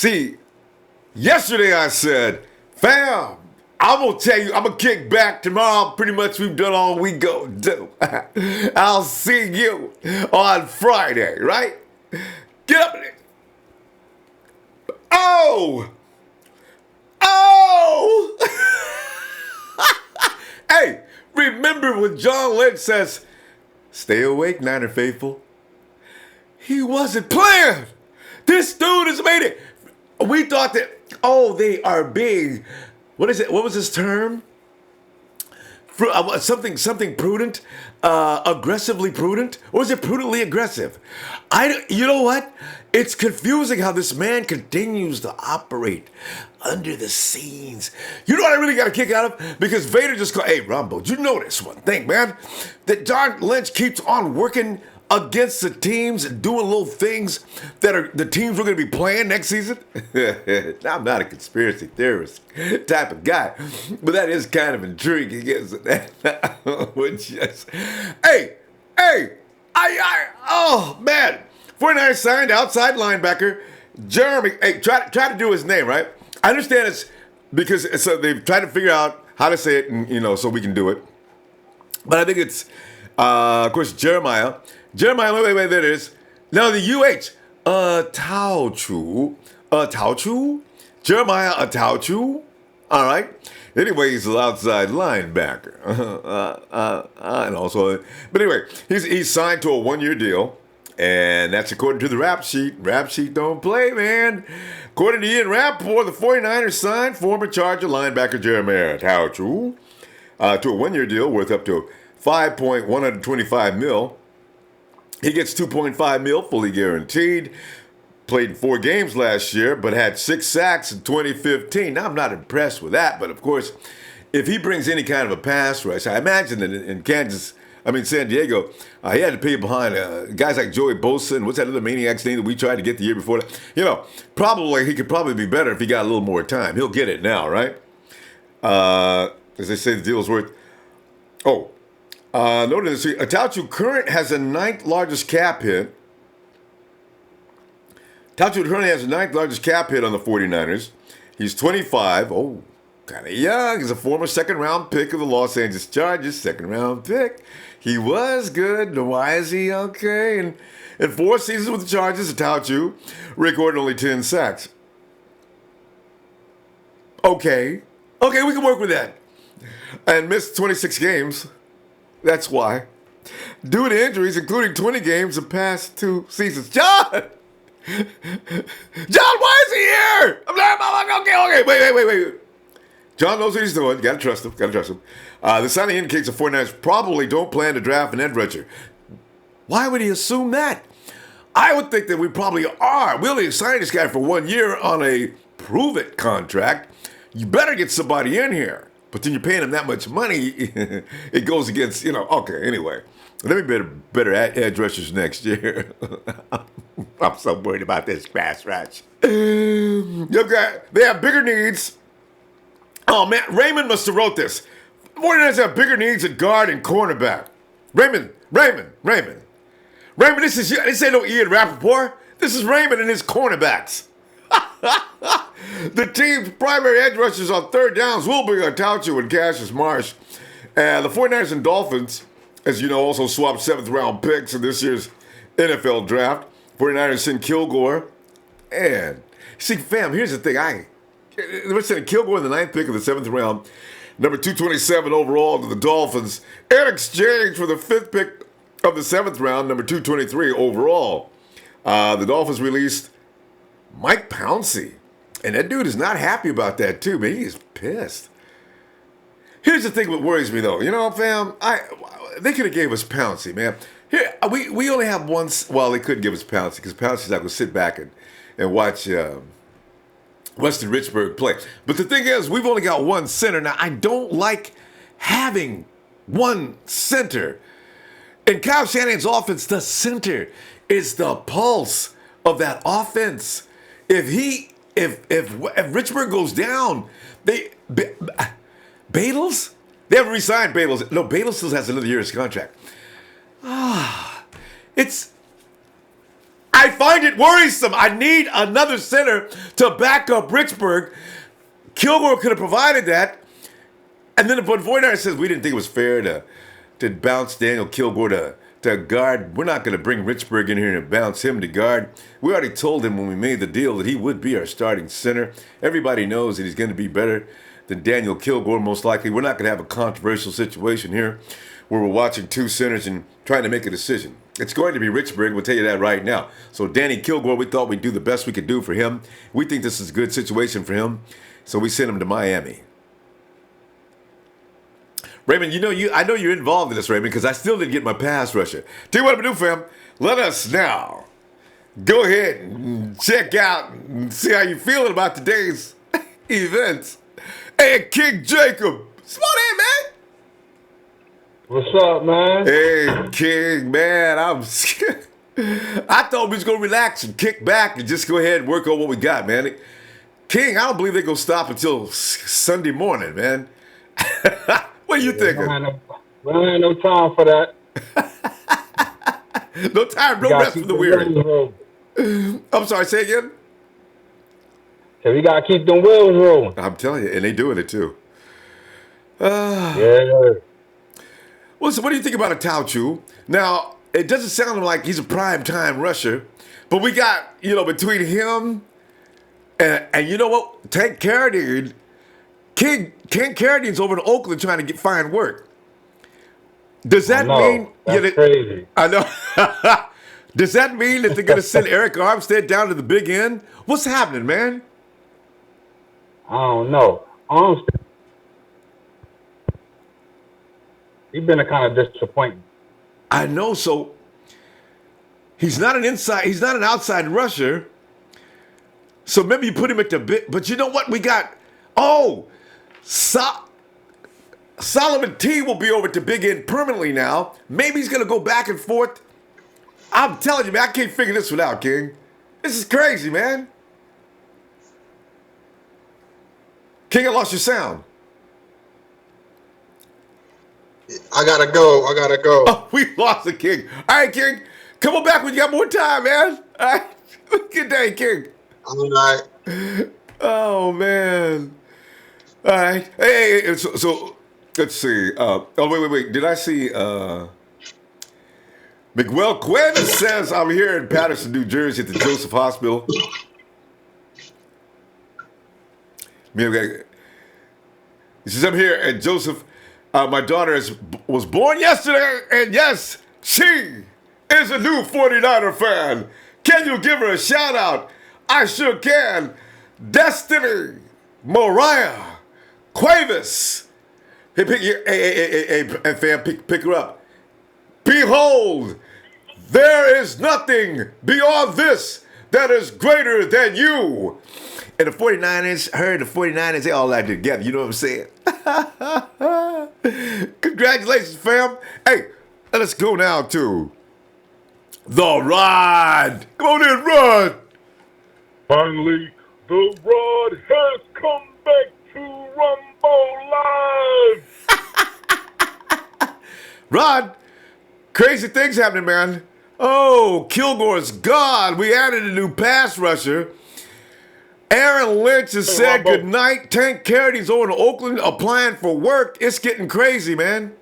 See, yesterday I said, fam, I'm going to tell you, I'm going to kick back tomorrow. Pretty much we've done all we go do. I'll see you on Friday, right? Get up in it. Oh! Hey, remember when John Lynch says, stay awake, Niner faithful? He wasn't playing. This dude has made it. We thought that, they are being, what is it? What was his term? Something prudent, aggressively prudent, or is it prudently aggressive? You know what? It's confusing how this man continues to operate under the scenes. You know what I really got a kick out of? Because Vader just called, hey, Ronbo, you notice one thing, man? That John Lynch keeps on working against the teams and doing little things that are the teams we're going to be playing next season. I'm not a conspiracy theorist type of guy, but that is kind of intriguing, isn't it? Oh, man. 49ers signed outside linebacker Jeremy. Hey, try to do his name, right? I understand it's because they've tried to figure out how to say it, and, so we can do it. But I think it's, of course, Jeremiah. Wait, there it is. Now the UH, Attaochu, Jeremiah Attaochu. All right. Anyway, he's an outside linebacker. And also, but anyway, he's signed to a 1-year deal, and that's according to the rap sheet. Rap sheet don't play, man. According to Ian Rappaport, the 49ers signed former Charger linebacker Jeremiah Attaochu to a 1-year deal worth up to $5.125 million. He gets $2.5 million fully guaranteed. Played in 4 games last year, but had 6 sacks in 2015. Now, I'm not impressed with that, but of course, if he brings any kind of a pass rush, I imagine that in San Diego, he had to pay behind guys like Joey Bosa and what's that other maniac's name that we tried to get the year before that? He could probably be better if he got a little more time. He'll get it now, right? As they say, the deal's worth. Notice Attaochu current has the 9th largest cap hit. Attaochu currently has the 9th largest cap hit on the 49ers. He's 25. Oh, kind of young. He's a former second-round pick of the Los Angeles Chargers. Second-round pick. He was good. Why is he okay? And in 4 seasons with the Chargers, Attaochu recorded only 10 sacks. Okay, we can work with that. And missed 26 games. That's why. Due to injuries, including 20 games the past 2 seasons. John, why is he here? Okay. Wait. John knows what he's doing. Gotta trust him. The signing indicates the 49ers probably don't plan to draft an edge rusher. Why would he assume that? I would think that we probably are. We only signed this guy for 1 year on a prove-it contract. You better get somebody in here. But then you're paying him that much money, it goes against, okay, anyway. Let me better edge rushers next year. I'm so worried about this pass rush. Okay, they have bigger needs. Oh, man, Raymond must have wrote this. 49ers have bigger needs at guard and cornerback. Raymond, this ain't no Ian Rappaport. This is Raymond and his cornerbacks. The team's primary edge rushers on 3rd downs will be Attaochu and Cassius Marsh. And the 49ers and Dolphins, as you know, also swapped 7th-round picks in this year's NFL draft. 49ers sent Kilgore. And, see, fam, here's the thing. We're sending Kilgore in the 9th pick of the 7th round, number 227 overall to the Dolphins, in exchange for the 5th pick of the 7th round, number 223 overall. The Dolphins released Mike Pouncey. And that dude is not happy about that, too, man. He is pissed. Here's the thing that worries me, though. Fam, they could have gave us Pouncey, man. Here, we only have one. Well, they couldn't give us Pouncey because Pouncey's not going to sit back and watch Weston Richburg play. But the thing is, we've only got one center. Now, I don't like having one center. In Kyle Shanahan's offense, the center is the pulse of that offense. If Richburg goes down, Badles? They haven't re-signed Badles. No, Badles still has another year of his contract. I find it worrisome. I need another center to back up Richburg. Kilgore could have provided that. And then the 49ers says we didn't think it was fair to bounce Daniel Kilgore to guard. We're not going to bring Richburg in here and bounce him to guard. We already told him when we made the deal that he would be our starting center. Everybody knows that he's going to be better than Daniel Kilgore, most likely. We're not going to have a controversial situation here where we're watching two centers and trying to make a decision. It's going to be Richburg, we'll tell you that right now. So Danny Kilgore, we thought we'd do the best we could do for him. We think this is a good situation for him, so we sent him to Miami. Raymond, I know you're involved in this, Raymond, because I still didn't get my pass rusher. Tell you what I'm going to do, fam. Let us now go ahead and check out and see how you're feeling about today's events. Hey, King Jacob. Come on in, man. What's up, man? Hey, King, man. I thought we was going to relax and kick back and just go ahead and work on what we got, man. King, I don't believe they're going to stop until Sunday morning, man. What are you thinking? We don't have no time for that. No time, no rest for the weary. I'm sorry, say again? So we got to keep them wheels rolling. I'm telling you, and they doing it too. Yeah. Well, so what do you think about Attaochu? Now, it doesn't sound like he's a prime time rusher, but we got, between him and you know what? Tank Carradine, King Carradine's over in Oakland trying to find work. Does that mean... That's crazy. I know. Does that mean that they're going to send Eric Armstead down to the big end? What's happening, man? I don't know. Armstead, he's been a kind of disappointment. I know. So he's not an outside rusher. So maybe you put him at the big. But you know what? We got. Solomon T will be over at the big end permanently now. Maybe he's going to go back and forth. I'm telling you, man, I can't figure this one out, King. This is crazy, man. King, I lost your sound. I gotta go. Oh, we lost the King. All right, King. Come on back when you got more time, man. All right. Good day, King. All right. Oh, man. All right. Hey, so let's see. Wait. Did I see Miguel Cuevas says I'm here in Patterson, New Jersey at the Joseph Hospital. He says, I'm here at Joseph. My daughter was born yesterday, and yes, she is a new 49er fan. Can you give her a shout out? I sure can. Destiny Mariah Cuevas. Hey, fam, pick her up. Behold, there is nothing beyond this that is greater than you. And the 49ers, they all like together. You know what I'm saying? Congratulations, fam. Hey, let's go now to the Rod. Come on in, Rod. Finally, the Rod has come back to Ronbo Live. Rod, crazy things happening, man. Oh, Kilgore's gone. We added a new pass rusher. Aaron Lynch has said goodnight. Tank Carradine's over in Oakland applying for work. It's getting crazy, man.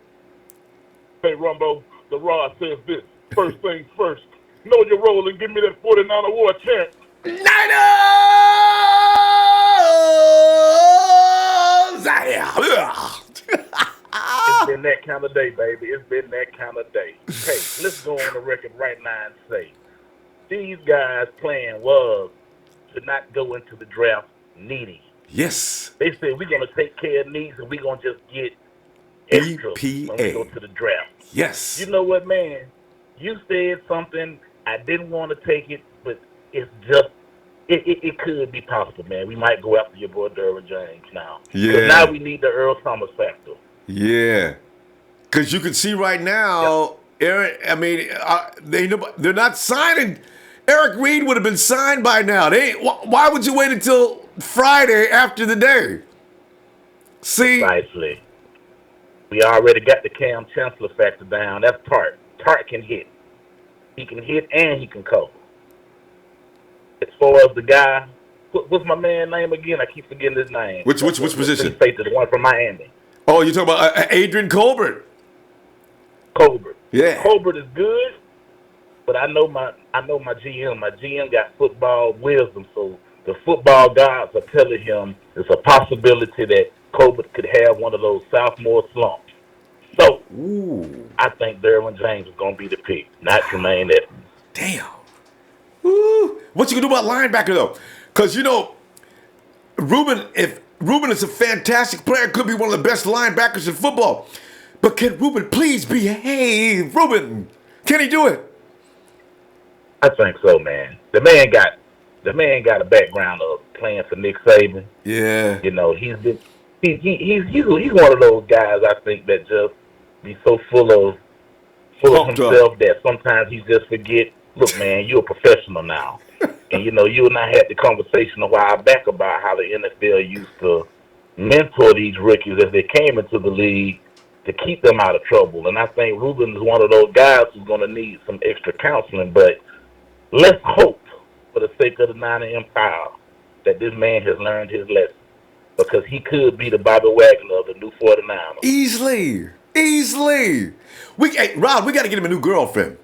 Hey, Ronbo, the Rod says this. First things first. Know your role and give me that 49 award chance. Niners! It's been that kind of day, baby. It's been that kind of day. Hey, let's go on the record right now and say these guys' plan was to not go into the draft needy. Yes. They said we're going to take care of needs and we're going to just get extra when we go to the draft. Yes. You know what, man? You said something. I didn't want to take it, but it's just, it could be possible, man. We might go after your boy Derwin James now. Yeah. Now we need the Earl Thomas factor. Yeah. Because you can see right now, Aaron, I mean, they're not signing. Eric Reed would have been signed by now. Why would you wait until Friday after the day? See? Precisely. We already got the Cam Chancellor factor down. That's Tart. Tart can hit. He can hit and he can cover. as far as the guy, what's my man's name again? I keep forgetting his name. Which position? The one from Miami. Oh, you're talking about Adrian Colbert. Colbert. Yeah. Colbert is good, but I know my GM. My GM got football wisdom, so the football gods are telling him it's a possibility that Colbert could have one of those sophomore slumps. So I think Derwin James is going to be the pick, not Tremaine Edmonds. Damn. Ooh. What you gonna do about linebacker though? Because if Ruben is a fantastic player, could be one of the best linebackers in football. But can Ruben please behave? Ruben, can he do it? I think so, man. The man got a background of playing for Nick Saban. Yeah. You know, he's one of those guys I think that just be so full of himself that sometimes he just forget. Look, man, you're a professional now. And, you know, you and I had the conversation a while back about how the NFL used to mentor these rookies as they came into the league to keep them out of trouble. And I think Ruben is one of those guys who's going to need some extra counseling. But let's hope, for the sake of the Niner Empire, that this man has learned his lesson. Because he could be the Bobby Wagner of the new 49ers. Easily. Rob, we got to get him a new girlfriend.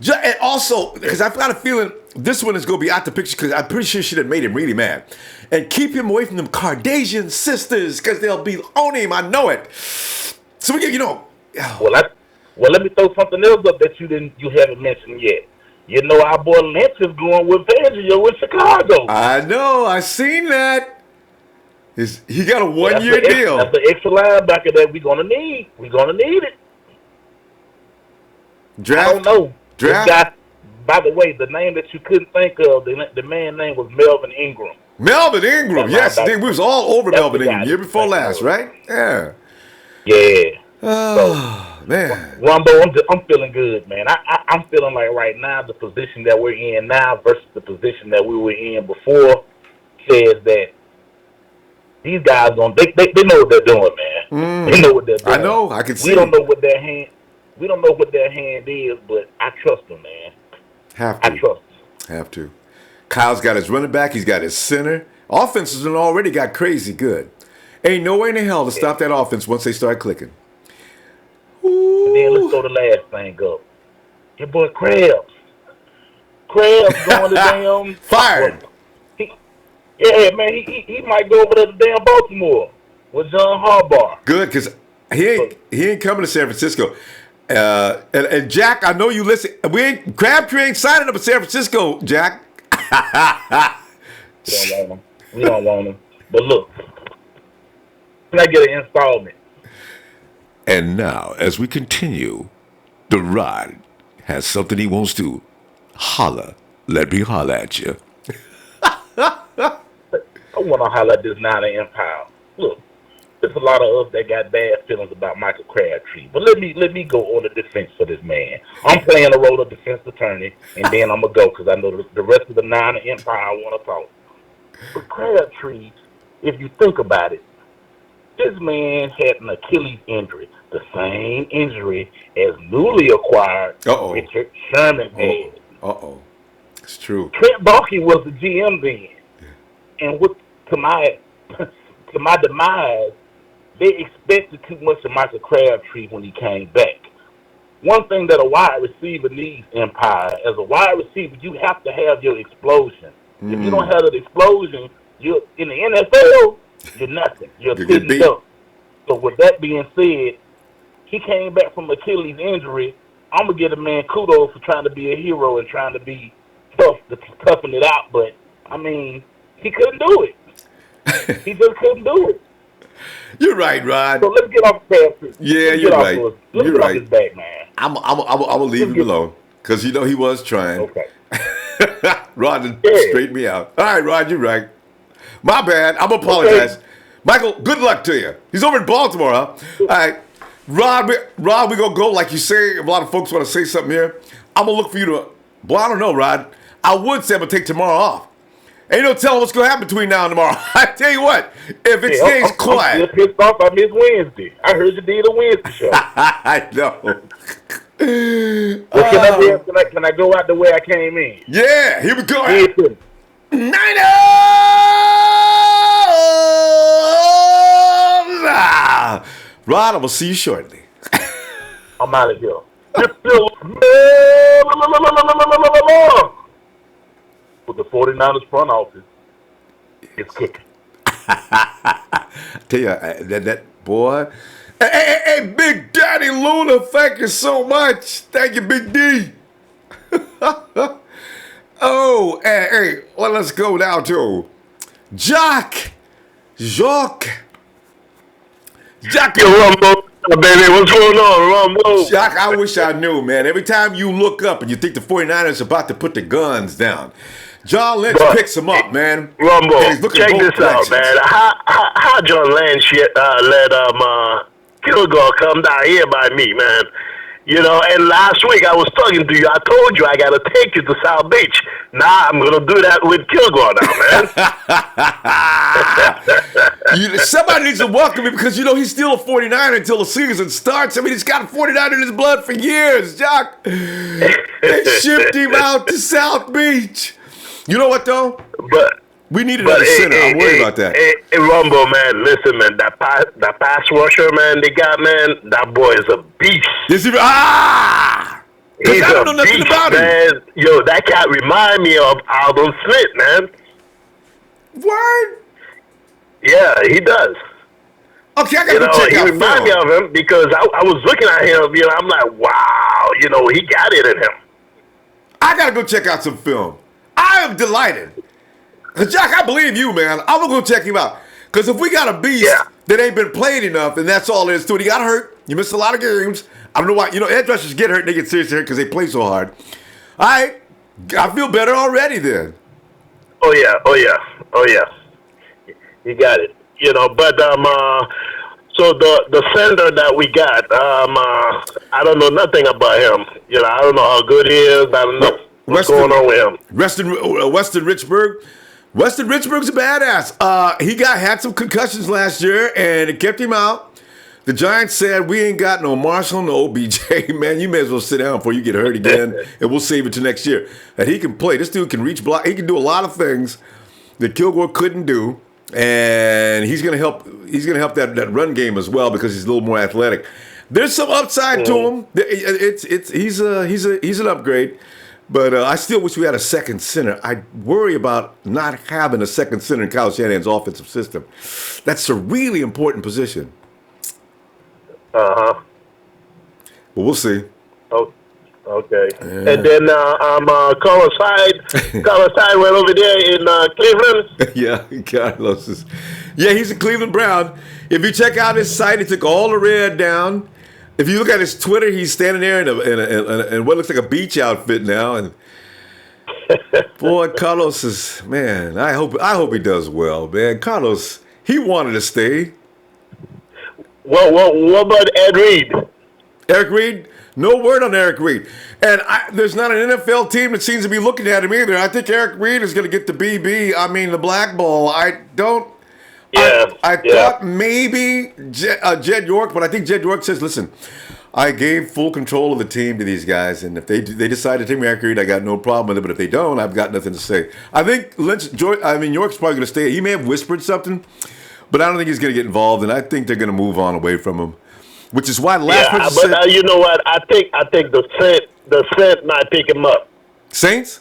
And also, because I've got a feeling this one is going to be out the picture because I'm pretty sure she done made him really mad. And keep him away from them Kardashian sisters because they'll be on him. I know it. So we get, Well, let me throw something else up that you haven't mentioned yet. You know, our boy Lynch is going with Fangio in Chicago. I know. I seen that. He got a 1-year deal. That's the extra linebacker that we're going to need. We're going to need it. Draft? I don't know. Draft? This guy, by the way, the name that you couldn't think of, the man's name was Melvin Ingram. Melvin Ingram, yes. We was all over Melvin Ingram year before last, right? Yeah. Yeah. Oh, so, man. Ronbo, I'm feeling good, man. I'm feeling like right now the position that we're in now versus the position that we were in before says that these guys they know what they're doing, man. They know what they're doing. I know. I can see. We don't know what their hand is, but I trust them, man. I trust them. Have to. Kyle's got his running back. He's got his center. Offenses have already got crazy good. Ain't no way in the hell to stop that offense once they start clicking. And then let's go to the last thing up. Your boy Krabs. Krabs going to damn fired. Yeah, man, he might go over to damn Baltimore with John Harbaugh. Good, because he ain't coming to San Francisco. And Jack, I know you listen. Crabtree ain't signing up in San Francisco, Jack. We don't want him. But look, can I get an installment? And now, as we continue, the Rod has something he wants to holla. Let me holla at you. I want to holler at this Niner Empire. Look, there's a lot of us that got bad feelings about Michael Crabtree. But let me go on the defense for this man. I'm playing the role of defense attorney, and then I'm going to go because I know the rest of the Niner Empire I want to talk. But Crabtree, if you think about it, this man had an Achilles injury, the same injury as newly acquired Richard Sherman had. It's true. Trent Baalke was the GM then. And to my demise, they expected too much of Michael Crabtree when he came back. One thing that a wide receiver needs, Empire, as a wide receiver, you have to have your explosion. If you don't have that explosion, you're in the NFL, you're nothing. You're sitting up. So with that being said, he came back from Achilles injury. I'm going to give a man kudos for trying to be a hero and trying to be tough, to toughen it out. But, I mean, he couldn't do it. He just couldn't do it. You're right, Rod. So let's get off the path. Yeah, you're right. Let's get off his back, man. I'm gonna leave him alone because he was trying. Okay. Rod straightened me out. All right, Rod, you're right. My bad. I'm gonna apologize. Okay. Michael, good luck to you. He's over in Baltimore, huh? All right. Rod, we gonna go like you say. A lot of folks want to say something here. I'm gonna look for you to. Well, I don't know, Rod. I would say I'm gonna take tomorrow off. Ain't no telling what's gonna happen between now and tomorrow. I tell you what, if it stays quiet. I'm still pissed off. I missed Wednesday. I heard you did a Wednesday show. I know. Well, can I go out the way I came in? Yeah, here we go. Niners! Rod, I will see you shortly. I'm out of here. With the 49ers front office, it's cooking. Tell you, that boy. Hey, Big Daddy Luna, thank you so much. Thank you, Big D. Oh, hey, well, let's go now to Jacques. Yo, Ronbo, baby, what's going on, Ronbo? Jacques, I wish I knew, man. Every time you look up and you think the 49ers are about to put the guns down, John Lynch picks him up, man. Ronbo, check this out, man. How John Lynch let Kilgore come down here by me, man. You know, and last week I was talking to you. I told you I got to take you to South Beach. Now I'm going to do that with Kilgore now, man. Somebody needs to welcome him because, he's still a 49er until the season starts. I mean, he's got a 49er in his blood for years, Jock. They shipped him out to South Beach. You know what, though? We need another center. I'm worried about that. Hey, Ronbo, man, listen, man. That pass rusher, man, they got, man, that boy is a beast. He's He's I don't know nothing beast, about him. Man. Yo, that cat remind me of Aldon Smith, man. Word? Yeah, he does. Okay, I got to check out he remind me of him because I was looking at him, I'm like, wow, he got it in him. I got to go check out some film. I am delighted. Jack, I believe you, man. I'm going to go check him out. Because if we got a beast that ain't been played enough, and that's all there is to it. He got hurt. You missed a lot of games. I don't know why. Edge rushers get hurt and they get seriously hurt because they play so hard. All right. I feel better already then. Oh, yeah. You got it. But so the center that we got, I don't know nothing about him. I don't know how good he is. I don't know what's going on with him. Weston Richburg. Weston Richburg's a badass. He had some concussions last year, and it kept him out. The Giants said, we ain't got no Marshall, no OBJ. Man, you may as well sit down before you get hurt again, and we'll save it to next year. And he can play. This dude can reach block. He can do a lot of things that Kilgore couldn't do, and he's going to help. He's going to help that run game as well because he's a little more athletic. There's some upside to him. He's an upgrade. But I still wish we had a second center. I worry about not having a second center in Kyle Shanahan's offensive system. That's a really important position. Uh-huh. But we'll see. Oh, okay. Yeah. And then Carlos Hyde went over there in Cleveland. Yeah, Carlos is. Yeah, he's a Cleveland Brown. If you check out his site, he took all the red down. If you look at his Twitter, he's standing there in what looks like a beach outfit now, and boy, Carlos is, man. I hope he does well, man. Carlos, he wanted to stay. Well, what about Ed Reed? Eric Reed? No word on Eric Reed, and there's not an NFL team that seems to be looking at him either. I think Eric Reed is going to get the BB. I mean, the black ball. I don't. Yeah, I thought maybe Jed York, but I think Jed York says, listen, I gave full control of the team to these guys, and if they decide to take me Reed, I got no problem with it, but if they don't, I've got nothing to say. I think York's probably going to stay. He may have whispered something, but I don't think he's going to get involved, and I think they're going to move on away from him, which is why the last person said... but you know what? I think the Saints might pick him up. Saints?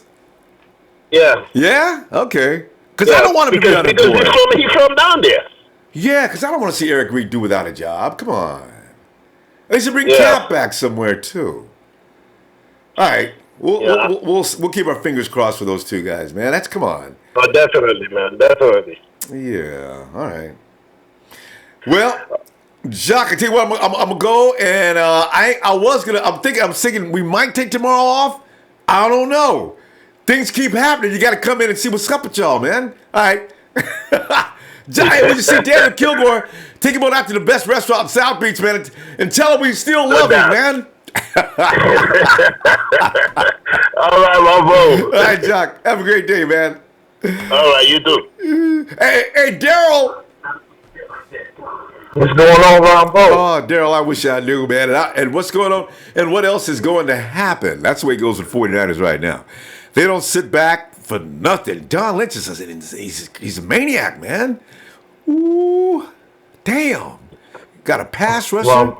Yeah. Yeah? Okay. Because I don't want him to be unemployed. Because he's from down there. Yeah, because I don't want to see Eric Reed do without a job. Come on. They should bring Cap back somewhere, too. All right. We'll keep our fingers crossed for those two guys, man. Come on. Oh, definitely, man. Definitely. Yeah. All right. Well, Jacques, I tell you what, I'm gonna go, and I'm thinking we might take tomorrow off. I don't know. Things keep happening. You got to come in and see what's up with y'all, man. All right. Giant, when you see Daniel Kilgore, take him on out to the best restaurant in South Beach, man, and tell him we still love him, man. All right, Ronbo. All right, Jock. Have a great day, man. All right, you too. Hey, Daryl. What's going on, Ronbo? Oh, Daryl, I wish I knew, man. And what's going on? And what else is going to happen? That's the way it goes with 49ers right now. They don't sit back for nothing. Don Lynch he's a maniac, man. Ooh, damn. Got a pass rusher,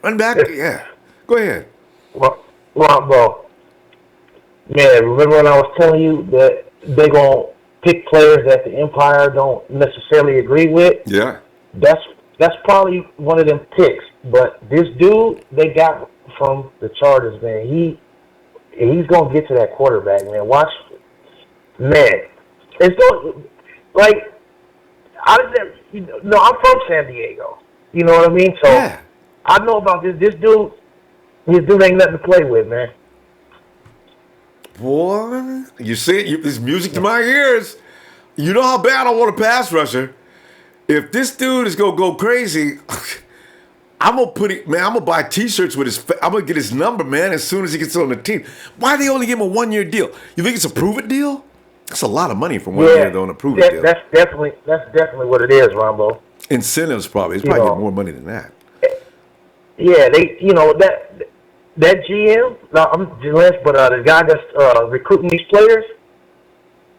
run back. Yeah, go ahead. Ronbo, man, remember when I was telling you that they gonna pick players that the Empire don't necessarily agree with? Yeah. That's probably one of them picks. But this dude they got from the Chargers, man, he's gonna get to that quarterback, man. Watch, man. It's going like I'm from San Diego. You know what I mean? So Yeah. I know about this. This dude ain't nothing to play with, man. Boy, you see, it's music to my ears. You know how bad I want a pass rusher. If this dude is gonna go crazy, I'm gonna buy T-shirts with his. I'm gonna get his number, man, as soon as he gets on the team. Why they only give him a 1-year deal? You think it's a prove-it deal? That's a lot of money for 1 year on a prove-it deal. That's definitely what it is, Ronbo. Incentives probably. He's probably getting more money than that. Yeah, that GM. No, I'm Lynch, but the guy that's recruiting these players,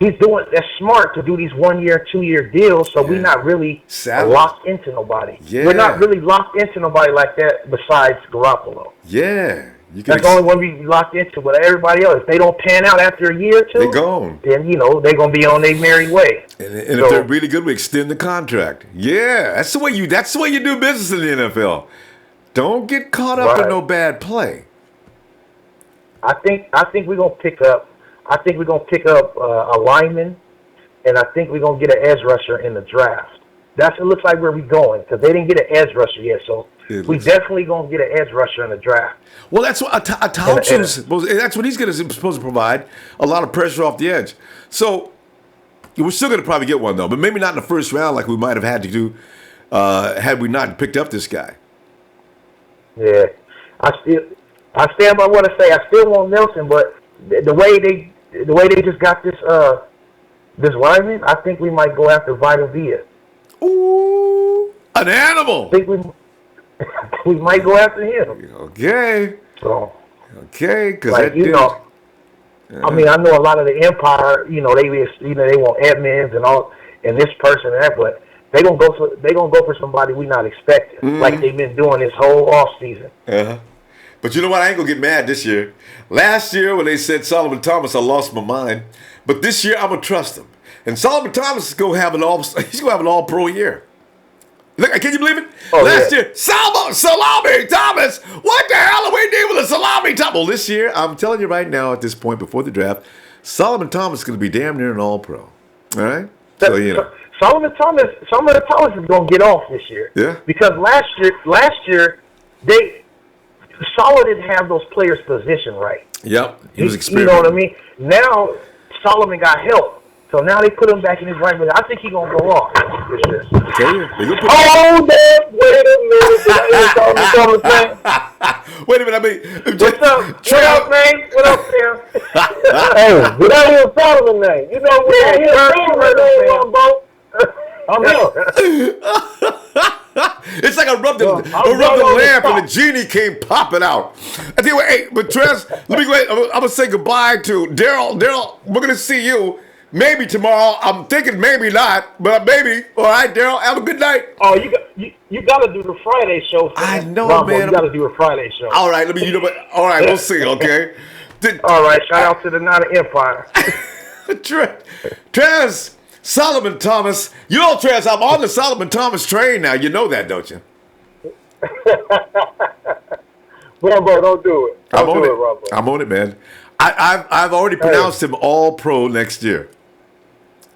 that's smart to do these 1-year, 2-year deals. So we're not really locked into nobody. Yeah. We're not really locked into nobody like that besides Garoppolo. Yeah. That's the only one we locked into. But everybody else, if they don't pan out after a year or two, they gone. Then they're gonna be on their merry way. And if they're really good, we extend the contract. Yeah, that's the way you do business in the NFL. Don't get caught up in no bad play. I think we're gonna pick up. I think we're gonna pick up a lineman, and I think we're gonna get an edge rusher in the draft. It looks like where we're going because they didn't get an edge rusher yet, so we definitely gonna get an edge rusher in the draft. Well, that's what Attaochu. That's what he's supposed to provide, a lot of pressure off the edge. So we're still gonna probably get one though, but maybe not in the first round like we might have had to do had we not picked up this guy. Yeah, I stand by what I say. I still want Nelson, but the way they just got this lineman, I think we might go after Vita Vea. Ooh, an animal. I think we might go after him. Okay. So, okay, because I mean, I know a lot of the Empire. They want Edmonds and this person and that, but they gonna go for somebody we not expecting, like they've been doing this whole offseason. But you know what? I ain't gonna get mad this year. Last year when they said Solomon Thomas, I lost my mind. But this year I'm gonna trust him. And Solomon Thomas is gonna have an all-pro year. Look, can you believe it? Last year, Salami Thomas. What the hell are we doing with a Salami Thomas? Well, this year, I'm telling you right now, at this point before the draft, Solomon Thomas is gonna be damn near an all-pro. All right. So Solomon Thomas is gonna get off this year. Yeah. Because last year Solomon didn't have those players positioned right. Yep. He was experienced. You know what I mean? Now Solomon got help. So now they put him back in his right position. I think he's gonna go off this year. Hold up, wait a minute. Wait a minute, I mean, what's up? What up, man? What up, Tim? Hey, without your Solomon name, you know we're here. I'm here. It's like I rubbed the lamp and the genie came popping out. Anyway, hey, but Trez, let me go ahead. I'm gonna say goodbye to Daryl. Daryl, we're gonna see you maybe tomorrow. I'm thinking maybe not, but maybe. All right, Daryl, have a good night. Oh, you gotta do the Friday show. I know, Ronbo, man. You gotta do a Friday show. All right, all right, we'll see. Okay. All right, shout out to the Nana Empire. Trez. Solomon Thomas. You know, Trez, I'm on the Solomon Thomas train now. You know that, don't you? Ronbo, don't do it. I'm on it, man. I've already pronounced him all pro next year.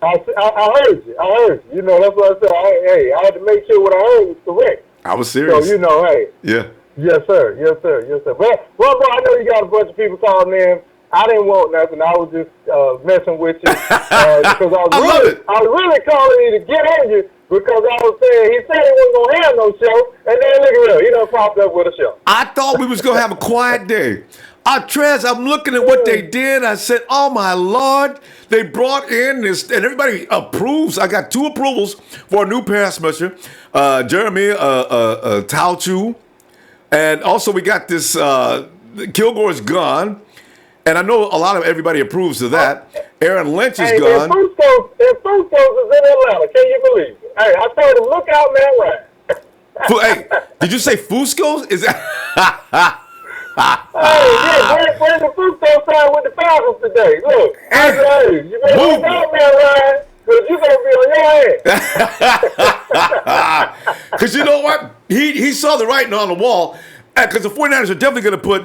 I heard you. You know, that's what I said. I had to make sure what I heard was correct. I was serious. So, hey. Yeah. Yes, sir. But, Ronbo, I know you got a bunch of people calling in. I didn't want nothing. I was just messing with you because I was really calling you to get on you because I was saying he said he wasn't gonna have no show, and then look at him, he done popped up with a show. I thought we was gonna have a quiet day. Trez, I'm looking at what they did. I said, "Oh my Lord!" They brought in this, and everybody approves. I got 2 approvals for a new pass rusher, Jeremy Attaochu, and also we got this Kilgore's gone. And I know a lot of everybody approves of that. Aaron Lynch is Hey, gone. and Fusco's is in Atlanta. Can you believe it? Hey, I told him, look out, man, right? Hey, did you say Fusco's? Is that? Hey, yeah, where's the Fusco sign with the Falcons today? Look, hey, you better look out, man, Ryan, because you're going to be on your head. Because you know what? He saw the writing on the wall. Because the 49ers are definitely going to put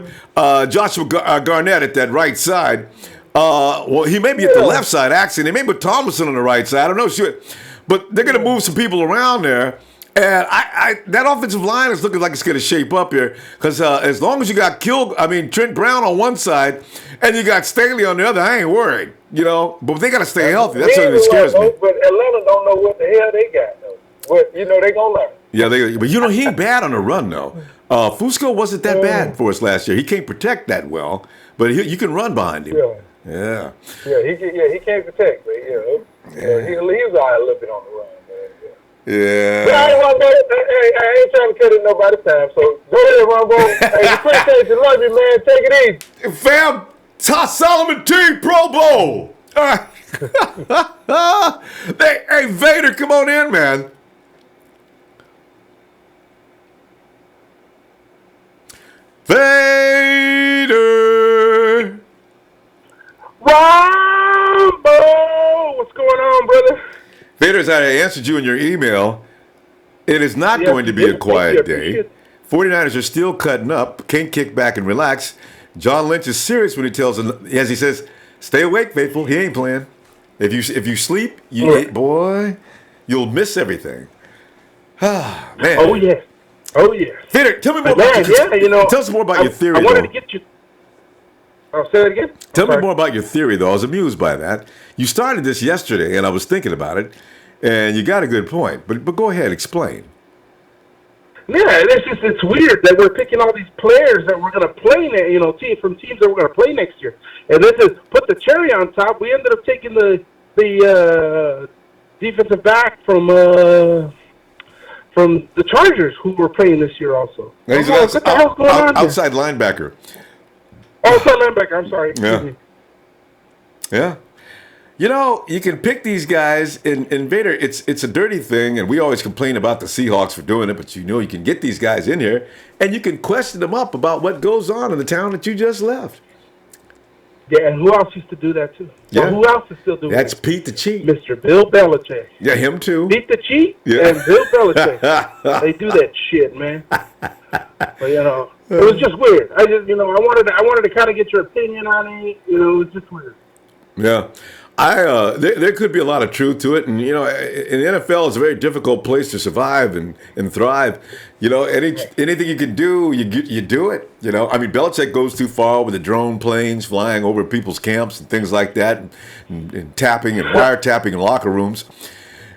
Joshua Garnett at that right side. Well, he may be at the left side, actually. They may put Tomlinson on the right side. I don't know. But they're going to move some people around there. And that offensive line is looking like it's going to shape up here. Because as long as you got Trent Brown on one side and you got Staley on the other, I ain't worried. You know, but they got to stay healthy. That's something that scares me. But Atlanta don't know what the hell they got, though. But, you know, they going to learn. Yeah, but you know, he ain't bad on the run, though. Fusco wasn't that bad for us last year. He can't protect that well, but you can run behind him. Yeah, he can't protect, but he was all right a little bit on the run, man. Yeah. But I ain't trying to cut in nobody's time, so go ahead, Ronbo. Hey, appreciate you. Love you, man. Take it easy. Fam, Todd Solomon team Pro Bowl. All right. Hey, Vader, come on in, man. Vader! Ronbo! What's going on, brother? Vader, as I answered you in your email, it is not going to be a quiet day. 49ers are still cutting up, can't kick back and relax. John Lynch is serious when he tells them, as he says, stay awake, faithful. He ain't playing. If you sleep, boy, you'll miss everything. Ah, man. Oh, yeah. Oh, yeah. Vader, tell me more about tell us more about your theory, I wanted to get you. Oh, say that again? Tell me more about your theory, though. I was amused by that. You started this yesterday, and I was thinking about it, and you got a good point. But go ahead, explain. Yeah, it's weird that we're picking all these players that we're going to play, from teams that we're going to play next year. And then to put the cherry on top, we ended up taking the defensive back from the Chargers, who were playing this year also. He's what the hell's going on outside linebacker. Outside linebacker, I'm sorry. Yeah. You know, you can pick these guys, and Vader, it's a dirty thing, and we always complain about the Seahawks for doing it, but you know you can get these guys in here, and you can question them up about what goes on in the town that you just left. Yeah, and who else used to do that, too? Yeah. Well, who else is still doing that? That's Pete the Cheat. Mr. Bill Belichick. Yeah, him too. Pete the Cheat and Bill Belichick. They do that shit, man. But, it was just weird. I wanted to kind of get your opinion on it. It was just weird. Yeah. There could be a lot of truth to it, and in the NFL, it's a very difficult place to survive and thrive. Anything you can do, you do it. Belichick goes too far with the drone planes flying over people's camps and things like that, and tapping and wiretapping in locker rooms,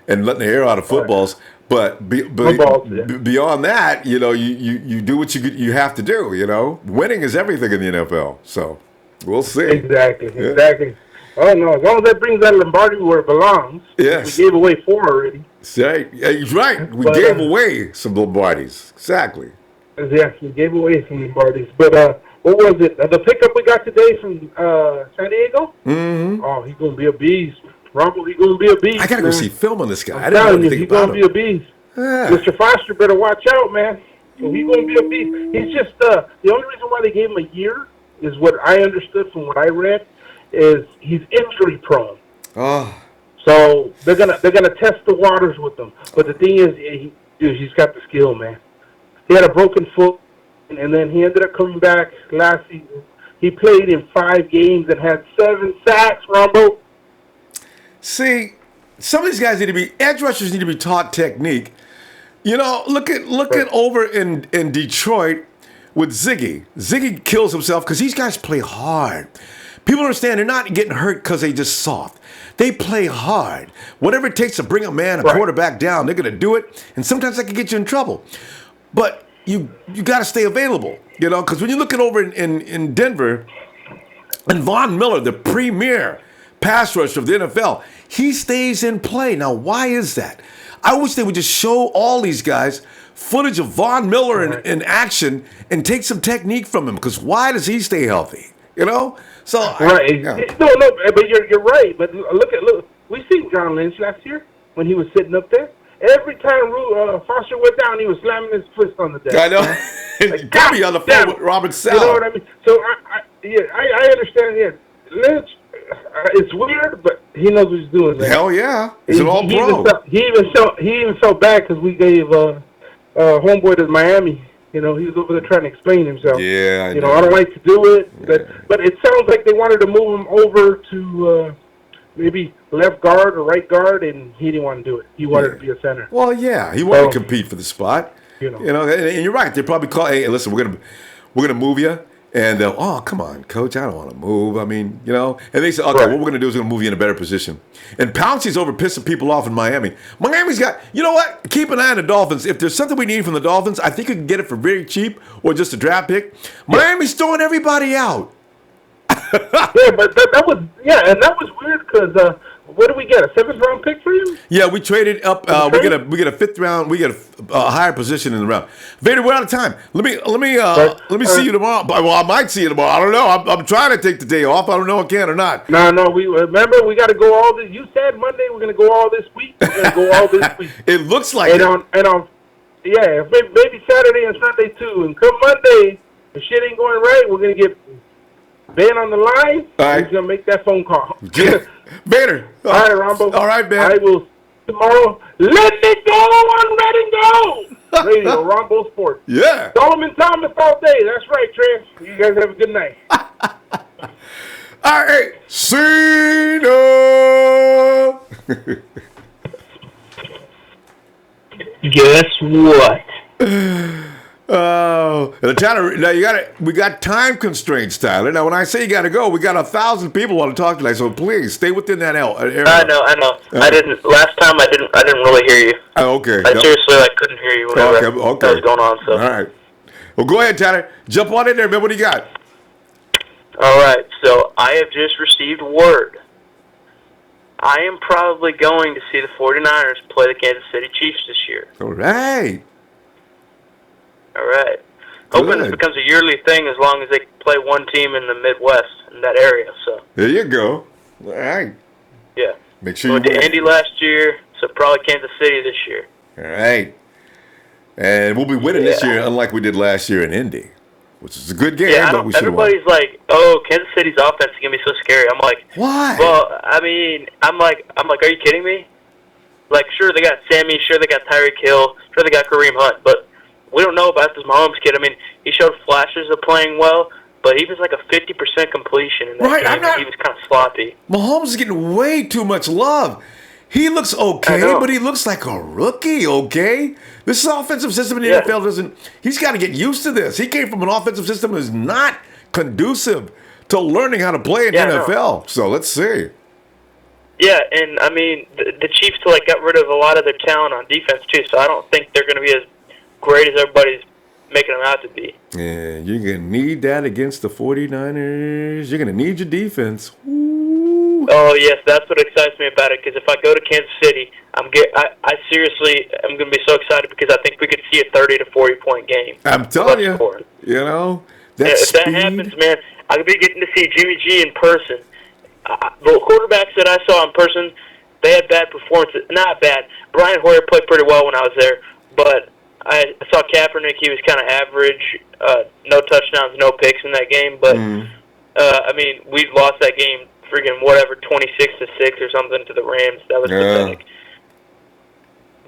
and letting the air out of footballs. But beyond that, you do what you have to do. Winning is everything in the NFL. So we'll see. Exactly. Oh, no, as long as that brings that Lombardi where it belongs. Yes. We gave away 4 already. Right. Right. We gave away some Lombardis. Exactly. Yeah, we gave away some Lombardis. But what was it? The pickup we got today from San Diego? Mm-hmm. Oh, he's going to be a beast. Ronbo, he's going to be a beast. I got to go see film on this guy. I'm I didn't know anything he's about him. He's going to be a beast. Yeah. Mr. Foster better watch out, man. So he's going to be a beast. He's just, the only reason why they gave him a year is what I understood from what I read, is he's injury prone. Oh. So they're gonna test the waters with him. But the thing is, he's got the skill, man. He had a broken foot, and then he ended up coming back last season. He played in 5 games and had 7 sacks, Ronbo. See, some of these guys edge rushers need to be taught technique. Look at over in Detroit with Ziggy. Ziggy kills himself because these guys play hard. People understand they're not getting hurt because they just soft. They play hard. Whatever it takes to bring a quarterback down, they're going to do it. And sometimes that can get you in trouble. But you got to stay available, because when you look at over in Denver, and Von Miller, the premier pass rusher of the NFL, he stays in play. Now, why is that? I wish they would just show all these guys footage of Von Miller in action and take some technique from him, because why does he stay healthy? You know, so Right. Yeah. No, but you're right. But look. We seen John Lynch last year when he was sitting up there. Every time Foster went down, he was slamming his fist on the desk. I know. Like, Got me on the phone with Robert Sal. You know what I mean? So I understand. Yeah, Lynch. It's weird, but he knows what he's doing. Man. Hell yeah, he's an all pro. He even felt bad because we gave homeboy to Miami. You know, he was over there trying to explain himself. Yeah, I don't like to do it, but it sounds like they wanted to move him over to maybe left guard or right guard, and he didn't want to do it. He wanted to be a center. Well, yeah, he wanted to compete for the spot. You know, and you're right. They probably call. Hey, listen, we're gonna move you. And oh, come on, coach, I don't want to move. I mean, and they said, okay, what we're going to do is we're going to move you in a better position. And Pouncey's over pissing people off in Miami. Miami's got, you know what? Keep an eye on the Dolphins. If there's something we need from the Dolphins, I think you can get it for very cheap or just a draft pick. Miami's throwing everybody out. but that was weird because what did we get? A 7th round pick for you? Yeah, we traded up. We get a 5th round. We get a higher position in the round. Vader, we're out of time. Let me see you tomorrow. Well, I might see you tomorrow. I don't know. I'm trying to take the day off. I don't know if I can or not. No. We remember we got to go all this. You said Monday we're going to go all this week. We're going to go all this week. It looks like maybe Saturday and Sunday too. And come Monday, if shit ain't going right, we're going to get Ben on the line. All right. He's going to make that phone call. Vader. All right, Ronbo. All right, man. I will tomorrow. Let it go on Red and Go. Radio, Ronbo Sports. Yeah. Solomon Thomas all day. That's right, Trey. You guys have a good night. All right. Cena. Guess what? Oh, Tyler, now we got time constraints, Tyler. Now, when I say you got to go, we got 1,000 people want to talk tonight, so please stay within that area. I know. Last time I didn't really hear you. Oh, okay. I seriously couldn't hear you whenever that was going on. So. All right. Well, go ahead, Tyler. Jump on in there, man. What do you got? All right. So I have just received word. I am probably going to see the 49ers play the Kansas City Chiefs this year. All right. Hoping this becomes a yearly thing as long as they play one team in the Midwest in that area. So there you go. All right. Yeah. Make sure we went to Indy last year, so probably Kansas City this year. All right. And we'll be winning this year, unlike we did last year in Indy, which is a good game. Yeah, but we should have won. Everybody's like, "Oh, Kansas City's offense is gonna be so scary." I'm like, why? Well, I mean, I'm like, are you kidding me? Like, sure they got Sammy, sure they got Tyreek Hill, sure they got Kareem Hunt, but we don't know about this Mahomes kid. I mean, he showed flashes of playing well, but he was like a 50% completion in that game. He was kind of sloppy. Mahomes is getting way too much love. He looks okay, but he looks like a rookie, okay? This offensive system in the NFL doesn't... He's got to get used to this. He came from an offensive system that is not conducive to learning how to play in the NFL. So let's see. Yeah, and I mean, the Chiefs got rid of a lot of their talent on defense too, so I don't think they're going to be as great as everybody's making them out to be. Yeah, you're going to need that against the 49ers. You're going to need your defense. Ooh. Oh, yes, that's what excites me about it, because if I go to Kansas City, I seriously am going to be so excited because I think we could see a 30 to 40-point game. I'm telling you, if that happens, man, I could be getting to see Jimmy G in person. The quarterbacks that I saw in person, they had bad performances. Not bad. Brian Hoyer played pretty well when I was there, but I saw Kaepernick. He was kind of average. No touchdowns, no picks in that game. But, I mean, we lost that game freaking 26-6 or something to the Rams. That was pathetic.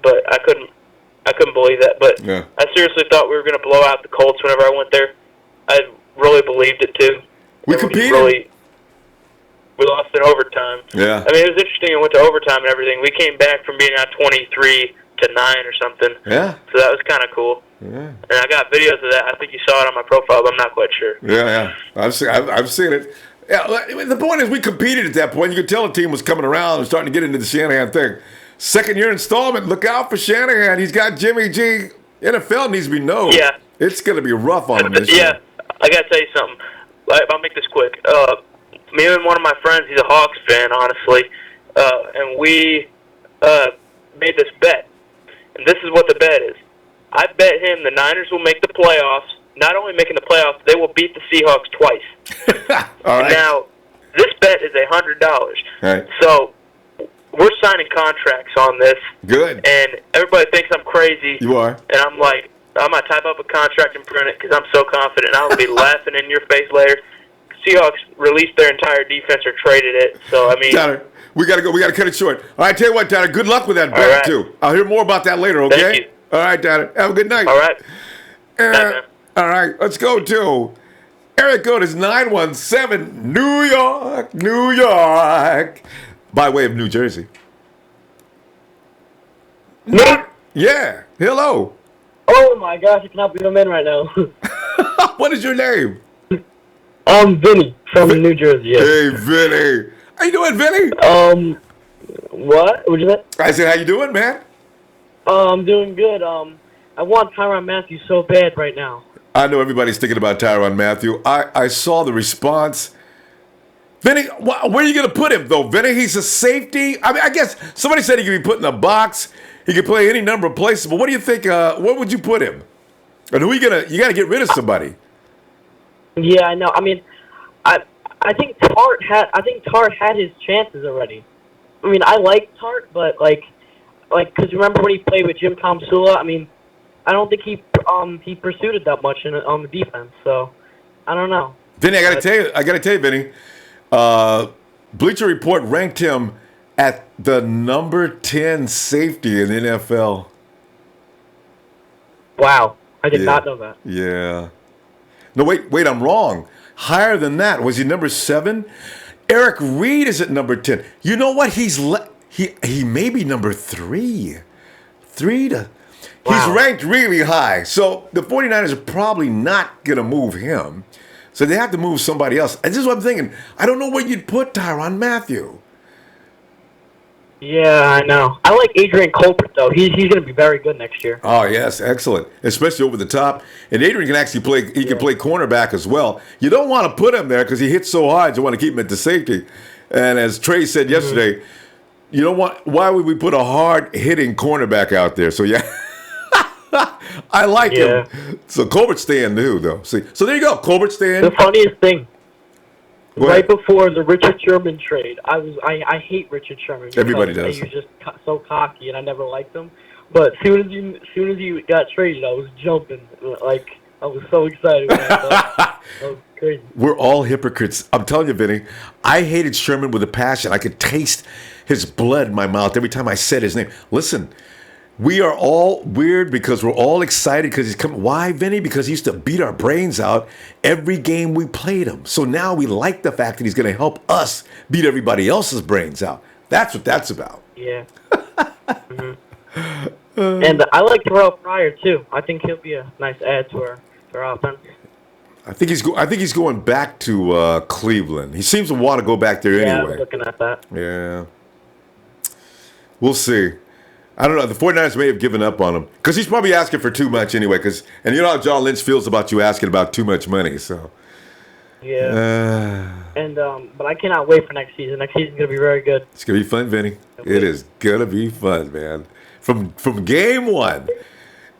But I couldn't believe that. But I seriously thought we were going to blow out the Colts whenever I went there. I really believed it, too. We competed. We lost in overtime. Yeah. I mean, it was interesting. It went to overtime and everything. We came back from being out 23-9 or something. Yeah. So that was kind of cool. Yeah. And I got videos of that. I think you saw it on my profile, but I'm not quite sure. Yeah. I've seen it. Yeah. The point is, we competed at that point. You could tell the team was coming around and starting to get into the Shanahan thing. Second year installment. Look out for Shanahan. He's got Jimmy G. NFL needs to be known. Yeah. It's going to be rough on him this year. Yeah. I got to tell you something. I'll make this quick. Me and one of my friends, he's a Hawks fan, honestly, and we made this bet. And this is what the bet is. I bet him the Niners will make the playoffs not only making the playoffs, they will beat the Seahawks twice. All right. Now, this bet is $100. Right. So we're signing contracts on this. Good. And everybody thinks I'm crazy. You are. And I'm like, I'm going to type up a contract and print it because I'm so confident. I'll be laughing in your face later. Seahawks released their entire defense or traded it. So, I mean. Tyler, we got to go. We got to cut it short. All right, tell you what, Tyler, good luck with that bet, right. too. I'll hear more about that later, okay? Thank you. All right, Tyler. Have a good night. All right. Night, All right, let's go to Eric Code is 917 New York, New York, by way of New Jersey. Yeah, hello. Oh my gosh, I cannot believe I'm in right now. What is your name? I'm Vinny from New Jersey. Yes. Hey, Vinny. How you doing, Vinny? What? What'd you say? I said, how you doing, man? I'm doing good. I want Tyrann Mathieu so bad right now. I know everybody's thinking about Tyrann Mathieu. I saw the response. Vinny, where are you going to put him, though? Vinny, he's a safety. I mean, I guess somebody said he could be put in a box. He could play any number of places. But what do you think? Where would you put him? And who are you going to? You got to get rid of somebody. Yeah, I know. I mean, I think Tart had his chances already. I mean, I like Tart, but because remember when he played with Jim Tomsula? I mean, I don't think he pursued it that much on the defense. So I don't know. Vinny, I got to tell you, Vinny. Bleacher Report ranked him at the number 10 safety in the NFL. Wow, I did not know that. Yeah. No, wait, I'm wrong. Higher than that. Was he number 7? Eric Reed is at number 10. You know what? He may be number 3. Wow. He's ranked really high. So the 49ers are probably not going to move him. So they have to move somebody else. And this is what I'm thinking. I don't know where you'd put Tyrann Mathieu. Yeah, I know. I like Adrian Colbert, though. He's going to be very good next year. Oh, yes. Excellent. Especially over the top. And Adrian can actually play. He can play cornerback as well. You don't want to put him there because he hits so hard. You want to keep him at the safety. And as Trey said yesterday, you don't want. Why would we put a hard-hitting cornerback out there? So, yeah. I like him. So Colbert's staying too, though. See, so there you go. Colbert's staying. The funniest thing, right before the Richard Sherman trade, I hate Richard Sherman. Everybody does. He was just so cocky, and I never liked him. But as soon as he got traded, I was jumping. Like I was so excited. When I thought, that was crazy. We're all hypocrites. I'm telling you, Vinny. I hated Sherman with a passion. I could taste his blood in my mouth every time I said his name. Listen. We are all weird because we're all excited because he's coming. Why, Vinny? Because he used to beat our brains out every game we played him. So now we like the fact that he's going to help us beat everybody else's brains out. That's what that's about. Yeah. And I like Terrell Pryor too. I think he'll be a nice add to our offense. I think he's going back to Cleveland. He seems to want to go back there anyway. Yeah, I was looking at that. Yeah. We'll see. I don't know. The 49ers may have given up on him because he's probably asking for too much anyway. And you know how John Lynch feels about you asking about too much money. So yeah. But I cannot wait for next season. Next season's gonna be very good. It's gonna be fun, Vinny. It is gonna be fun, man. From game one,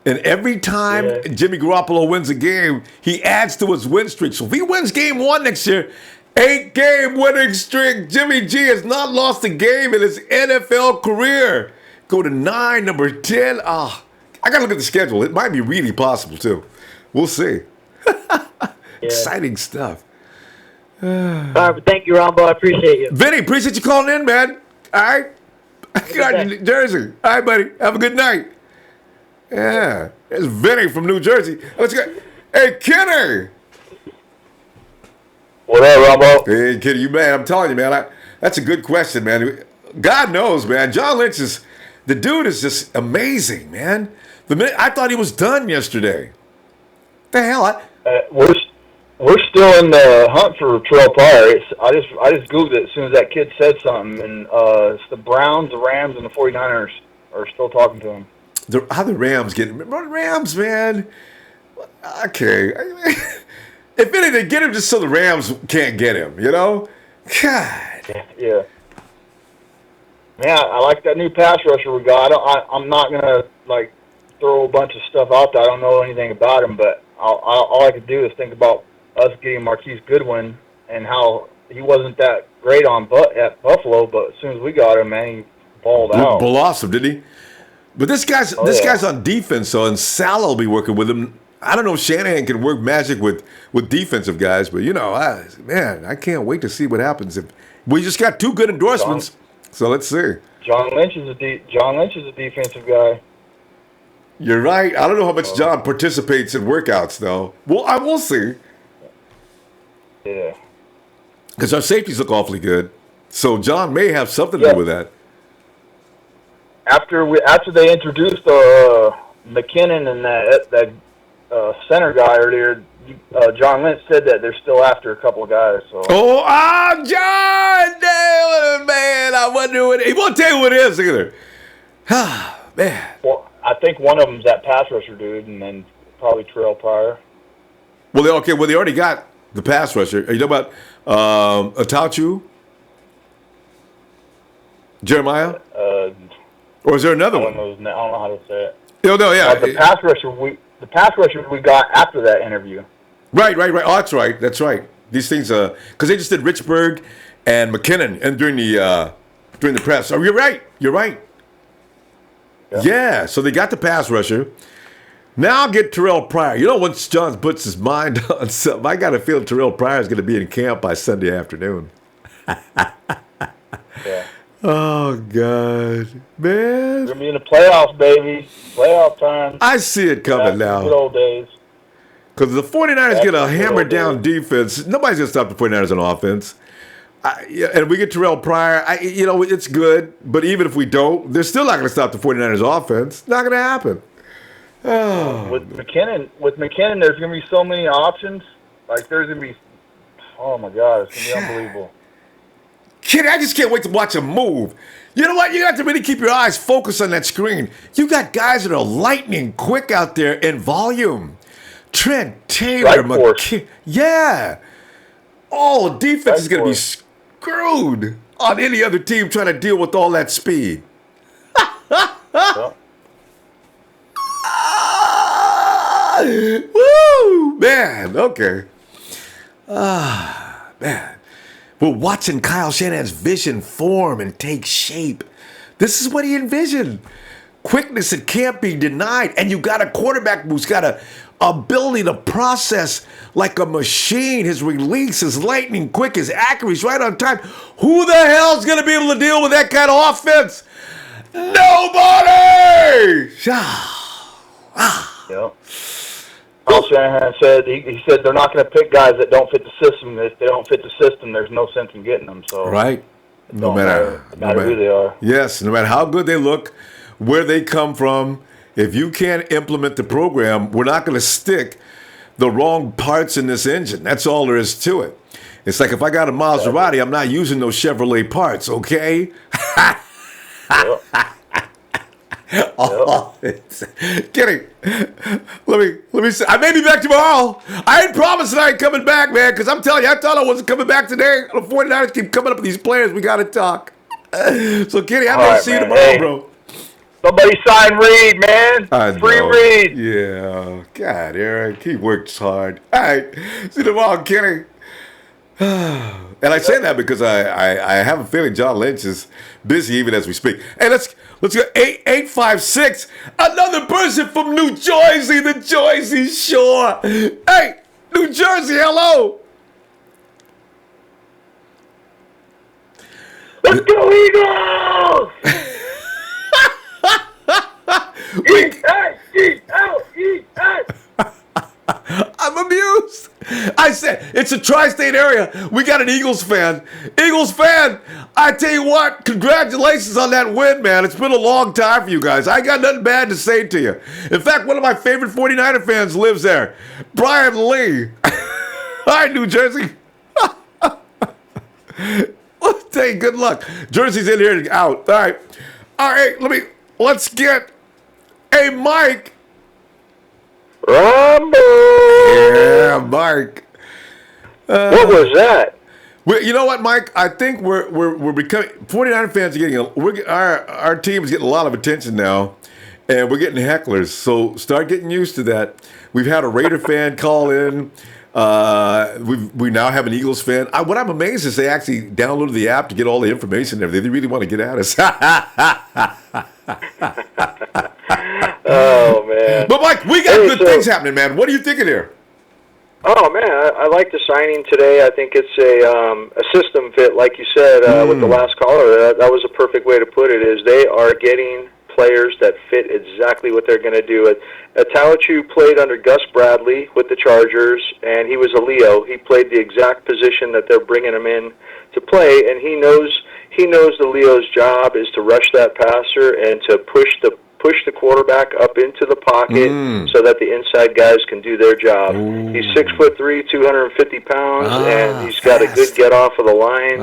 and every time Jimmy Garoppolo wins a game, he adds to his win streak. So if he wins game 1 next year, 8-game winning streak. Jimmy G has not lost a game in his NFL career. Go to 9, number 10. I got to look at the schedule. It might be really possible, too. We'll see. Exciting stuff. All right, thank you, Ronbo. I appreciate you. Vinny, appreciate you calling in, man. All right? I got you, New Jersey. All right, buddy. Have a good night. Yeah. It's Vinny from New Jersey. Let's go. Hey, Kenny. What up, Ronbo? Hey, Kenny, you man. I'm telling you, man. That's a good question, man. God knows, man. John Lynch is... The dude is just amazing, man. I thought he was done yesterday. The hell? We're still in the hunt for Terrell Pryor. I just Googled it as soon as that kid said something, and it's the Browns, the Rams, and the 49ers are still talking to him. How the Rams get him? Remember the Rams, man? Okay. If anything, get him just so the Rams can't get him, you know? God. Yeah. Yeah, I like that new pass rusher we got. I'm not gonna throw a bunch of stuff out there. I don't know anything about him, but all I could do is think about us getting Marquise Goodwin and how he wasn't that great at Buffalo, but as soon as we got him, man, he balled out. Ball awesome, didn't he? But this guy's guy's on defense, so and Sal will be working with him. I don't know if Shanahan can work magic with defensive guys, but I can't wait to see what happens. If we just got 2 good endorsements, so let's see. John Lynch is a defensive guy. You're right. I don't know how much John participates in workouts, though. Well, I will see. Yeah. Because our safeties look awfully good, so John may have something to do with that. After they introduced McKinnon and that center guy earlier, John Lynch said that they're still after a couple of guys. So. John! Damn, man, I wonder what he won't tell you what it is either. Man. Well, I think one of them's that pass rusher dude, and then probably Terrell Pryor. Well, they already got the pass rusher. Are you talking about Attaochu? Jeremiah? Or is there another one? I don't know how to say it. No, yeah. The pass rusher we got after that interview. Right. Oh, that's right. These things, because they just did Richburg and McKinnon, and during the press. Oh, you're right. Yeah. So they got the pass rusher. Now get Terrell Pryor. Once John puts his mind on something, I got a feeling Terrell Pryor is going to be in camp by Sunday afternoon. Yeah. Oh, God. Man. We're going to be in the playoffs, baby. Playoff time. I see it coming now. Good old days. Because the 49ers get a hammered down defense. Nobody's going to stop the 49ers on offense. And we get Terrell Pryor. It's good. But even if we don't, they're still not going to stop the 49ers offense. Not going to happen. Oh. With McKinnon, there's going to be so many options. Like, there's going to be, oh, my God, it's going to be unbelievable. Kid, I just can't wait to watch him move. You know what? You have to really keep your eyes focused on that screen. You got guys that are lightning quick out there in volume. Trent Taylor, McKinnon. Yeah. Oh, defense is going to be screwed on any other team trying to deal with all that speed. Woo! Man, okay. Man. We're watching Kyle Shanahan's vision form and take shape. This is what he envisioned. Quickness that can't be denied. And you got a quarterback who's got a ability to process like a machine. His release is lightning quick. His accuracy right on time. Who the hell's going to be able to deal with that kind of offense? Nobody! Yep. Kyle Shanahan said he said they're not going to pick guys that don't fit the system. If they don't fit the system, there's no sense in getting them. So right, no matter who they are. Yes, no matter how good they look, where they come from. If you can't implement the program, we're not going to stick the wrong parts in this engine. That's all there is to it. It's like if I got a Maserati, I'm not using those Chevrolet parts. Okay. Yep. Oh, kidding. Let me say, I may be back tomorrow. I ain't promised I ain't coming back, man, because I'm telling you, I thought I wasn't coming back today. The 49ers keep coming up with these players. We got to talk. So, Kenny, I'm going to see you tomorrow, bro. Somebody sign Reed, man. Free Reed. Yeah. God, Eric, he works hard. All right. See you tomorrow, Kenny. And I say that because I have a feeling John Lynch is busy even as we speak. Hey, let's go 856. Another person from New Jersey, the Jersey Shore. Hey, New Jersey, hello. Let's go Eagles! I'm amused. I said, it's a tri-state area. We got an Eagles fan. Eagles fan, I tell you what, congratulations on that win, man. It's been a long time for you guys. I got nothing bad to say to you. In fact, one of my favorite 49er fans lives there, Brian Lee. Hi, New Jersey. Hey, good luck. Jersey's in here out. All right, let's get a Mike. Ronbo! Yeah, Mike. What was that? You know what, Mike? I think we're becoming 49er fans are getting our team is getting a lot of attention now, and we're getting hecklers. So start getting used to that. We've had a Raider fan call in. We now have an Eagles fan. What I'm amazed is they actually downloaded the app to get all the information there. They really want to get at us. Oh, man. But, Mike, we got good things happening, man. What are you thinking here? Oh, man, I like the signing today. I think it's a system fit, like you said with the last caller. That was a perfect way to put it, is they are getting players that fit exactly what they're going to do. Attaochu played under Gus Bradley with the Chargers, and he was a Leo. He played the exact position that they're bringing him in to play, and he knows the Leo's job is to rush that passer and to push the quarterback up into the pocket so that the inside guys can do their job. He's 6'3", 250 pounds, and he's got a good get off of the line,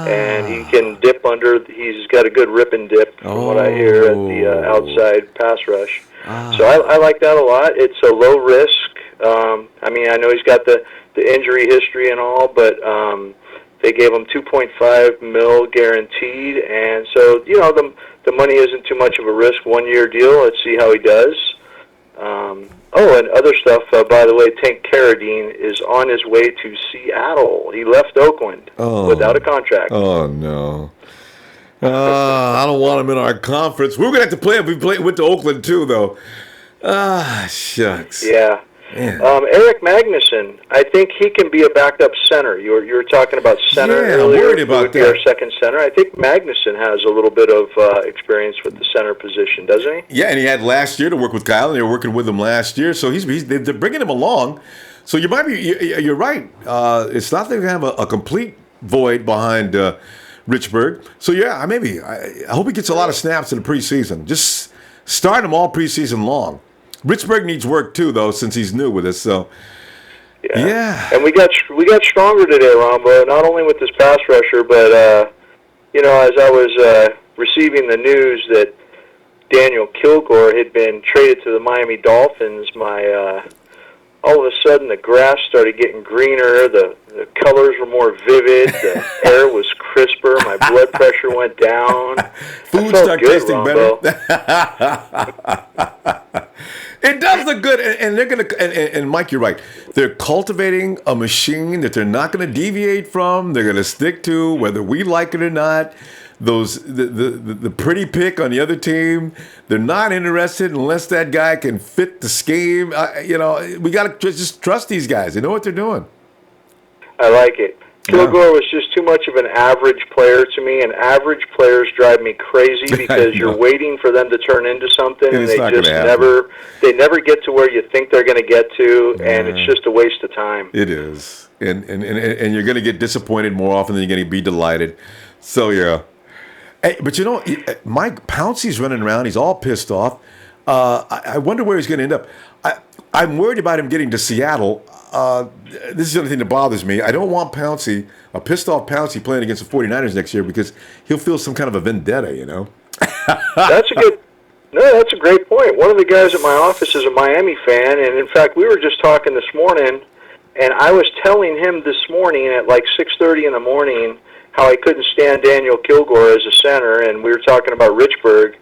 and he can dip under. He's got a good rip and dip from what I hear at the outside pass rush. So I like that a lot. It's a low risk. I mean, I know he's got the injury history and all, but they gave him $2.5 million guaranteed, and so the money isn't too much of a risk. 1-year deal. Let's see how he does. And other stuff. By the way, Tank Carradine is on his way to Seattle. He left Oakland without a contract. Oh no. I don't want him in our conference. We're gonna have to play him. We went to Oakland too, though. Shucks. Yeah. Eric Magnuson, I think he can be a backup center. You were talking about center earlier. I'm worried about that. Our second center. I think Magnuson has a little bit of experience with the center position, doesn't he? Yeah, and he had last year to work with Kyle, and they were working with him last year. So they're bringing him along. So you're right. It's not they're going to have a complete void behind Richburg. So yeah, I hope he gets a lot of snaps in the preseason. Just start him all preseason long. Richburg needs work too, though, since he's new with us. So, yeah. And we got stronger today, Ronbo. Not only with this pass rusher, but as I was receiving the news that Daniel Kilgore had been traded to the Miami Dolphins, all of a sudden the grass started getting greener. The colors were more vivid. The air was crisper. My blood pressure went down. Food started tasting better. It does look good, and they're gonna. And Mike, you're right. They're cultivating a machine that they're not going to deviate from. They're going to stick to, whether we like it or not. The pretty pick on the other team, they're not interested unless that guy can fit the scheme. We got to just trust these guys. They know what they're doing. I like it. Kilgore was just too much of an average player to me, and average players drive me crazy because you're waiting for them to turn into something, and they just never get to where you think they're going to get to, and it's just a waste of time. It is, and you're going to get disappointed more often than you're going to be delighted. So yeah, hey, but Mike Pouncey's running around. He's all pissed off. I wonder where he's going to end up. I'm worried about him getting to Seattle. This is the only thing that bothers me. I don't want a pissed off Pouncey playing against the 49ers next year because he'll feel some kind of a vendetta, That's a great point. One of the guys at my office is a Miami fan, and in fact, we were just talking this morning, and I was telling him this morning at like 6:30 in the morning how I couldn't stand Daniel Kilgore as a center, and we were talking about Richburg.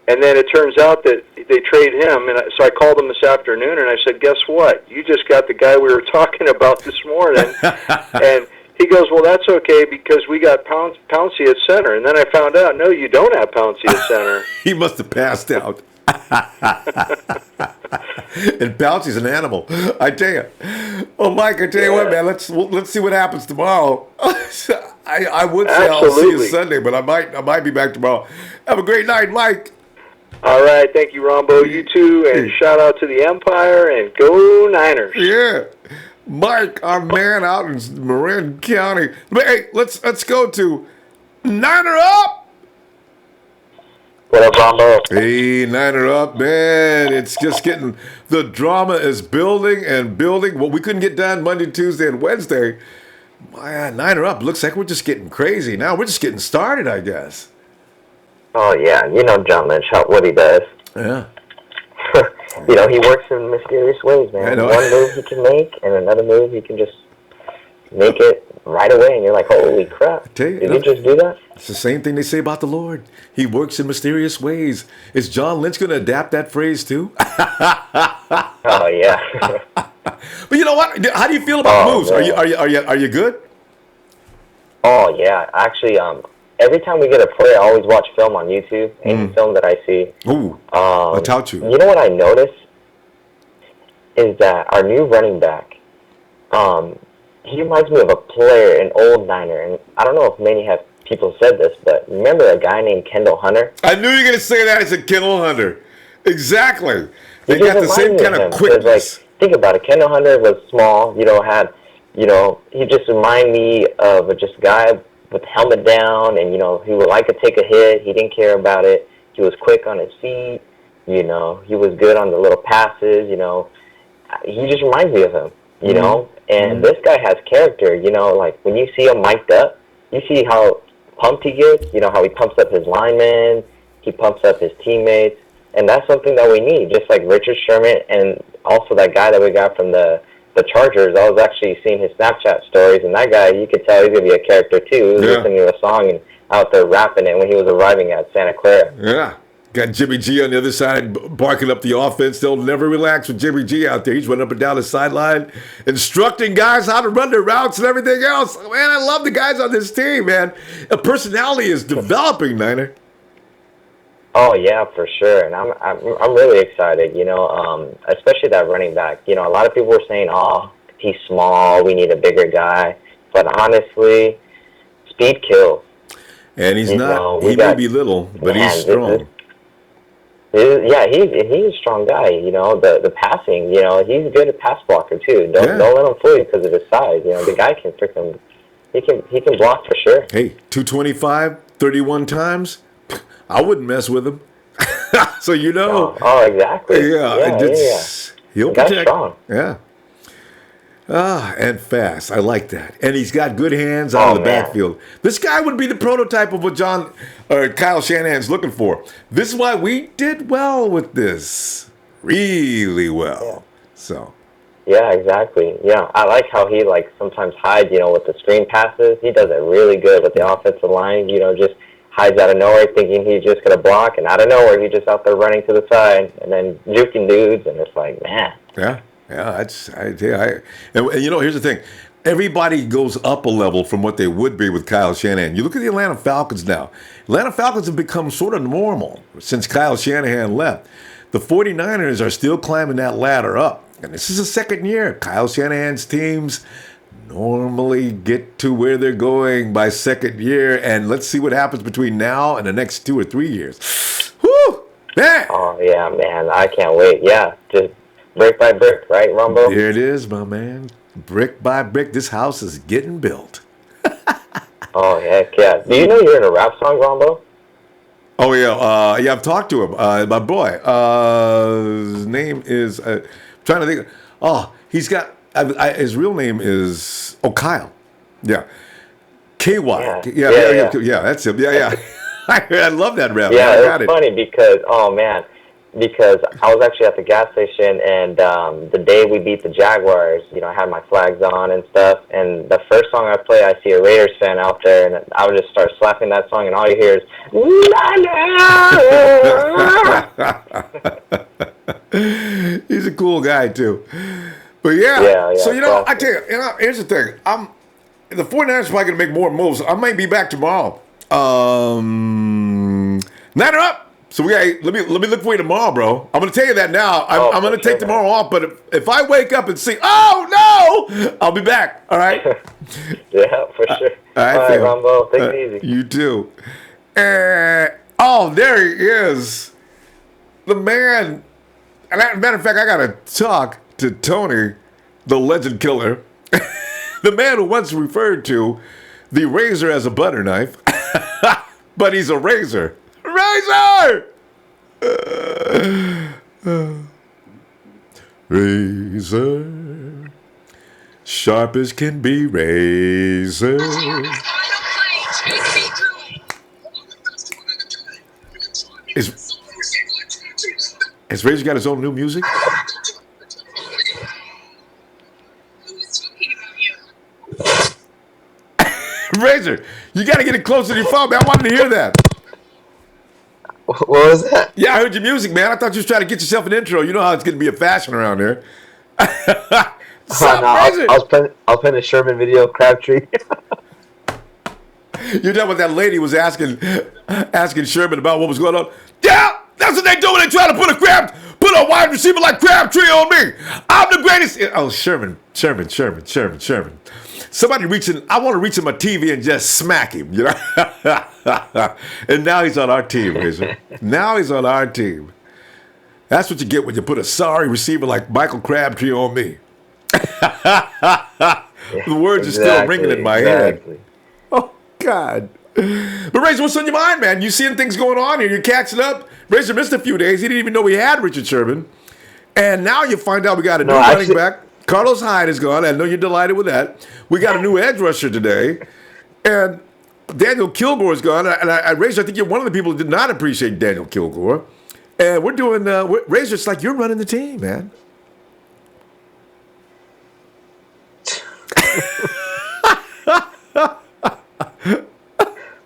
And then it turns out that they trade him, and so I called him this afternoon, and I said, guess what? You just got the guy we were talking about this morning. And he goes, well, that's okay because we got Pouncey at center. And then I found out, no, you don't have Pouncey at center. He must have passed out. And Pouncey's an animal, I tell you. Oh, Mike, I tell you what, man, let's see what happens tomorrow. I would say I'll see you Sunday, but I might be back tomorrow. Have a great night, Mike. All right, thank you, Ronbo. You too, and shout out to the Empire, and go Niners. Yeah, Mike, our man out in Marin County. But hey, let's go to Niner Up. What up, Ronbo? Hey, Niner Up, man. It's just getting, the drama is building and building. Well, we couldn't get done Monday, Tuesday, and Wednesday. Niner Up, looks like we're just getting crazy now. We're just getting started, I guess. Oh, yeah. John Lynch, what he does. Yeah. He works in mysterious ways, man. One move he can make, and another move he can just make it right away, and you're like, holy crap! Did he just do that? It's the same thing they say about the Lord. He works in mysterious ways. Is John Lynch going to adapt that phrase too? Oh yeah. But you know what? How do you feel about the moves? Are you good? Oh yeah, actually, every time we get a play, I always watch film on YouTube. Any film that I see. Ooh, Attaochu. You know what I noticed is that our new running back, he reminds me of a player, an old Niner, and I don't know if many people said this, but remember a guy named Kendall Hunter? I knew you were going to say that. It's a Kendall Hunter. Exactly. They got the same kind of quickness. Like, think about it. Kendall Hunter was small. He just reminded me of just a guy with helmet down, and he would like to take a hit. He didn't care about it. He was quick on his feet. He was good on the little passes. He just reminds me of him. And this guy has character. Like when you see him mic'd up, you see how pumped he gets. How he pumps up his linemen. He pumps up his teammates, and that's something that we need. Just like Richard Sherman, and also that guy that we got from the Chargers. I was actually seeing his Snapchat stories, and that guy, you could tell he's going to be a character too. He was listening to a song and out there rapping it when he was arriving at Santa Clara. Yeah. Got Jimmy G on the other side barking up the offense. They'll never relax with Jimmy G out there. He's running up and down the sideline, instructing guys how to run their routes and everything else. Man, I love the guys on this team, man. A personality is developing, Niner. Oh yeah, for sure, and I'm really excited. Especially that running back. A lot of people were saying, "Oh, he's small. We need a bigger guy." But honestly, speed kills. And he's not. He may be little, but he's strong. He's a strong guy. The passing. He's good at pass blocker too. Don't let him fool you because of his size. The guy can freaking. He can block for sure. Hey, 225, 31 times. I wouldn't mess with him. So Oh, exactly. Yeah. He'll protect. Strong. Yeah. And fast. I like that. And he's got good hands out of the backfield. This guy would be the prototype of what Kyle Shanahan's looking for. This is why we did well with this. Really well. Yeah. So. Yeah, exactly. Yeah, I like how he sometimes hides, with the screen passes. He does it really good with the offensive line, just hides out of nowhere thinking he's just going to block, and out of nowhere he's just out there running to the side and then juking dudes, and it's like, man. Yeah, and here's the thing. Everybody goes up a level from what they would be with Kyle Shanahan. You look at the Atlanta Falcons now. Atlanta Falcons have become sort of normal since Kyle Shanahan left. The 49ers are still climbing that ladder up, and this is the second year. Kyle Shanahan's teams normally get to where they're going by second year, and let's see what happens between now and the next 2 or 3 years. Woo! Man! Oh, yeah, man. I can't wait. Yeah, just brick by brick, right, Ronbo? There it is, my man. Brick by brick, this house is getting built. Oh, heck yeah. Do you know you're in a rap song, Ronbo? Oh, yeah. Yeah, I've talked to him. My boy. His name is... trying to think... Oh, he's got... his real name is Kyle. Yeah. KY. Yeah, that's him. Yeah. I love that rap. Yeah, it's funny because I was actually at the gas station, and the day we beat the Jaguars, I had my flags on and stuff, and the first song I play, I see a Raiders fan out there, and I would just start slapping that song, and all you hear is he's a cool guy too. But so I tell you, here's the thing. The 49ers are probably going to make more moves. I might be back tomorrow. Niner up. So let me look for you tomorrow, bro. I'm going to tell you that now. I'm going to take tomorrow off. But if I wake up and see, oh no, I'll be back. All right. Yeah, for sure. All right, Ronbo. Take it easy. You too. There he is, the man. And as a matter of fact, I got to talk to Tony, the legend killer, the man who once referred to the razor as a butter knife, but he's a razor. Razor! Razor, sharp as can be, razor. Has Razor got his own new music? Razor, you got to get it closer to your phone, man. I wanted to hear that. What was that? Yeah, I heard your music, man. I thought you was trying to get yourself an intro. You know how it's going to be a fashion around here. I was playing a Sherman video, Crabtree. You're talking about that lady was asking Sherman about what was going on. Yeah, that's what they do when they try to put a wide receiver like Crabtree on me. I'm the greatest. Oh, Sherman. Somebody reaching. I want to reach in my TV and just smack him, you know. And now he's on our team, Razor. Now he's on our team. That's what you get when you put a sorry receiver like Michael Crabtree on me. The words are still ringing in my head. Oh, God. But Razor, what's on your mind, man? You seeing things going on here? You're catching up? Razor missed a few days. He didn't even know we had Richard Sherman. And now you find out we got a new running back. Carlos Hyde is gone. I know you're delighted with that. We got a new edge rusher today. And Daniel Kilgore is gone. And Razor, I think you're one of the people who did not appreciate Daniel Kilgore. And we're doing, Razor, it's like you're running the team, man.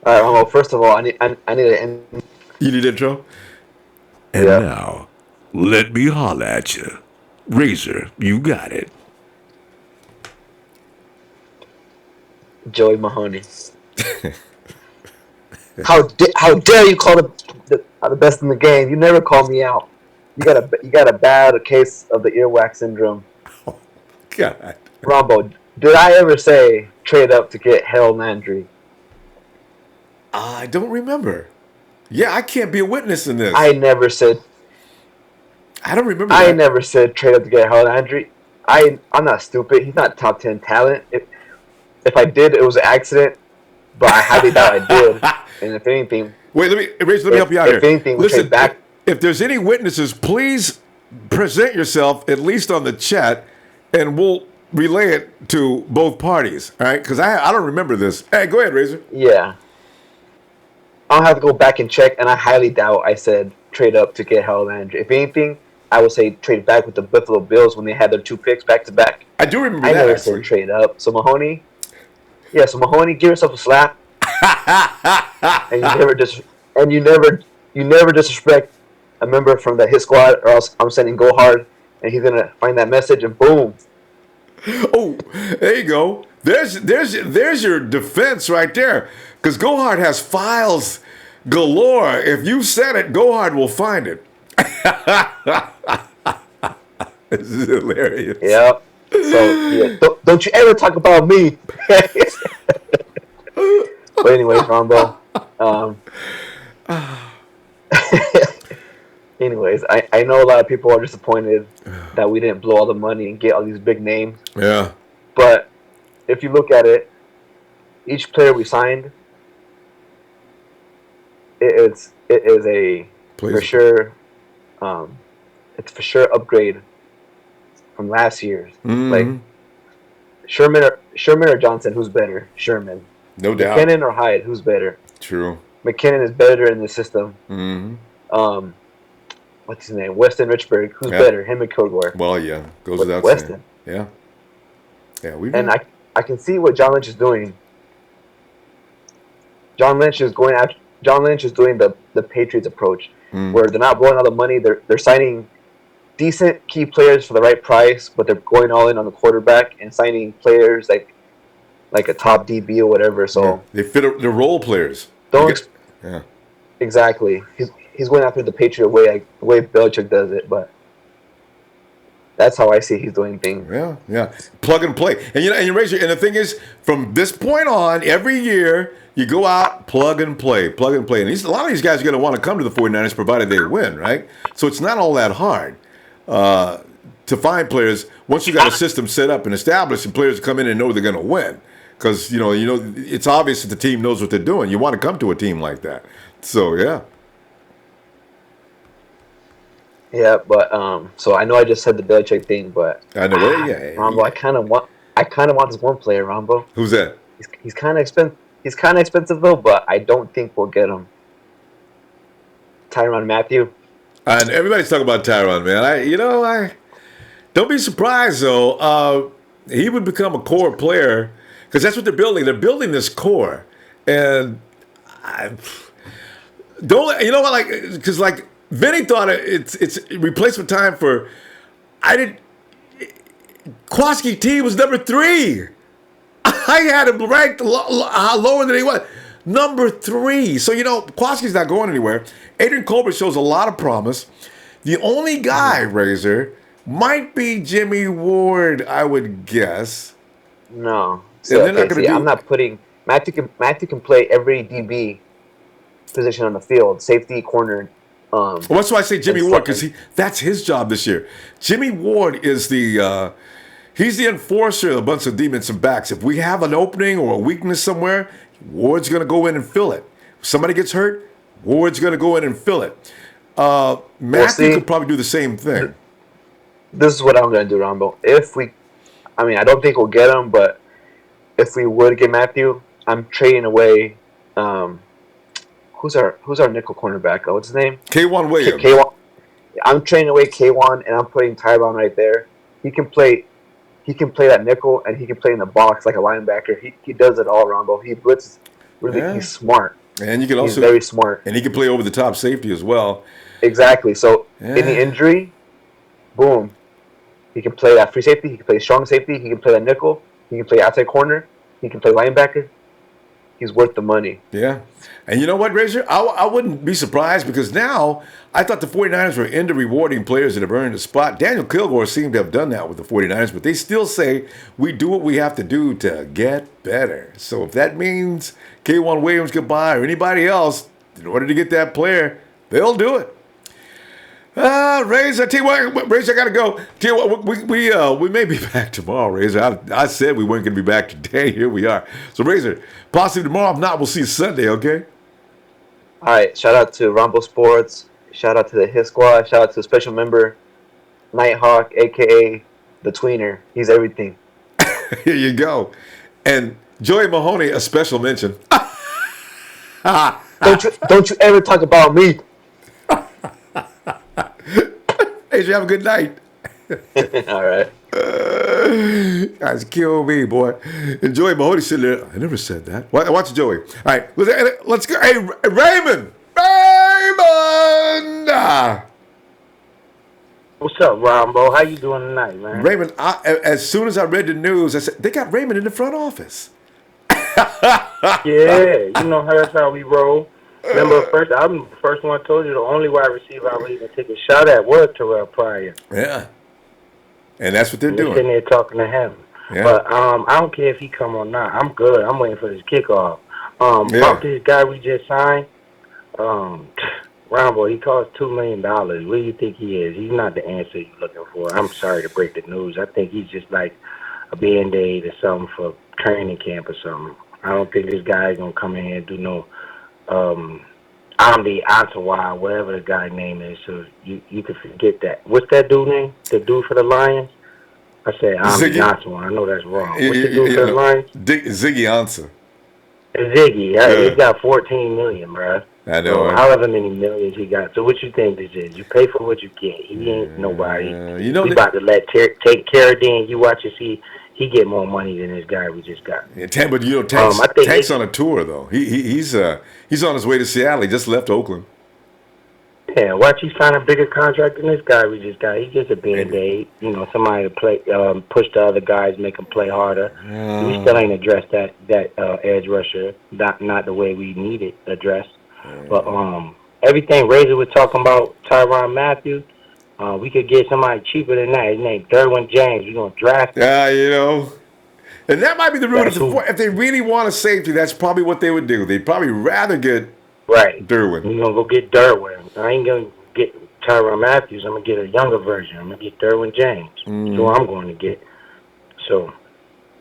All right, well, first of all, I need an intro. You need intro? And now, let me holler at you. Razor, you got it. Joey Mahoney. How dare you call the best in the game? You never call me out. You got a bad case of the earwax syndrome. Oh, God. Ronbo, did I ever say trade up to get Harold Landry? I don't remember. Yeah, I can't be a witness in this. I never said. I don't remember. I never said trade up to get Harold Landry. I'm not stupid. He's not top 10 talent. If I did, it was an accident. But I highly doubt I did. And if anything, wait, let me help you out here. If anything, we trade back. If there's any witnesses, please present yourself at least on the chat, and we'll relay it to both parties. All right? Because I don't remember this. Hey, go ahead, Razor. Yeah. I'll have to go back and check, and I highly doubt I said trade up to get Harold Landry. If anything, I would say trade back with the Buffalo Bills when they had their 2 picks back to back. I do remember that. I never said trade up. So Mahoney, give yourself a slap. And you never disrespect a member from the hit squad, or else I'm sending Go Hard, and he's gonna find that message and boom. Oh, there you go. There's your defense right there. Because Gohard has files galore. If you said it, Gohard will find it. This is hilarious. Yep. So don't you ever talk about me. But anyways, Ronbo. Anyways, I know a lot of people are disappointed that we didn't blow all the money and get all these big names. Yeah. But if you look at it, each player we signed, it is a for sure, it's for sure upgrade from last year's. Mm-hmm. Like Sherman or Johnson, who's better? Sherman. No doubt. McKinnon or Hyde, who's better? True. McKinnon is better in the system. Mm-hmm. What's his name? Weston Richburg, who's better? Him and Kilgore. Well, yeah, goes without Weston. saying. Yeah, I can see what John Lynch is doing. John Lynch is doing the Patriots approach, where they're not blowing all the money. They're signing decent key players for the right price, but they're going all in on the quarterback and signing players like a top DB or whatever. So they fit the role players. Exactly. He's going after the Patriot way, like the way Belichick does it, but that's how I see he's doing things. Yeah. Plug and play. And you raise your, and the thing is, from this point on, every year you go out, plug and play. And a lot of these guys are going to want to come to the 49ers provided they win, right? So it's not all that hard to find players once you got a system set up and established, and players come in and know they're going to win. Because you know it's obvious that the team knows what they're doing. You want to come to a team like that. So yeah. Yeah, but so I know I just said the Belichick thing, but I know. Ronbo, I kind of want this one player, Ronbo. Who's that? He's kind of expensive. He's kind of expensive though, but I don't think we'll get him. Tyrann Mathieu. And everybody's talking about Tyrann, man. I don't be surprised though. He would become a core player Because that's what they're building. They're building this core. And you know what, like, because like Vinny thought it's replacement time for, Kwaski T was number 3. I had him ranked lower than he was. Number 3. So, Kwaski's not going anywhere. Adrian Colbert shows a lot of promise. The only guy, Razor, might be Jimmy Ward, I would guess. No. I'm not putting Matthew can play every DB position on the field, safety, corner. Well, that's why I say Jimmy Ward, because that's his job this year. Jimmy Ward is he's the enforcer of a bunch of defensive backs. If we have an opening or a weakness somewhere, Ward's going to go in and fill it. If somebody gets hurt, Ward's going to go in and fill it. Matthew could probably do the same thing. This is what I'm going to do, Ronbo. I don't think we'll get him, but if we would get Matthew, I'm trading away. Who's our nickel cornerback? What's his name? K1 Williams. K1. I'm trading away K1, and I'm putting Tyron right there. He can play that nickel, and he can play in the box like a linebacker. He does it all, Ronbo. He blitzes. Really, he's smart. And you can he's very smart. And he can play over the top safety as well. Exactly. So in the injury, boom, he can play that free safety. He can play strong safety. He can play that nickel. He can play outside corner. He can play linebacker. He's worth the money. Yeah. And you know what, Razor? I wouldn't be surprised, because now I thought the 49ers were into rewarding players that have earned a spot. Daniel Kilgore seemed to have done that with the 49ers, but they still say we do what we have to do to get better. So if that means K1 Williams goodbye or anybody else, in order to get that player, they'll do it. Razor, Razor, I gotta go. Tell you what, we may be back tomorrow, Razor. I said we weren't gonna be back today. Here we are. So, Razor, possibly tomorrow. If not, we'll see you Sunday. Okay. All right. Shout out to Ronbo Sports. Shout out to the Hit Squad. Shout out to the special member, Nighthawk, aka the Tweener. He's everything. Here you go. And Joey Mahoney, a special mention. Don't you ever talk about me. Hey, you have a good night. All right. Guys, kill me, boy. And Joey Mahoney sitting there. I never said that. Watch Joey. All right, let's go. Hey, Raymond. What's up, Ronbo? How you doing tonight, man? Raymond, as soon as I read the news, I said, they got Raymond in the front office. Yeah, that's how we roll. Remember, I'm the first one I told you the only wide receiver I would even take a shot at was Terrell Pryor. Yeah. And that's what they're doing. Sitting there talking to him. Yeah. But I don't care if he come or not. I'm good. I'm waiting for this kickoff. About this guy we just signed, Ronbo, he costs $2 million. What do you think he is? He's not the answer you're looking for. I'm sorry to break the news. I think he's just like a Band-Aid or something for training camp or something. I don't think this guy is going to come in here and do no Amdi Antawa, whatever the guy's name is, so you can forget that. What's that dude name? The dude for the Lions? I said Amdi Antawa. I know that's wrong. What's the dude for the Lions? Ziggy Ansah. Ziggy. He got $14 million, bro. I know. So however many millions he got. So what you think this is? You pay for what you get. He ain't nobody. We about to let take care of Dan. You watch and see. He get more money than this guy we just got. Yeah, but Tank's on a tour though. He's on his way to Seattle. He just left Oakland. Yeah, watch he sign a bigger contract than this guy we just got. He's just a Band-Aid. Somebody to play, push the other guys, make them play harder. We still ain't addressed that edge rusher, not the way we need it addressed. But everything Razor was talking about, Tyrann Mathieu. We could get somebody cheaper than that. His name Derwin James. We're going to draft him. And that might be the route. If they really want a safety, that's probably what they would do. They'd probably rather get Derwin. We're going to go get Derwin. I ain't going to get Tyrann Mathieu. I'm going to get a younger version. I'm going to get Derwin James. That's who I'm going to get. So,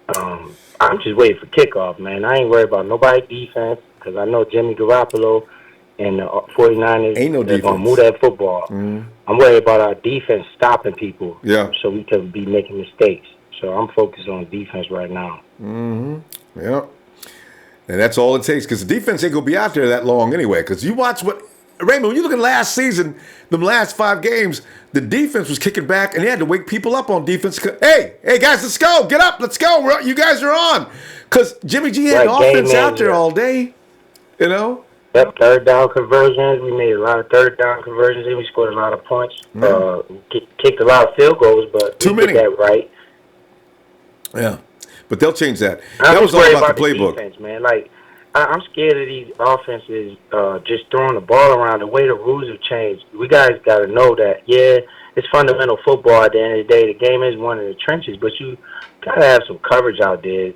I'm just waiting for kickoff, man. I ain't worried about nobody defense because I know Jimmy Garoppolo and the 49ers, they're going to move that football. I'm worried about our defense stopping people so we can be making mistakes. So I'm focused on defense right now. Yeah. And that's all it takes because the defense ain't going to be out there that long anyway. Because you watch Raymond, when you look at last season, the last 5 games, the defense was kicking back, and they had to wake people up on defense. Hey, guys, let's go. Get up. Let's go. You guys are on. Because Jimmy G had Like game offense out there manager. all day, you know? Yep, third down conversions. We made a lot of third down conversions, and we scored a lot of points. Kicked a lot of field goals, but Too we many. did that right. Yeah. But they'll change that. I'm That was all worried about the the playbook. defense, man. Like, I'm scared of these offenses just throwing the ball around. The way the rules have changed, we guys got to know that. Yeah, it's fundamental football. At the end of the day, the game is one in the trenches, but you got to have some coverage out there.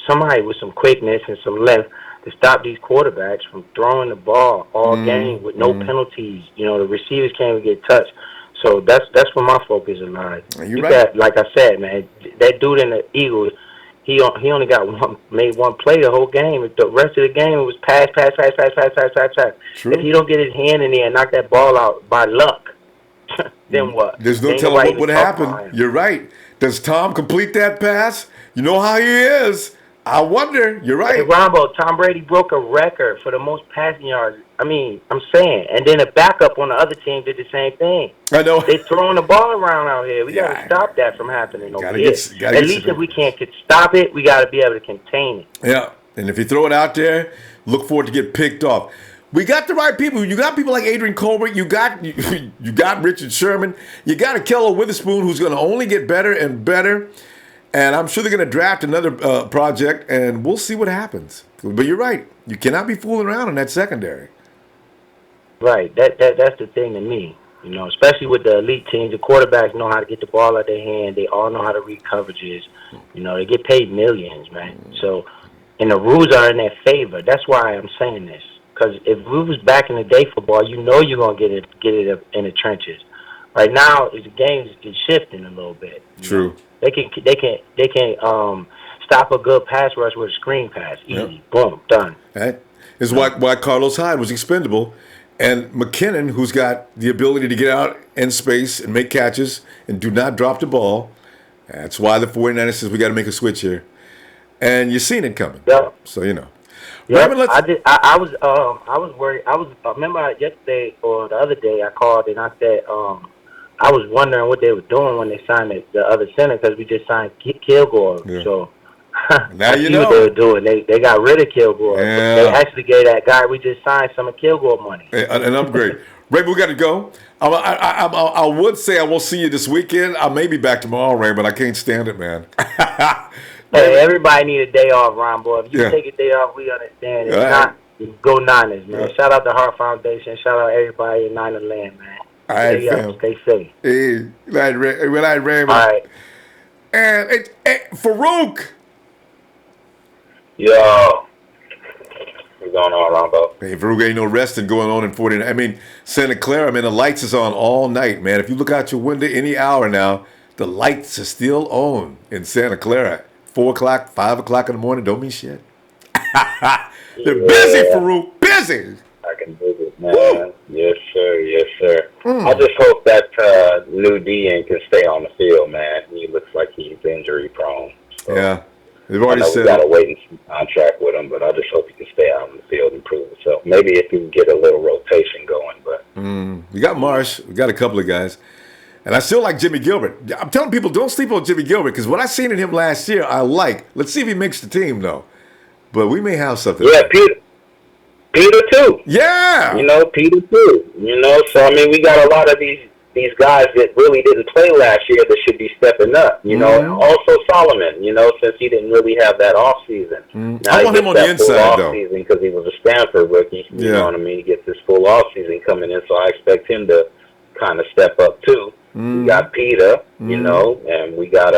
Somebody with some quickness and some length to stop these quarterbacks from throwing the ball all game with no penalties. You know, the receivers can't even get touched. So that's where my focus is lies. You're right. Got, like I said, man, that dude in the Eagles, he only got made one play the whole game. The rest of the game, it was pass. True. If he don't get his hand in there and knock that ball out by luck, then what? There's no Ain't telling nobody what would even talking about happen. him. You're right. Does Tom complete that pass? You know how he is. I wonder. You're right. Hey, Ronbo, Tom Brady broke a record for the most passing yards. I mean, I'm saying. And then a backup on the other team did the same thing. I know. They throwing the ball around out here. We got to stop that from happening over Gotta here. gotta At get least some- if we can't stop it, we got to be able to contain it. Yeah. And if you throw it out there, look for it to get picked off. We got the right people. You got people like Adrian Colbert. You got Richard Sherman. You got a Keller Witherspoon who's going to only get better and better. And I'm sure they're going to draft another project, and we'll see what happens. But you're right. You cannot be fooling around in that secondary. Right. That's the thing to me. You know, especially with the elite teams, the quarterbacks know how to get the ball out of their hand. They all know how to read coverages. You know, they get paid millions, man. So, and the rules are in their favor. That's why I'm saying this. Because if we was back in the day football, you know you're gonna get it up in the trenches. Right now, the game is shifting a little bit. True. Know? They can stop a good pass rush with a screen pass. Easy, boom, done. That is why Carlos Hyde was expendable, and McKinnon, who's got the ability to get out in space and make catches and do not drop the ball. That's why the 49ers says we got to make a switch here, and you've seen it coming. Yep. So you know. Yeah, I was worried. Remember yesterday or the other day I called and I said I was wondering what they were doing when they signed the other center because we just signed Kilgore. Yeah. So now I you see know what they were doing. They got rid of Kilgore. Yeah. They actually gave that guy we just signed some of Kilgore money. An upgrade. Ray, we got to go. I would say I won't see you this weekend. I may be back tomorrow, Ray, but I can't stand it, man. Hey, everybody need a day off, Ron Boy. If you Yeah. take a day off, we understand. If All right. not, go Niners, man. Yeah. Shout out to Heart Foundation. Shout out everybody in Niner Land, man. All right, Stay up, fam. stay safe. Hey, good night, Ray. All right. And Farouk. Yo. What's going on, Ronbo? Hey, Farouk, ain't no resting going on in 49. I mean, Santa Clara, man, the lights is on all night, man. If you look out your window any hour now, the lights are still on in Santa Clara. 4 o'clock, 5 o'clock in the morning, don't mean shit. They're busy, Farouk, busy. I can visit, man. Yes, sir. Yes, sir. I just hope that new DN can stay on the field, man. He looks like he's injury prone. So Yeah, they've I already know we said got to wait and see contract with him, but I just hope he can stay out on the field and prove himself. Maybe if he can get a little rotation going, but we got Marsh, we got a couple of guys. And I still like Jimmy Gilbert. I'm telling people, don't sleep on Jimmy Gilbert because what I seen in him last year, I like. Let's see if he makes the team, though. But we may have something. yeah, Peter too. Yeah. You know, Peter too. You know, so I mean, we got a lot of these guys that really didn't play last year that should be stepping up. You know, and also Solomon. You know, since he didn't really have that off season. I want him on the inside though. Because he was a Stanford rookie. You know what I mean? He gets his full off season coming in, so I expect him to kind of step up too. We got Peter, you know, and we got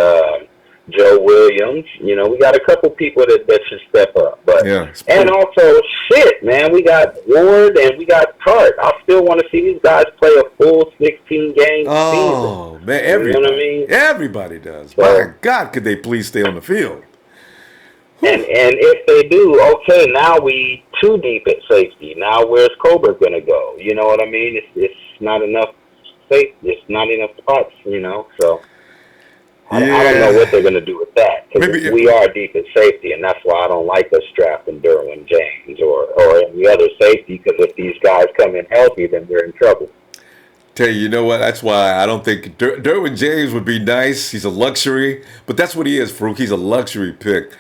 Joe Williams. You know, we got a couple people that should step up. But and also, shit, man, we got Ward and we got Tart. I still want to see these guys play a full 16-game season. Man, everybody, you know what I mean? Everybody does. So, my God, could they please stay on the field? And if they do, okay, now we too deep at safety. Now where's Colbert going to go? You know what I mean? It's not enough. It's not enough spots, you know, so I don't know what they're going to do with that because we are deep at safety, and that's why I don't like us drafting Derwin James or any other safety because if these guys come in healthy, then we're in trouble. Tell you know what? That's why I don't think Derwin James would be nice. He's a luxury, but that's what he is, Farouk. He's a luxury pick.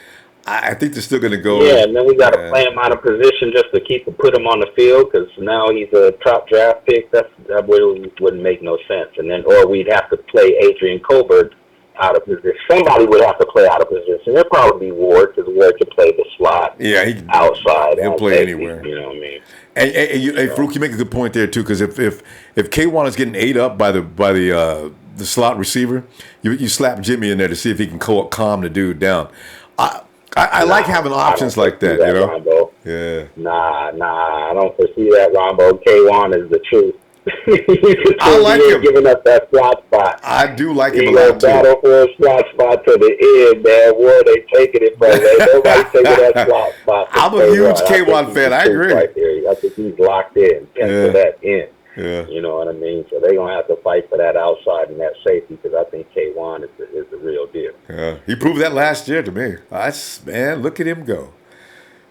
I think they're still going to go. Yeah, and then we got to play him out of position just to put him on the field because now he's a top draft pick. That really wouldn't make no sense. And then, or we'd have to play Adrian Colbert out of position. Somebody would have to play out of position. It'd probably be Ward because Ward could play the slot. Yeah, he outside. He'll play anywhere. You know what I mean? And Farouk, you make a good point there too, because if K1 is getting ate up by the slot receiver, you slap Jimmy in there to see if he can calm the dude down. I like having options like that, you know. Ronbo. Yeah. Nah, I don't foresee that, Ronbo. K1 is the truth. I like him giving up that slot spot. I do like him a lot lot too. Battle for a slot spot to the end, man. Boy, they taking it, but nobody taking that slot spot. I'm a huge K1 fan. I agree. Right there. I think he's locked in to that end. Yeah. You know what I mean? So they're going to have to fight for that outside and that safety because I think K1 is the real deal. Yeah. He proved that last year to me. Man, look at him go.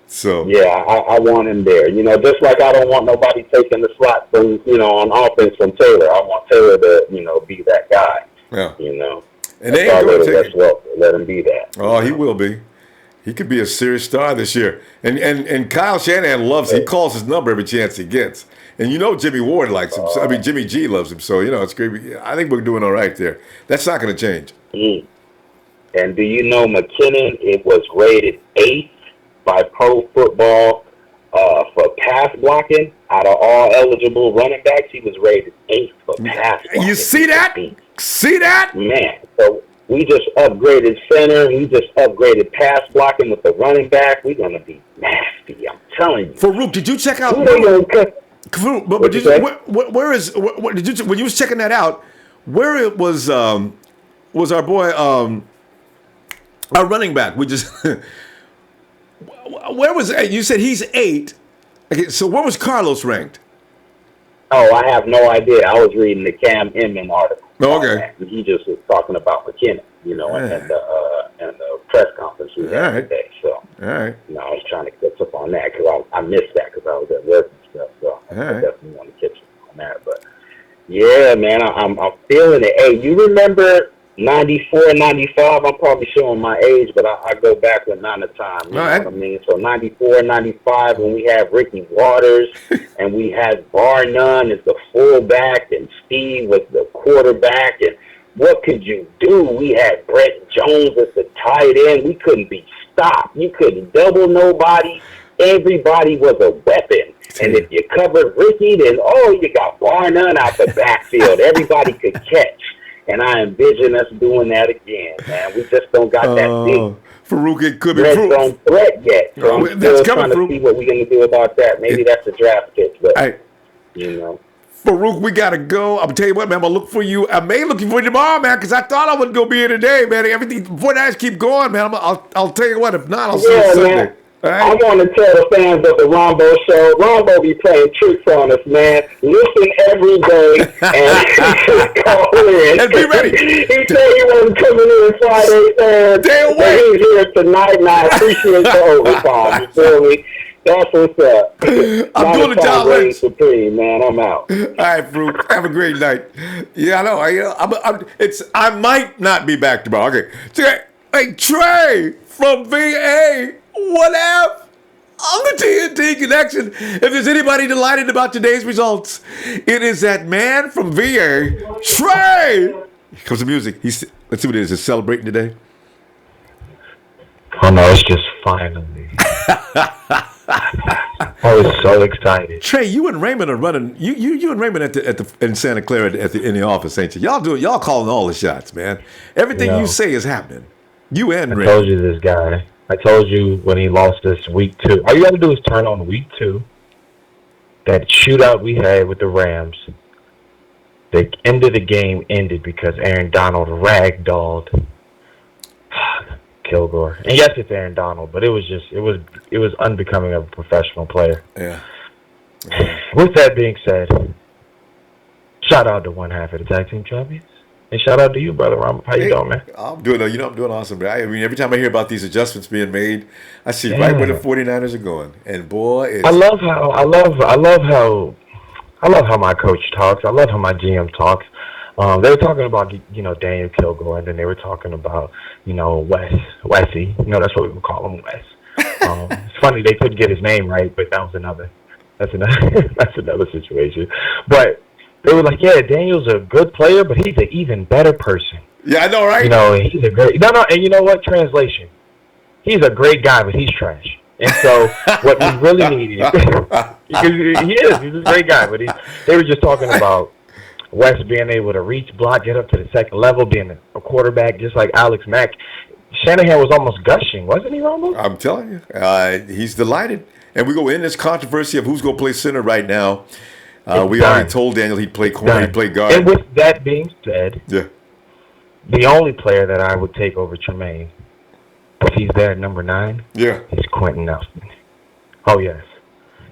So yeah, I want him there. You know, just like I don't want nobody taking the slot from, on offense from Taylor. I want Taylor to, be that guy. Yeah. You know. And they ain't going to take it. Let him be that. Oh, he will be. He could be a serious star this year. And Kyle Shanahan loves him. He calls his number every chance he gets. And Jimmy Ward likes him. Jimmy G loves him. So, it's great. I think we're doing all right there. That's not going to change. And do you know McKinnon, it was rated 8th by Pro Football for pass blocking. Out of all eligible running backs, he was rated 8th for pass blocking. You see that? See that? Man, so we just upgraded center. We just upgraded pass blocking with the running back. We're going to be nasty. I'm telling you. Farouk, did you check out? When you was checking that out, where it was our boy, our running back? Where was you said he's 8? Okay, so where was Carlos ranked? Oh, I have no idea. I was reading the Cam Inman article. Oh, okay. He just was talking about McKinnon, and the press conference we had today. So, all right. I was trying to catch up on that because I missed that because I was at work and stuff. So I definitely want to catch up on that. But yeah, man, I'm feeling it. Hey, you remember 94, 95? I'm probably showing my age, but I go back with none of time. You know what I mean? So 94, 95, when we had Ricky Waters and we had Bar None as the fullback and Steve was the quarterback. And what could you do? We had Brett Jones as the tight end. We couldn't be stopped. You couldn't double nobody. Everybody was a weapon. And if you covered Ricky, then, you got Bar None out the backfield. Everybody could catch. And I envision us doing that again, man. We just don't got that big Farouk, it could be red threat yet. So I'm still trying to see what we're going to do about that. Maybe that's a draft pick, but, Farouk, we got to go. I'm tell you what, man, I'm going to look for you. I may look for you tomorrow, man, because I thought I would go be here today, man. Everything, before the guys keep going, man, I'll tell you what. If not, I'll see you Sunday. Man. I want to tell the fans of the Ronbo show, Ronbo be playing tricks on us, man. Listen every day and call in. And be ready. He said he wasn't coming in Friday, man. But he's here tonight, and I appreciate the overtime. You feel me? That's what's up. I'm doing the John Lynch. Supreme, man. I'm out. All right, Farouk. Have a great night. Yeah, I know. I might not be back tomorrow. Okay. Hey, Trey from VA. What up? On the TNT Connection. If there's anybody delighted about today's results, it is that man from VA, Trey. Here comes the music. Let's see what it is. Is celebrating today? Oh no, it's just finally. I was so excited. Trey, you and Raymond are running. You and Raymond in Santa Clara in the office, ain't you? Y'all calling all the shots, man. Everything you say is happening. You and Raymond. I told you this guy. I told you when he lost this week 2. All you got to do is turn on week 2. That shootout we had with the Rams. The end of the game ended because Aaron Donald ragdolled Kilgore. And yes, it's Aaron Donald, but it was unbecoming of a professional player. Yeah. With that being said, shout out to one half of the tag team champions. And shout out to you, brother Ron. How you doing, man? I'm doing awesome, bro. I mean, every time I hear about these adjustments being made, I see right where the 49ers are going. And boy, I love how my coach talks. I love how my GM talks. They were talking about, Daniel Kilgore, and then they were talking about, Wessie. That's what we would call him, Wes. It's funny they couldn't get his name right, but that's another situation. But they were like, yeah, Daniel's a good player, but he's an even better person. Yeah, I know, right? He's a great. No, and you know what? Translation. He's a great guy, but he's trash. And so what we really need is, he's a great guy, but they were just talking about Wes being able to reach, block, get up to the second level, being a quarterback just like Alex Mack. Shanahan was almost gushing, wasn't he, Ronbo? I'm telling you, he's delighted. And we go in this controversy of who's going to play center right now. We already told Daniel he'd play corner, he'd play guard. And with that being said, yeah, the only player that I would take over Tremaine, if he's there at number 9, is Quentin Nelson. Oh, yes.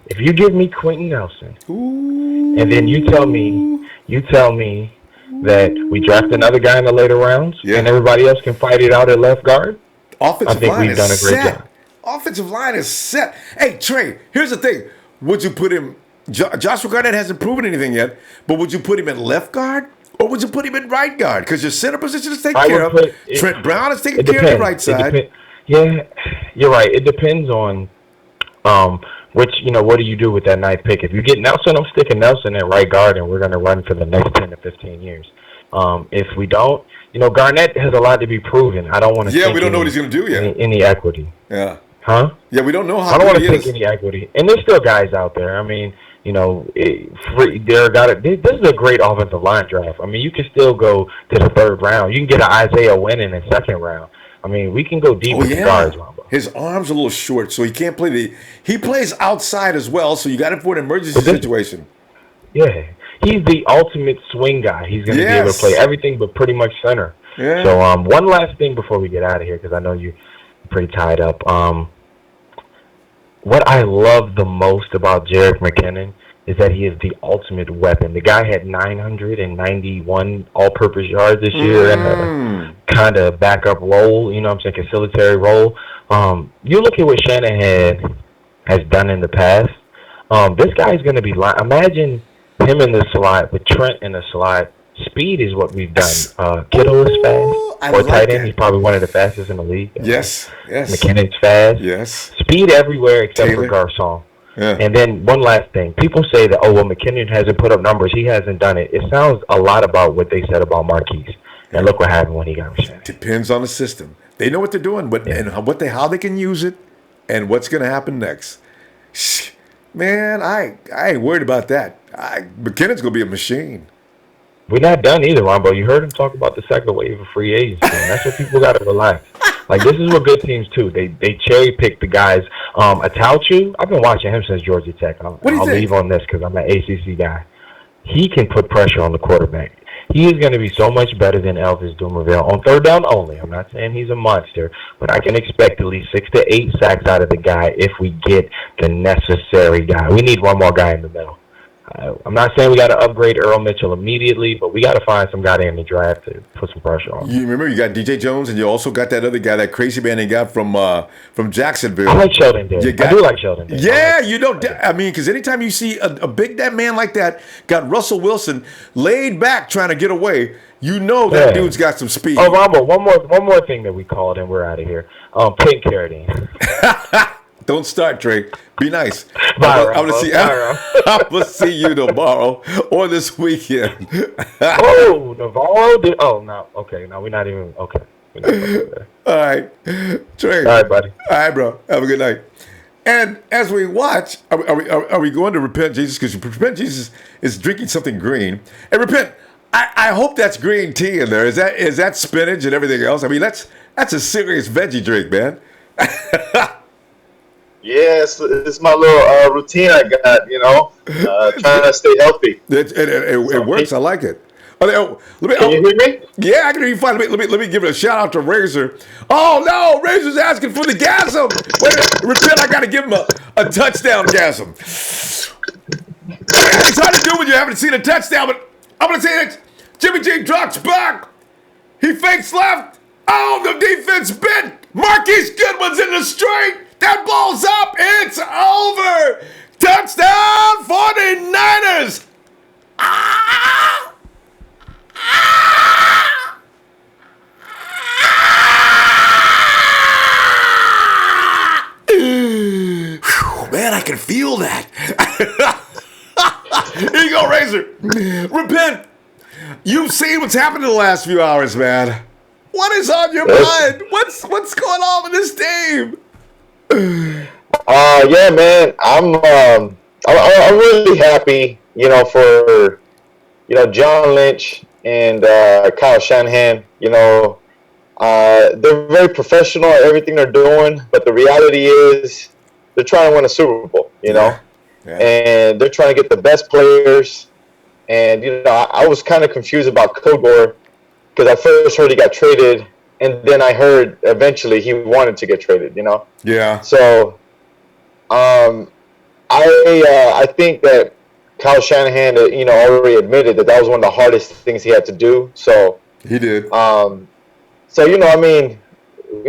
If you give me Quentin Nelson, and then you tell me that we draft another guy in the later rounds, and everybody else can fight it out at left guard, offensive I think line we've done a great set. job. Offensive line is set. Hey, Trey, here's the thing. Would you put him – Joshua Garnett hasn't proven anything yet, but would you put him at left guard or would you put him at right guard? Because your center position is taken care of. Trent Brown is taking care of the right side. Yeah, you're right. It depends on which, what do you do with that 9th pick? If you get Nelson, I'm sticking Nelson at right guard, and we're going to run for the next 10 to 15 years. If we don't, Garnett has a lot to be proven. I don't want to. Yeah, we don't know what he's going to do yet. Any equity? Yeah. Huh? Yeah, we don't know how. I don't want to take any equity, and there's still guys out there. I mean, this is a great offensive line draft. I mean, you can still go to the 3rd round. You can get an Isaiah Wynn in the 2nd round. I mean, we can go deep with the guards, Ronbo. His arm's a little short, so he can't play he plays outside as well, so you got him for an emergency situation. Yeah. He's the ultimate swing guy. He's going to be able to play everything but pretty much center. Yeah. So one last thing before we get out of here, because I know you're pretty tied up. What I love the most about Jerick McKinnon is that he is the ultimate weapon. The guy had 991 all-purpose yards this year in a kind of backup role, conciliatory role. You look at what Shanahan has done in the past. This guy's going to be imagine him in the slot with Trent in the slot. Speed is what we've done. Kittle is fast. Tight end, he's probably one of the fastest in the league. Yes. McKinnon's fast. Yes. Speed everywhere except for Garcon. Yeah. And then one last thing. People say that, McKinnon hasn't put up numbers. He hasn't done it. It sounds a lot about what they said about Marquise. And look what happened when he got received. Depends on the system. They know what they're doing, and how they can use it and what's going to happen next. Man, I ain't worried about that. McKinnon's going to be a machine. We're not done either, Ronbo. You heard him talk about the second wave of free agents. Man. That's what people got to relax. Like, this is what good teams do. They cherry pick the guys. Attaochu, I've been watching him since Georgia Tech. I'll leave on this because I'm an ACC guy. He can put pressure on the quarterback. He is going to be so much better than Elvis Dumerville on 3rd down only. I'm not saying he's a monster, but I can expect at least 6 to 8 sacks out of the guy if we get the necessary guy. We need one more guy in the middle. I'm not saying we got to upgrade Earl Mitchell immediately, but we got to find some guy in the draft to put some pressure on. You remember you got DJ Jones, and you also got that other guy, that crazy man they got from Jacksonville. I like Sheldon Day. I do like Sheldon Day. Yeah, because anytime you see a big man like that, got Russell Wilson laid back trying to get away, that dude's got some speed. Oh, Ronbo, one more thing that we called, and we're out of here. Pink carotene. Don't start, Trey. Be nice. Bye, I'm gonna see you tomorrow or this weekend. Navarro did. Oh no. Okay. No, we're not even. Okay. All right, Trey. All right, buddy. All right, bro. Have a good night. And as we watch, are we going to Repent Jesus? Because Repent Jesus is drinking something green. And Repent, I hope that's green tea in there. Is that spinach and everything else? I mean, that's a serious veggie drink, man. Yeah, it's my little routine I got, trying to stay healthy. It works. I like it. Can you hear me? Yeah, I can hear you fine. Let me give it a shout out to Razor. Oh, no, Razor's asking for the gasm. Wait a minute. Repent, I got to give him a touchdown gasm. It's hard to do when you haven't seen a touchdown, but I'm going to say it. Jimmy G drops back. He fakes left. Oh, the defense bit. Marquise Goodwin's in the straight. That ball's up. It's over. Touchdown 49ers. man, I can feel that. Here you go, Razor. Repent. You've seen what's happened in the last few hours, man. What is on your mind? What's going on with this team? Yeah, man. I'm really happy, for John Lynch and Kyle Shanahan. They're very professional at everything they're doing, but the reality is they're trying to win a Super Bowl. Yeah. And they're trying to get the best players. And I was kind of confused about Kilgore because I first heard he got traded, and then I heard eventually he wanted to get traded. Yeah. So, I think that Kyle Shanahan, already admitted that was one of the hardest things he had to do. So he did. So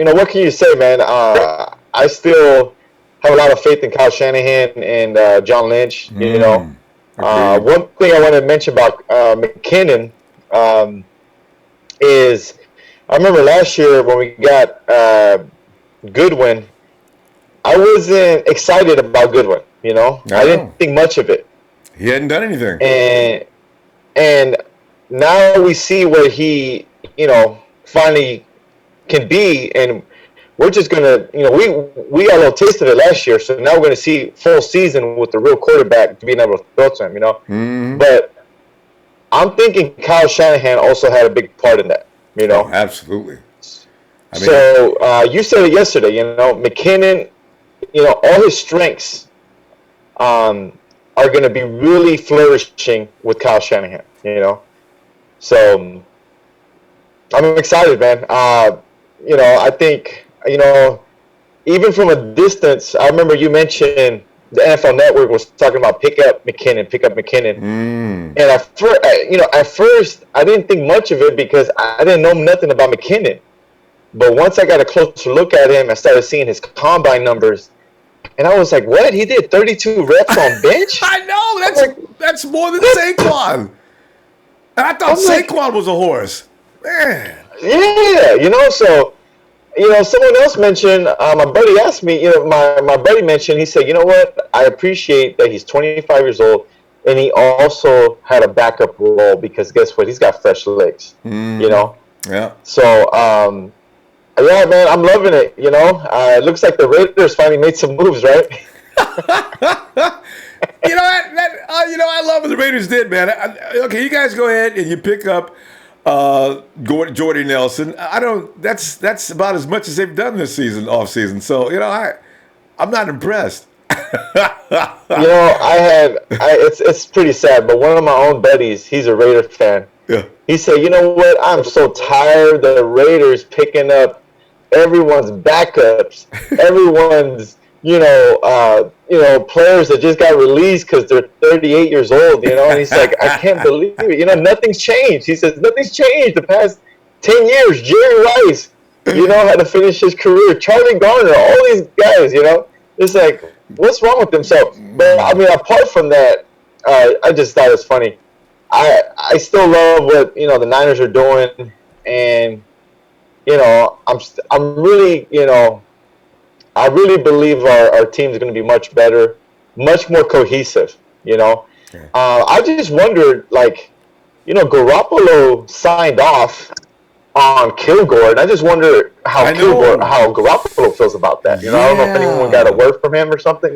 what can you say, man? I still have a lot of faith in Kyle Shanahan and John Lynch. One thing I want to mention about McKinnon is I remember last year when we got Goodwin, I wasn't excited about Goodwin. I didn't think much of it. He hadn't done anything. And now we see what he, finally can be, and we're just gonna, we got a little taste of it last year, so now we're gonna see full season with the real quarterback being able to throw to him, Mm-hmm. But I'm thinking Kyle Shanahan also had a big part in that, Oh, absolutely. So you said it yesterday, McKinnon, all his strengths are going to be really flourishing with Kyle Shanahan, So I'm excited, man. I think, even from a distance, I remember you mentioned the NFL Network was talking about pick up McKinnon. And at first, I didn't think much of it because I didn't know nothing about McKinnon. But once I got a closer look at him, I started seeing his combine numbers. And I was like, what? He did 32 reps on bench? I know. That's more than Saquon. And I thought Saquon was a horse. Man. Yeah, so, someone else mentioned, my buddy asked me, my buddy mentioned, he said, you know what? I appreciate that he's 25 years old, and he also had a backup role because guess what? He's got fresh legs, Yeah. So, yeah, man, I'm loving it, it looks like the Raiders finally made some moves, right? I love what the Raiders did, man. Okay, you guys go ahead and you pick up Jordy Nelson. That's about as much as they've done this season, off season. So, I'm not impressed. It's pretty sad, but one of my own buddies, he's a Raider fan. Yeah. He said, you know what? I'm so tired of the Raiders picking up everyone's backups, everyone's, players that just got released because they're 38 years old, and he's like, I can't believe it. Nothing's changed. He says, nothing's changed the past 10 years. Jerry Rice, had to finish his career. Charlie Garner, all these guys, it's like, what's wrong with them? So, but apart from that, I just thought it was funny. I still love what, the Niners are doing, and, I'm really, I really believe our team is going to be much better, much more cohesive, I just wondered, Garoppolo signed off on Kilgore, and I just wonder how Garoppolo feels about that. I don't know if anyone got a word from him or something,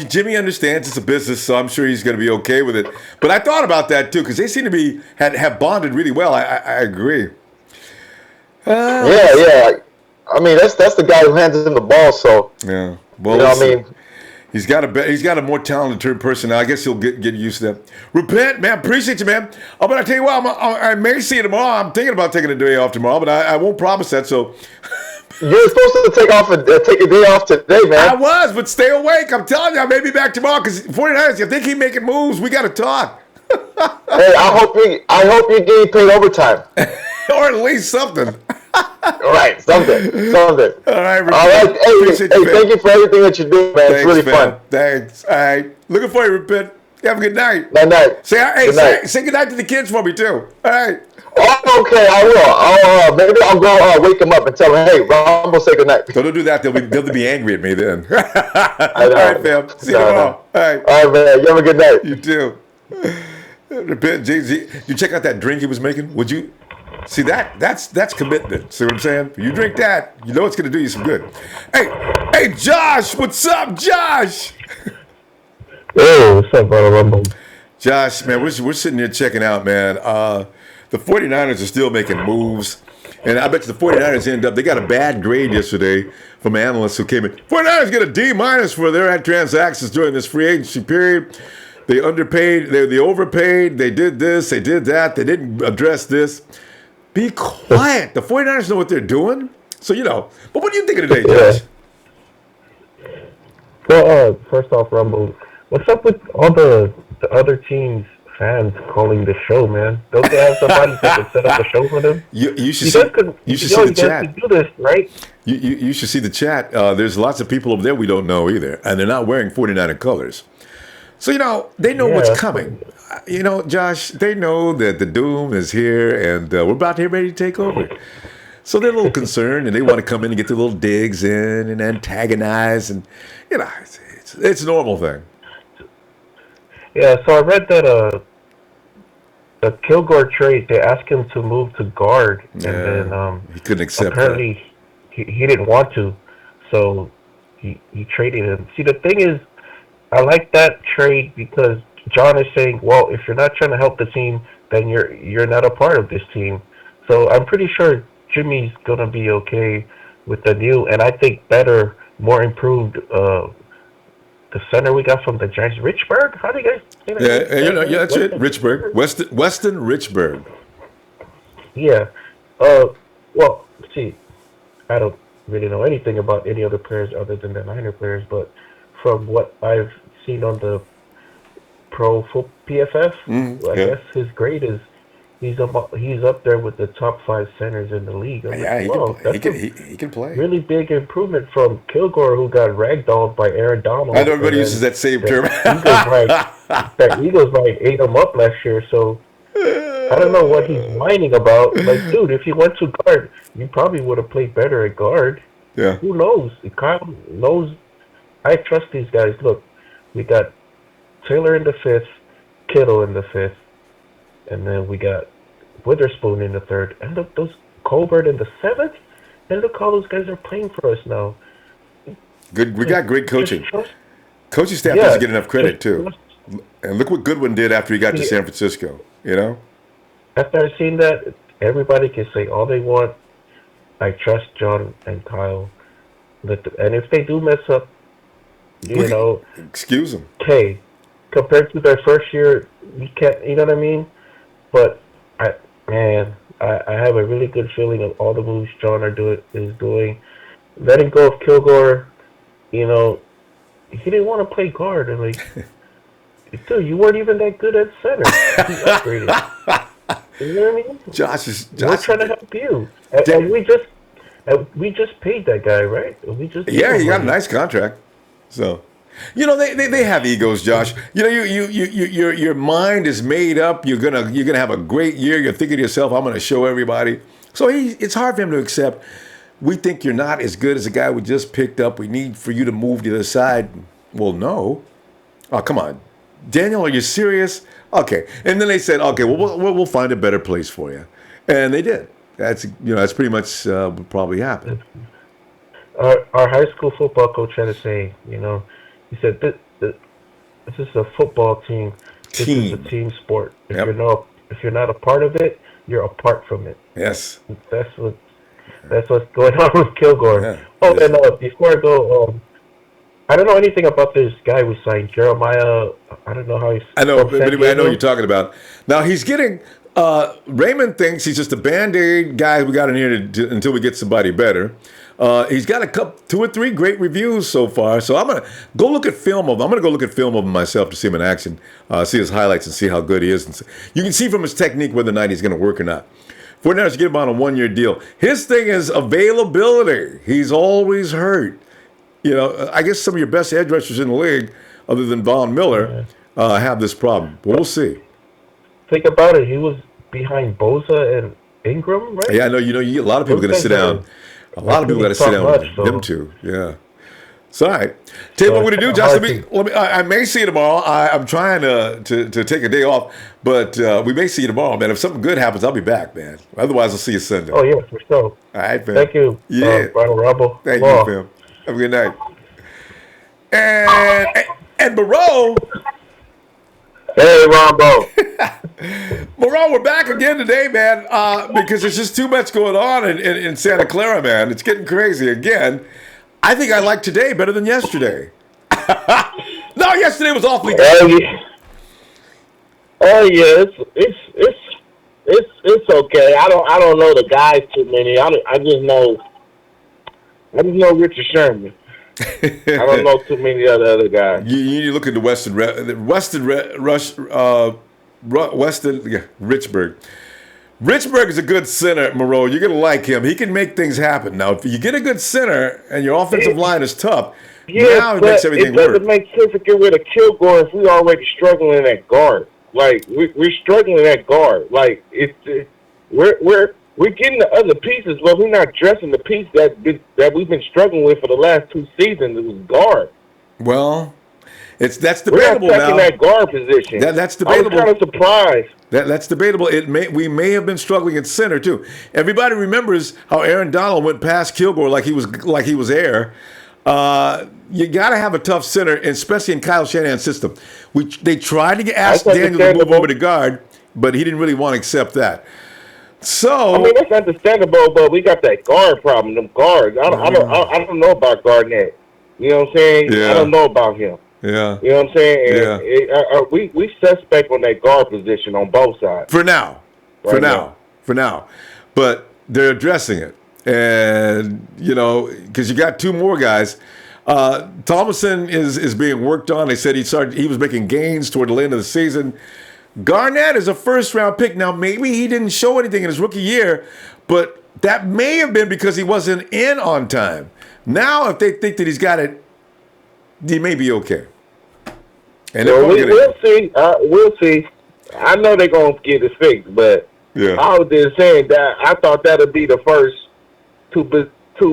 Jimmy understands it's a business, so I'm sure he's going to be okay with it. But I thought about that, too, because they seem to have bonded really well. I agree. Yeah. That's the guy who hands him the ball. So yeah, well, he's got a more talented person now. I guess he'll get used to that. Repent, man. Appreciate you, man. But I tell you what, I may see you tomorrow. I'm thinking about taking a day off tomorrow, but I won't promise that. So you're supposed to take a day off today, man. I was, but stay awake. I'm telling you, I may be back tomorrow because 49ers. If they keep making moves, we got to talk. Hey, I hope you get paid overtime, or at least something. All right, something. All right, Hey, thank you for everything that you do, man. It's really fun. Thanks. All right, looking for you, Repent. Have a good night. Night. Say good night to the kids for me too. All right. Oh, okay, I will. Maybe I'll go wake him up and tell him, hey, Ronbo, say goodnight. Don't do that. They'll be angry at me then. All I know. right, fam. See you tomorrow. All right. All right, man. You have a good night. You too. You check out that drink he was making? Would you? See that's commitment. See what I'm saying? You drink that, you know it's gonna do you some good. Hey, Josh, what's up, Josh? Hey, what's up, brother Ronbo? Josh, man, we're sitting here checking out, man. The 49ers are still making moves. And I bet you the 49ers they got a bad grade yesterday from analysts who came in. 49ers get a D- for their transactions during this free agency period. They underpaid, they overpaid, they did this, they did that, they didn't address this. Be quiet. The 49ers know what they're doing. So, but what do you think of today, Josh? Well, first off, Rumble, what's up with all the other teams' fans calling the show, man? Don't they have somebody that can set up the show for them? You should see the chat. You do this, right? You should see the chat. There's lots of people over there we don't know either, and they're not wearing 49er colors. So, they know what's coming. Josh, they know that the doom is here, and we're about to get ready to take over. So they're a little concerned, and they want to come in and get their little digs in and antagonize, and, it's a normal thing. Yeah, so I read that the Kilgore trade, they asked him to move to guard, and then he couldn't accept apparently he didn't want to, so he traded him. See, the thing is, I like that trade because John is saying, well, if you're not trying to help the team, then you're not a part of this team. So I'm pretty sure Jimmy's going to be okay with the new, and I think better, more improved, the center we got from the Giants, Richburg? How do you guys say that? Yeah, that's it, Richburg. Weston Richburg. Yeah. Well, see, I don't really know anything about any other players other than the Niner players, but from what I've seen on the Pro PFF, I guess his grade is he's up there with the top 5 centers in the league. He can play. Really big improvement from Kilgore, who got ragdolled by Aaron Donald. I know everybody uses that same term. Eagles ate him up last year, so I don't know what he's whining about. Like, dude, if you went to guard, you probably would have played better at guard. Yeah. Who knows? Kyle knows. I trust these guys. Look, we got Taylor in the 5th, Kittle in the 5th, and then we got Witherspoon in the 3rd, and look, those Colbert in the 7th, and look how those guys are playing for us now. Good, we got great coaching. Coaching staff doesn't get enough credit too. And look what Goodwin did after he got to San Francisco. After I've seen that, everybody can say all they want. I trust John and Kyle, and if they do mess up, excuse them. Okay, compared to their first year, you can't. You know what I mean? But I have a really good feeling of all the moves John is doing. Letting go of Kilgore, he didn't want to play guard, and dude, you weren't even that good at center. He upgraded. You know what I mean? Josh, we're trying to help you, and we just paid that guy, right? He got a nice contract. So, they have egos, Josh. Your mind is made up. You're gonna have a great year. You're thinking to yourself, I'm gonna show everybody. So it's hard for him to accept. We think you're not as good as the guy we just picked up. We need for you to move to the other side. Well, no. Oh, come on, Daniel, are you serious? Okay. And then they said, okay, well, we'll find a better place for you, and they did. That's pretty much what probably happened. Our high school football coach had to say, he said, this is a football team. This is a team sport. If you're not a part of it, you're apart from it. Yes. That's what's going on with Kilgore. Yeah. And before I go, I don't know anything about this guy we signed, Jeremiah. I don't know how he's. I know, but anyway, I know what you're talking about. Now he's getting. Raymond thinks he's just a Band-Aid guy we got in here until we get somebody better. He's got 2 or 3 great reviews so far. So I'm gonna go look at film of him. I'm gonna go look at film of him myself to see him in action, see his highlights, and see how good he is. And you can see from his technique whether or not he's gonna work or not. 49ers get him on a 1-year deal. His thing is availability. He's always hurt. I guess some of your best edge rushers in the league, other than Von Miller, have this problem. But we'll see. Think about it. He was behind Bosa and Ingram, right? Yeah, I know. A lot of people are going to sit down. A lot of people got to sit down with them too. Yeah. So, all right. Tell you what we're going to do, Josh. I may see you tomorrow. I'm trying to take a day off, but we may see you tomorrow, man. If something good happens, I'll be back, man. Otherwise, I'll see you Sunday. Oh, yeah, for sure. All right, man. Thank you. Yeah. Ronbo. Thank you, fam. Have a good night. And Moreau. Hey, Ronbo. Moreau, we're back again today, man, because there's just too much going on in Santa Clara, man. It's getting crazy again. I think I like today better than yesterday. No, yesterday was awfully good. It's okay. I don't know the guys too many. I just know Richard Sherman. I don't know too many of the other guys. You need to look at the Richburg. Richburg is a good center, Moreau. You're going to like him. He can make things happen. Now, if you get a good center and your offensive line is tough, now it makes everything work. It doesn't make sense to get rid of Kilgore if we're already struggling at guard. Like, we're struggling at guard. Like, we're getting the other pieces, but we're not dressing the piece that we've been struggling with for the last 2 seasons. It was guard. Well, that's debatable we're not now. That guard position. That's debatable. I was kind of surprised. That's debatable. We may have been struggling at center too. Everybody remembers how Aaron Donald went past Kilgore like he was air. You got to have a tough center, especially in Kyle Shanahan's system. They tried to ask Daniel to move over to guard, but he didn't really want to accept that. So I mean, that's understandable, but we got that guard problem. Them guards. I don't know about Garnett. You know what I'm saying? Yeah. I don't know about him. Yeah. You know what I'm saying? Yeah. We suspect on that guard position on both sides. For now. But they're addressing it. And, because you got 2 more guys. Thomason is being worked on. They said he was making gains toward the end of the season. Garnett is a first-round pick. Now, maybe he didn't show anything in his rookie year, but that may have been because he wasn't in on time. Now, if they think that he's got it, he may be okay. And we'll see. We'll see. I know they're going to get it fixed, but I was just saying that I thought that would be the first two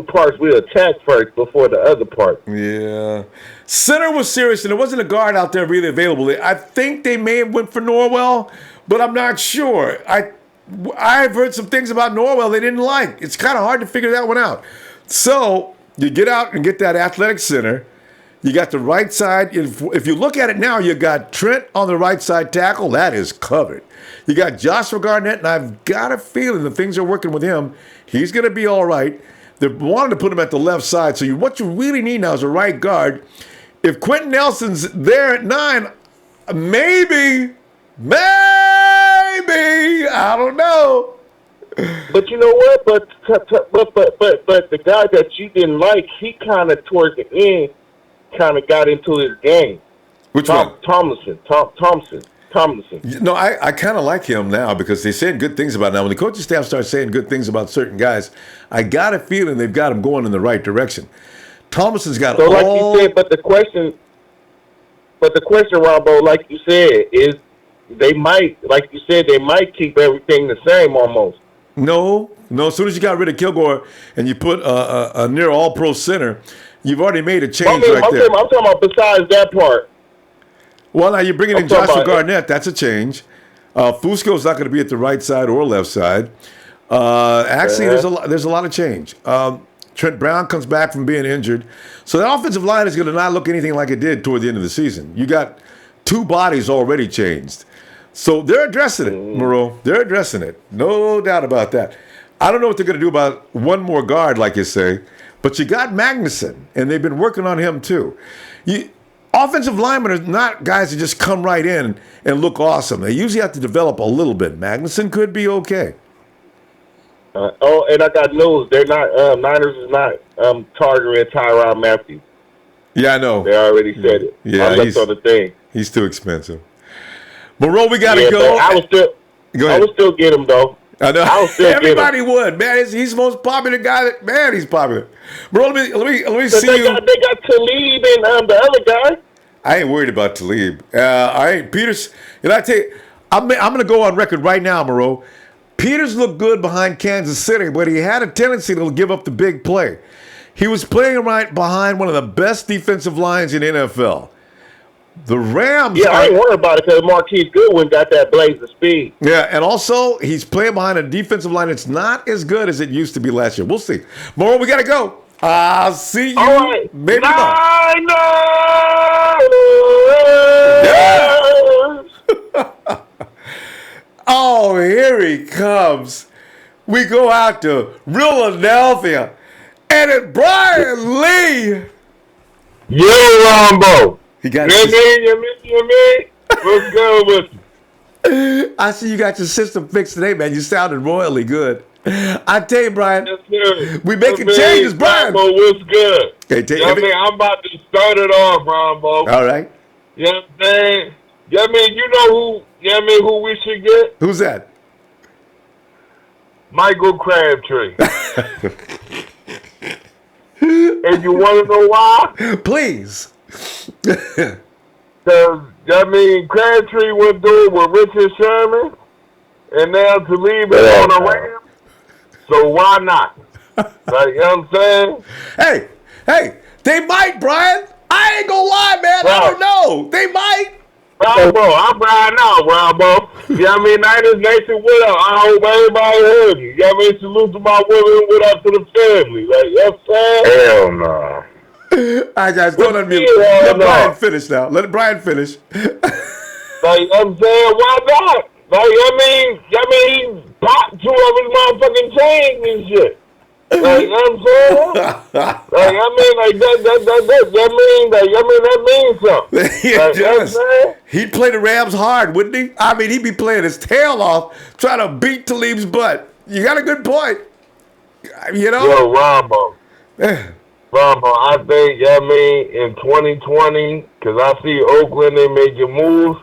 parts we attack first before the other part. Yeah. Center was serious, and there wasn't a guard out there really available. I think they may have went for Norwell, but I'm not sure. I've heard some things about Norwell they didn't like. It's kind of hard to figure that one out. So you get out and get that athletic center. You got the right side. If you look at it now, you got Trent on the right side tackle. That is covered. You got Joshua Garnett, and I've got a feeling that things are working with him. He's going to be all right. They wanted to put him at the left side. So what you really need now is a right guard. If Quentin Nelson's there at 9, maybe, I don't know. But you know what? But the guy that you didn't like, he kind of towards the end kind of got into his game. Which one? Tomlinson. No, I kind of like him now because they're saying good things about him. Now, when the coaching staff starts saying good things about certain guys, I got a feeling they've got him going in the right direction. Tomlinson's got so like you said, but the question, Ronbo, like you said, is they might keep everything the same almost. No. As soon as you got rid of Kilgore and you put a near all-pro center, you've already made a change there. I'm talking about besides that part. Well, now you're bringing in Joshua Garnett. That's a change. Fusco's not going to be at the right side or left side. Actually, there's a lot of change. Trent Brown comes back from being injured. So the offensive line is going to not look anything like it did toward the end of the season. You got 2 bodies already changed. So they're addressing it, Moreau. They're addressing it. No doubt about that. I don't know what they're going to do about one more guard, like you say, but you got Magnuson, and they've been working on him too. Offensive linemen are not guys that just come right in and look awesome. They usually have to develop a little bit. Magnuson could be okay. And I got news. They're not. Niners is not targeting Tyrann Mathieu. Yeah, I know. They already said it. Yeah, that's on the thing. He's too expensive. Moreau, we gotta go. Go ahead. I would still get him though. I know. Everybody would, man. He's the most popular guy. He's popular. Moreau, let me see you. They got Talib and the other guy. I ain't worried about Talib. I ain't Peters. And I tell you, I'm going to go on record right now, Moreau. Peters looked good behind Kansas City, but he had a tendency to give up the big play. He was playing right behind one of the best defensive lines in NFL. The Rams. Yeah, I ain't worried about it because Marquise Goodwin got that blaze of speed. Yeah, and also he's playing behind a defensive line that's not as good as it used to be last year. We'll see. Moreau, we got to go. I'll see you. All right. Maybe not. Oh, here he comes. We go out to Philadelphia. And it's Brian Lee. Yo, Ronbo. He got you mean? What's good with you? I see you got your system fixed today, man. You sounded royally good. I tell you, Brian, we making changes, Brian. Ronbo, what's good? Okay, I'm about to start it off, Ronbo. All right. You know what I'm saying? You know who we should get? Who's that? Michael Crabtree. And you want to know why? Please. Because, Crabtree went through with Richard Sherman, and now to leave it on the Rams. So why not? You know what I'm saying? Hey, they might, Brian. I ain't gonna lie, man. I don't know. They might. Ronbo, I'm Brian now, Ronbo. Niners Nation, what up? I hope everybody heard you. Salute to my women, what up to the family. You know what I'm saying? Hell no. All right, guys, don't unmute. Let Brian finish now. Let Brian finish. I'm saying, why not? He popped 2 of his motherfucking chains and shit. You know what I'm saying? That means something. It does. He'd play the Rams hard, wouldn't he? He'd be playing his tail off, trying to beat Talib's butt. You got a good point. You know? Yo, Ronbo, I think, in 2020, because I see Oakland, they making moves.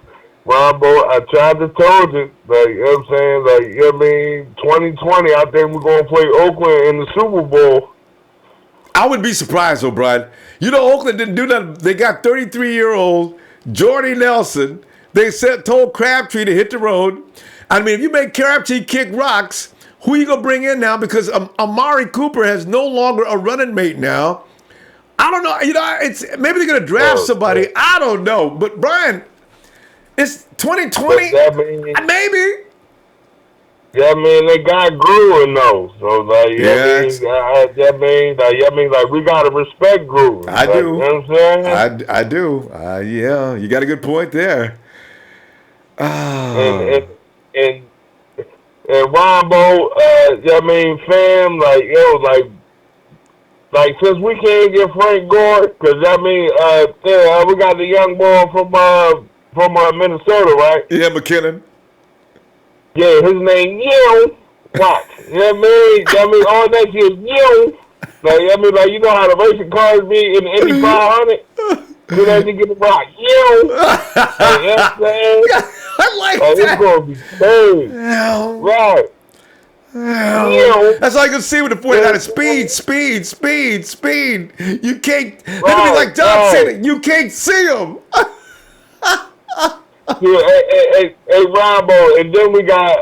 Ronbo, I tried to told you, you know what I'm saying? 2020, I think we're going to play Oakland in the Super Bowl. I would be surprised, O'Brien. You know, Oakland didn't do nothing. They got 33-year-old Jordy Nelson. They told Crabtree to hit the road. If you make Crabtree kick rocks, who you going to bring in now? Because Amari Cooper has no longer a running mate now. I don't know. Maybe they're going to draft somebody. I don't know. But, Brian, it's 2020. Maybe. Yeah, they got Gruden though. So we gotta respect Gruden. I do. You know what I'm saying? I do. Yeah, you got a good point there. And Ronbo, fam, since we can't get Frank Gore, because we got the young boy from Minnesota, right? Yeah, McKinnon. Yeah, his name Watch. You know what I mean? All next year you know how the racing cars be in the Indy 500? You know, you get the rock. You know what I'm saying? I like that. It's going to be crazy. Right. That's all you can see with the 49ers. Speed. You can't. They're going to be like John Cena. You can't see them. Hey, Ronbo, and then we got,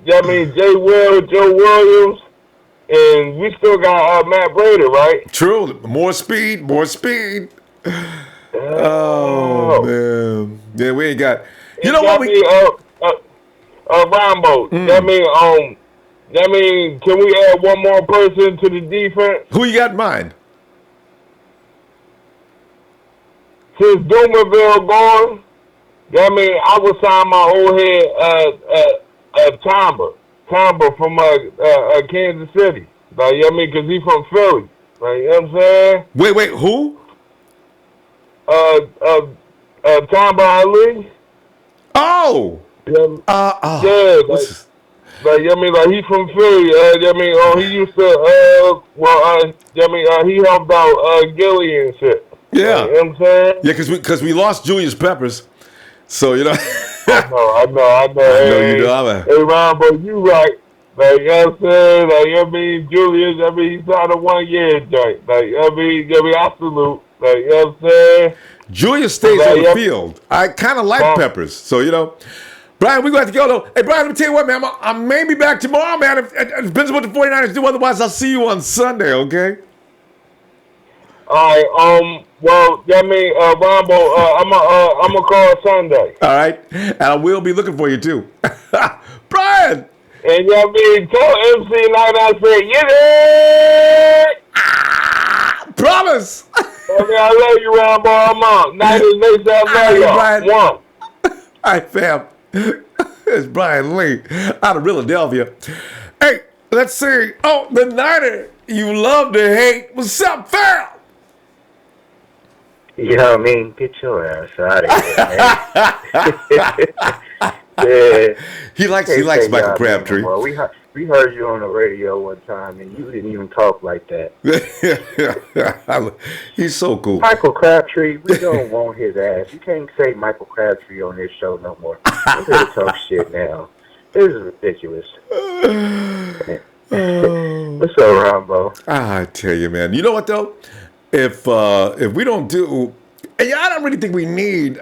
Joe Williams, and we still got Matt Brady, right? True. More speed. Oh, man. Yeah, we ain't got. You know what Ronbo, can we add one more person to the defense? Who you got in mind? Since Dumerville gone, I would sign my old head, Tomber from Kansas City. Because he's from Philly. You know what I'm saying? Wait, who? Tomber Ali. Oh! He's from Philly. He used to, he helped out Gilly and shit. Yeah. You know what I'm saying? Yeah, because we lost Julius Peppers. So, you know. I know. Hey, Ronbo, you right. You know what I'm saying? Julius, he signed a 1-year joint. I salute. You know what I'm saying? Julius stays on the field. I kind of like Peppers. So, you know. Brian, we're going to have to go, though. Hey, Brian, let me tell you what, man. I may be back tomorrow, man. It depends on what the 49ers do. Otherwise, I'll see you on Sunday, okay? All right. Well, Ronbo, I'm gonna call Sunday. All right. And I will be looking for you, too. Brian! And tell MC like I said, get it! Promise! Okay, I love you, Ronbo. I'm out. Niners, next time, love y'all. One. All right, fam. It's Brian Lee out of Philadelphia. Hey, let's see. Oh, the Niner you love to hate. What's up, fam? You know what I mean? Get your ass out of here, man. Yeah. He likes Michael Crabtree. We heard you on the radio one time, and you didn't even talk like that. He's so cool. Michael Crabtree, we don't want his ass. You can't say Michael Crabtree on this show no more. I'm here to talk shit now. This is ridiculous. What's up, Ronbo? I tell you, man. You know what, though? If we don't do... I don't really think we need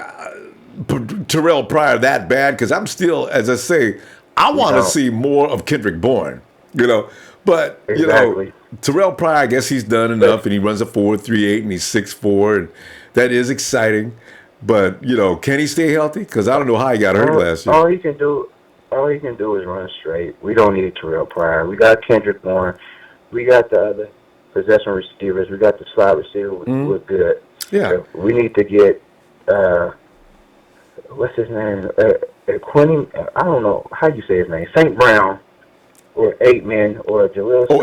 Terrell Pryor that bad, because I'm still, as I say... I want to see more of Kendrick Bourne, But, Terrell Pryor, I guess he's done enough, and he runs a 4.38, and he's 6'4", and that is exciting. But, can he stay healthy? Because I don't know how he got hurt last year. All he can do is run straight. We don't need Terrell Pryor. We got Kendrick Bourne. We got the other possession receivers. We got the slot receiver. We're good. Yeah. So we need to get, what's his name? Quentin, I don't know how you say his name, St. Brown, or Aitman, or Jaleel Scott.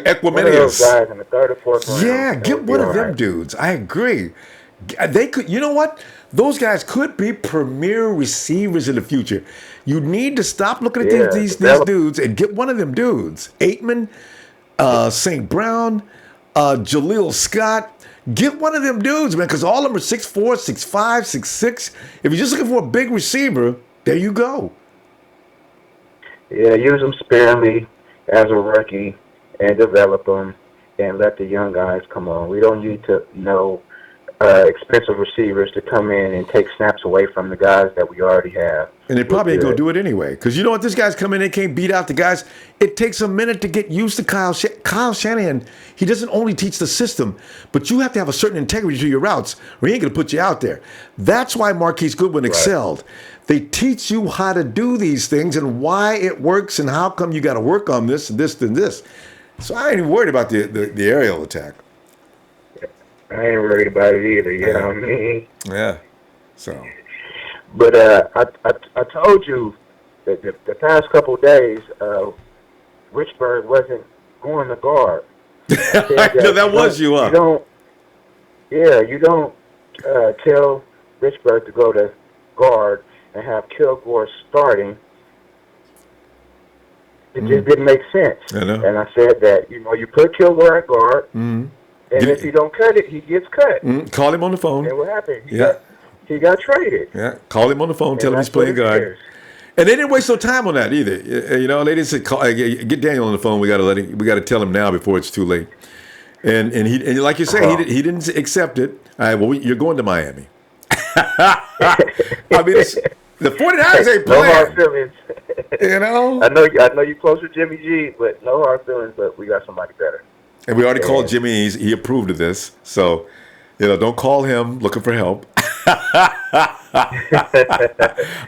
Equiminius. One of those guys in the third or fourth round. Yeah, get one of them dudes. I agree. They could. You know what? Those guys could be premier receivers in the future. You need to stop looking at these dudes and get one of them dudes. Aitman, St. Brown, Jaleel Scott. Get one of them dudes, man, because all of them are 6'4", 6'5", 6'6". If you're just looking for a big receiver, there you go. Yeah, use them sparingly as a rookie and develop them and let the young guys come on. We don't need to expensive receivers to come in and take snaps away from the guys that we already have. And they probably ain't going to do it anyway. Because you know what? This guy's come in, they can't beat out the guys. It takes a minute to get used to Kyle Shanahan. He doesn't only teach the system, but you have to have a certain integrity to your routes, or he ain't going to put you out there. That's why Marquise Goodwin excelled. They teach you how to do these things and why it works and how come you got to work on this and this and this. So I ain't even worried about the aerial attack. I ain't worried about it either, you know what I mean? Yeah. So. But I told you that the past couple of days, Richburg wasn't going to guard. That was you, huh? You don't tell Richburg to go to guard and have Kilgore starting. It just didn't make sense. I know. And I said that, you put Kilgore at guard, and if you don't cut it, he gets cut. Call him on the phone. And what happened? He got traded. Yeah, call him on the phone, tell him he's playing guard. And they didn't waste no time on that either. They didn't say, get Daniel on the phone. We got to tell him now before it's too late. And like you say, he didn't accept it. All right, well, you're going to Miami. I mean, the 49ers ain't playing. No hard feelings. I know you close with Jimmy G, but no hard feelings. But we got somebody better. And we already called Jimmy. He approved of this. So, don't call him looking for help.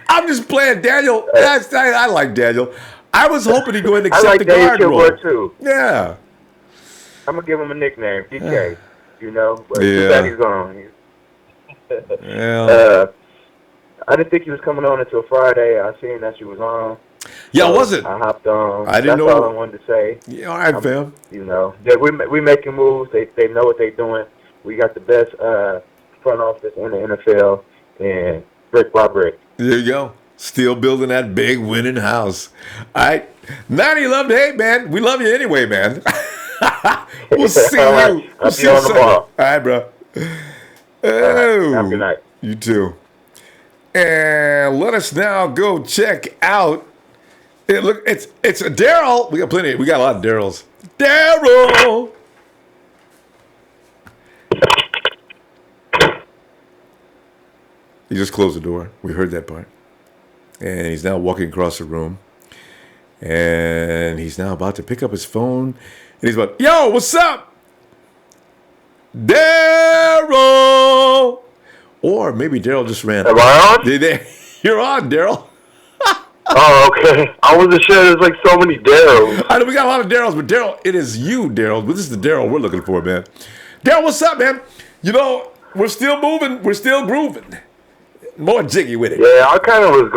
I'm just playing Daniel. I like Daniel. I was hoping he'd go ahead and accept the guard role. Too. Yeah. I'm going to give him a nickname, DK. But too bad he's gone. I didn't think he was coming on until Friday. I seen that you was on. Yeah, was it? I hopped on. I didn't know. That's all I wanted to say. Yeah, all right, fam. We making moves. They know what they're doing. We got the best front office in the NFL, and brick by brick. There you go. Still building that big winning house. All right. 90 love to hate, man. We love you anyway, man. We'll see you. I'll see you on the ball. All right, bro. Have a good night. You too. And let us now go check out. It's a Daryl. We got plenty. We got a lot of Daryls. Daryl. He just closed the door. We heard that part. And he's now walking across the room. And he's now about to pick up his phone. And he's about, yo, what's up? Daryl! Or maybe Daryl just ran. Am I on? You're on, Daryl. Oh, okay. I wasn't sure. There's like so many Daryls. I know we got a lot of Daryls, but Daryl, it is you, Daryl. This is the Daryl we're looking for, man. Daryl, what's up, man? You know, we're still moving. We're still grooving. More jiggy with it. Yeah, I kind of was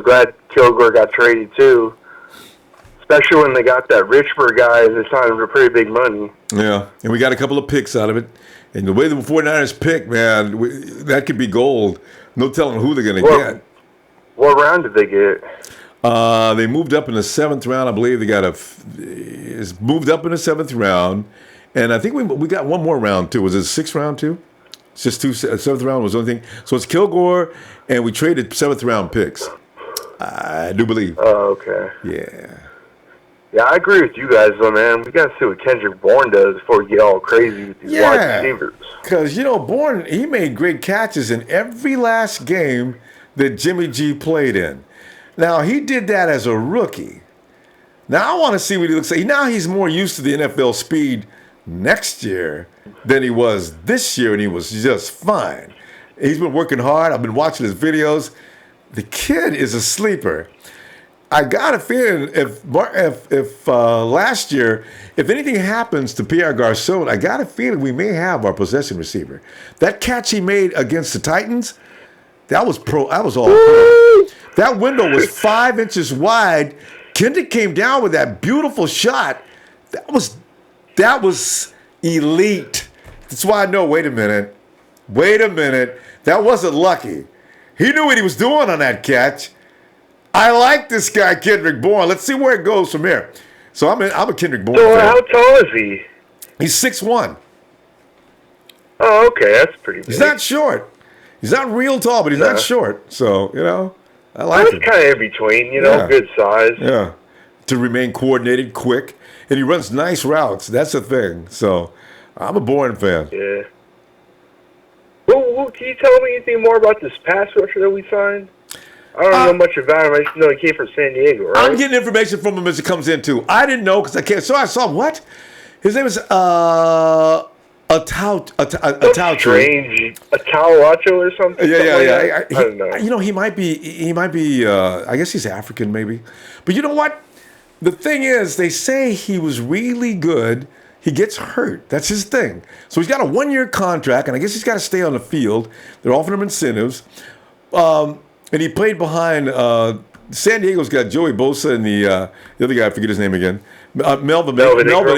glad Kilgore got traded too. Especially when they got that Richburg guy, they signed him for pretty big money. Yeah, and we got a couple of picks out of it. And the way the 49ers pick, man, that could be gold. No telling who they're going to get. What round did they get? They moved up in the 7th round. I believe they got moved up in the 7th round. And I think we got one more round, too. Was it 6th round, too? It's just 7th round was the only thing. So it's Kilgore, and we traded 7th round picks. I do believe. Oh, okay. Yeah. Yeah, I agree with you guys, though, man. We got to see what Kendrick Bourne does before we get all crazy with these wide receivers. Because, Bourne, he made great catches in every last game that Jimmy G played in. Now, he did that as a rookie. Now, I want to see what he looks like. Now he's more used to the NFL speed next year than he was this year, and he was just fine. He's been working hard. I've been watching his videos. The kid is a sleeper. I got a feeling if last year, if anything happens to Pierre Garçon, I got a feeling we may have our possession receiver. That catch he made against the Titans, that was all pro. That window was 5 inches wide. Kendrick came down with that beautiful shot. That was elite. That's why I know, wait a minute. That wasn't lucky. He knew what he was doing on that catch. I like this guy, Kendrick Bourne. Let's see where it goes from here. So I'm a Kendrick Bourne fan. How tall is he? He's 6'1". Oh, okay. That's pretty big. He's not short. He's not real tall, but he's not short. So, I like him. That's kind of in between, good size. Yeah. To remain coordinated, quick. And he runs nice routes. That's the thing. So, I'm a Bourne fan. Yeah. Well, can you tell me anything more about this pass rusher that we signed? I don't know much about him. I just know he came from San Diego, right? I'm getting information from him as it comes in, too. I didn't know because I can't. So I saw what? His name is Attaochu. Strange. Attaochu or something? Yeah. I don't know. He might be, I guess he's African maybe. But you know what? The thing is, they say he was really good. He gets hurt. That's his thing. So he's got a 1-year contract, and I guess he's got to stay on the field. They're offering him incentives. And he played behind San Diego's got Joey Bosa and the other guy, I forget his name again, Melvin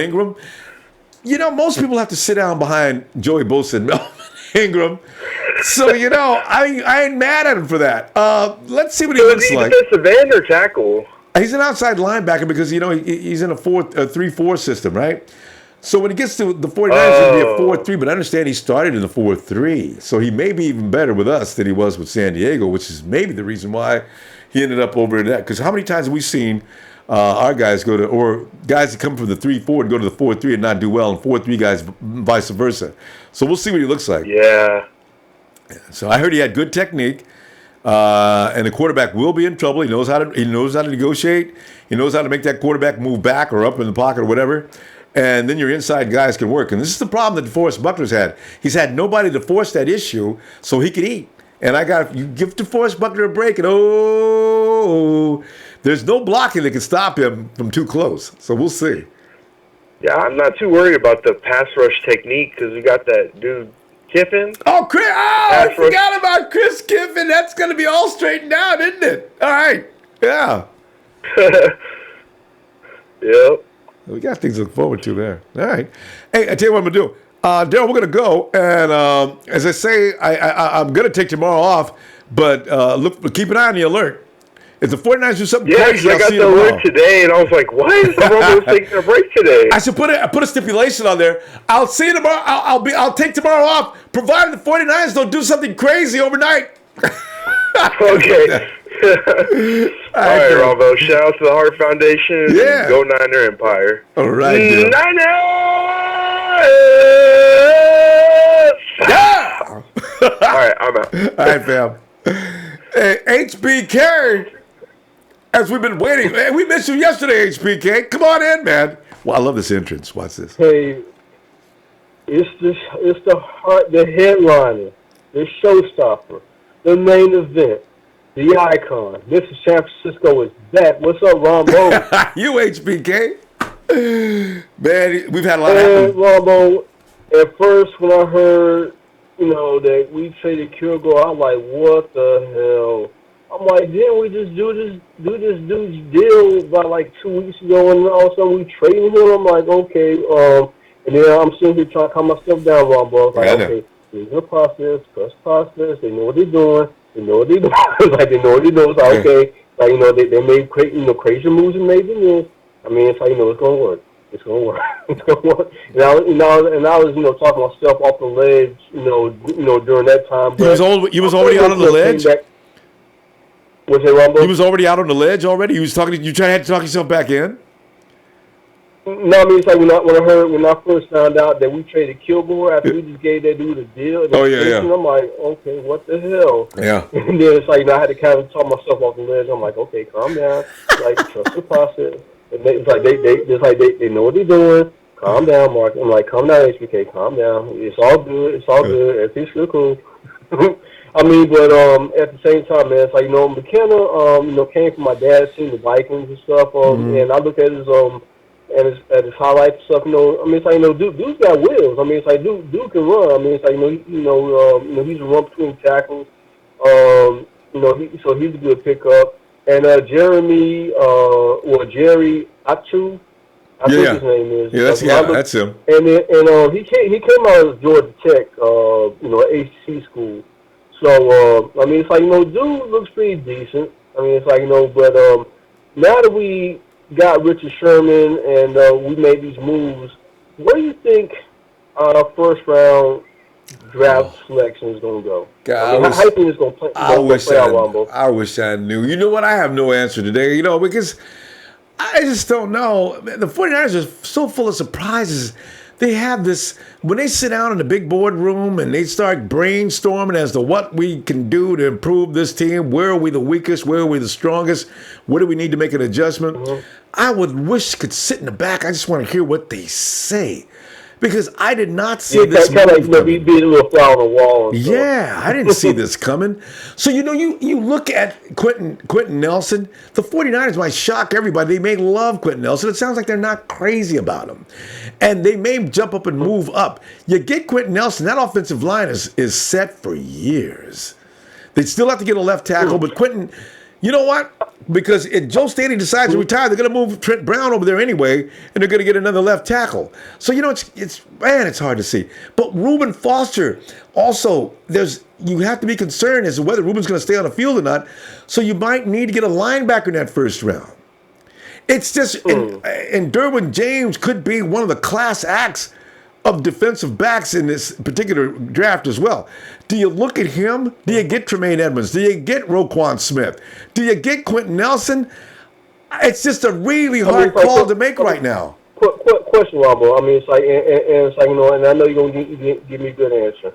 Ingram. Most people have to sit down behind Joey Bosa and Melvin Ingram. So, I ain't mad at him for that. Let's see what he looks like. Is he defensive end or tackle? He's an outside linebacker because, he's in a 3-4 system, right? So when he gets to the 49ers, it'll be a 4-3, but I understand he started in the 4-3. So he may be even better with us than he was with San Diego, which is maybe the reason why he ended up over in that. Because how many times have we seen our guys or guys that come from the 3-4 and go to the 4-3 and not do well, and 4-3 guys vice versa. So we'll see what he looks like. Yeah. So I heard he had good technique, and the quarterback will be in trouble. He knows how to negotiate. He knows how to make that quarterback move back or up in the pocket or whatever. And then your inside guys can work. And this is the problem that DeForest Buckner's had. He's had nobody to force that issue so he could eat. And you give DeForest Buckner a break, and there's no blocking that can stop him from too close. So we'll see. Yeah, I'm not too worried about the pass rush technique because we got that dude Kiffin. I forgot about Chris Kiffin. That's going to be all straightened out, isn't it? All right. Yeah. Yep. We got things to look forward to there. All right. Hey, I tell you what I'm going to do. Daryl, we're going to go. And as I say, I'm going to take tomorrow off. But keep an eye on the alert. If the 49ers do something crazy, I got the alert today, and I was like, why is the Ronbo taking a break today? I should put a stipulation on there. I'll see you tomorrow. I'll take tomorrow off, provided the 49ers don't do something crazy overnight. Okay. All right, Ronbo. Shout out to the Heart Foundation. Yeah. Go Niner Empire. All right, dude. Niners! Yeah! All right, I'm out. All right, fam. HBK, as we've been waiting. Hey, we missed you yesterday, HBK. Come on in, man. Well, I love this entrance. Watch this. Hey, it's the headliner, the showstopper, the main event, the icon. This is San Francisco is back. What's up, Ronbo? You HBK. Man, we've had a lot happen. Ronbo, at first when I heard, that we traded Kilgore, I'm like, what the hell? I'm like, didn't we just do this dude's deal about like 2 weeks ago, and all of a sudden we traded him? I'm like, okay, and then I'm sitting here trying to calm myself down, Ronbo. Like, okay, there's a process, trust process. They know what they're doing. They know what they're doing. Like, they know what they're doing. So, okay, like, they made crazy moves and made the moves. I mean, it's like, it's going to work. It's going to work. It's going to work. And I was, talking myself off the ledge, during that time. But you was already out on the ledge? Was it Ronbo? You was already out on the ledge already? You had to talk yourself back in? No, I mean, it's like when I first found out that we traded Kilgore after we just gave that dude a deal. I'm like, okay, what the hell? Yeah. And then it's like, I had to kind of talk myself off the ledge. I'm like, okay, calm down. Like, trust the process. And it's like they know what they're doing. Calm down, Mark. I'm like, calm down, HBK. Calm down. It's all good. It's all good. Everything's still cool. I mean, but at the same time, man, it's like, McKenna, came from my dad's team, the Vikings and stuff. And I look at his at his highlights and stuff. I mean, it's like, dude's got wheels. I mean, it's like dude can run. I mean, it's like, he's a run between tackles. So he's a good pickup. And Jerry Attaochu, I think his name is. Yeah, that's him. And he came out of Georgia Tech, HC school. So I mean, it's like, dude looks pretty decent. I mean, it's like, but now that we got Richard Sherman and we made these moves, where do you think our first round draft selection is going to go? God, how do you think it's going to play out, Ronbo? I wish I knew. You know what? I have no answer today, because I just don't know. The 49ers are so full of surprises. They have this, when they sit down in the big boardroom and they start brainstorming as to what we can do to improve this team, where are we the weakest, where are we the strongest, where do we need to make an adjustment? Mm-hmm. I would wish could sit in the back. I just want to hear what they say. Because I did not see this kind of like be a little fly on the wall. Yeah, I didn't see this coming. So, you look at Quentin Nelson. The 49ers might shock everybody. They may love Quentin Nelson. It sounds like they're not crazy about him. And they may jump up and move up. You get Quentin Nelson, that offensive line is set for years. They still have to get a left tackle, but Quentin, you know what? Because if Joe Staley decides to retire, they're going to move Trent Brown over there anyway, and they're going to get another left tackle. So, it's hard to see. But Reuben Foster, also, you have to be concerned as to whether Reuben's going to stay on the field or not. So you might need to get a linebacker in that first round. It's just, and Derwin James could be one of the class acts of defensive backs in this particular draft as well. Do you look at him? Do you get Tremaine Edmonds? Do you get Roquan Smith? Do you get Quentin Nelson? It's just a really hard call to make right now. Question, Ronbo. I mean, it's like, and it's like, and I know you're going to give me a good answer.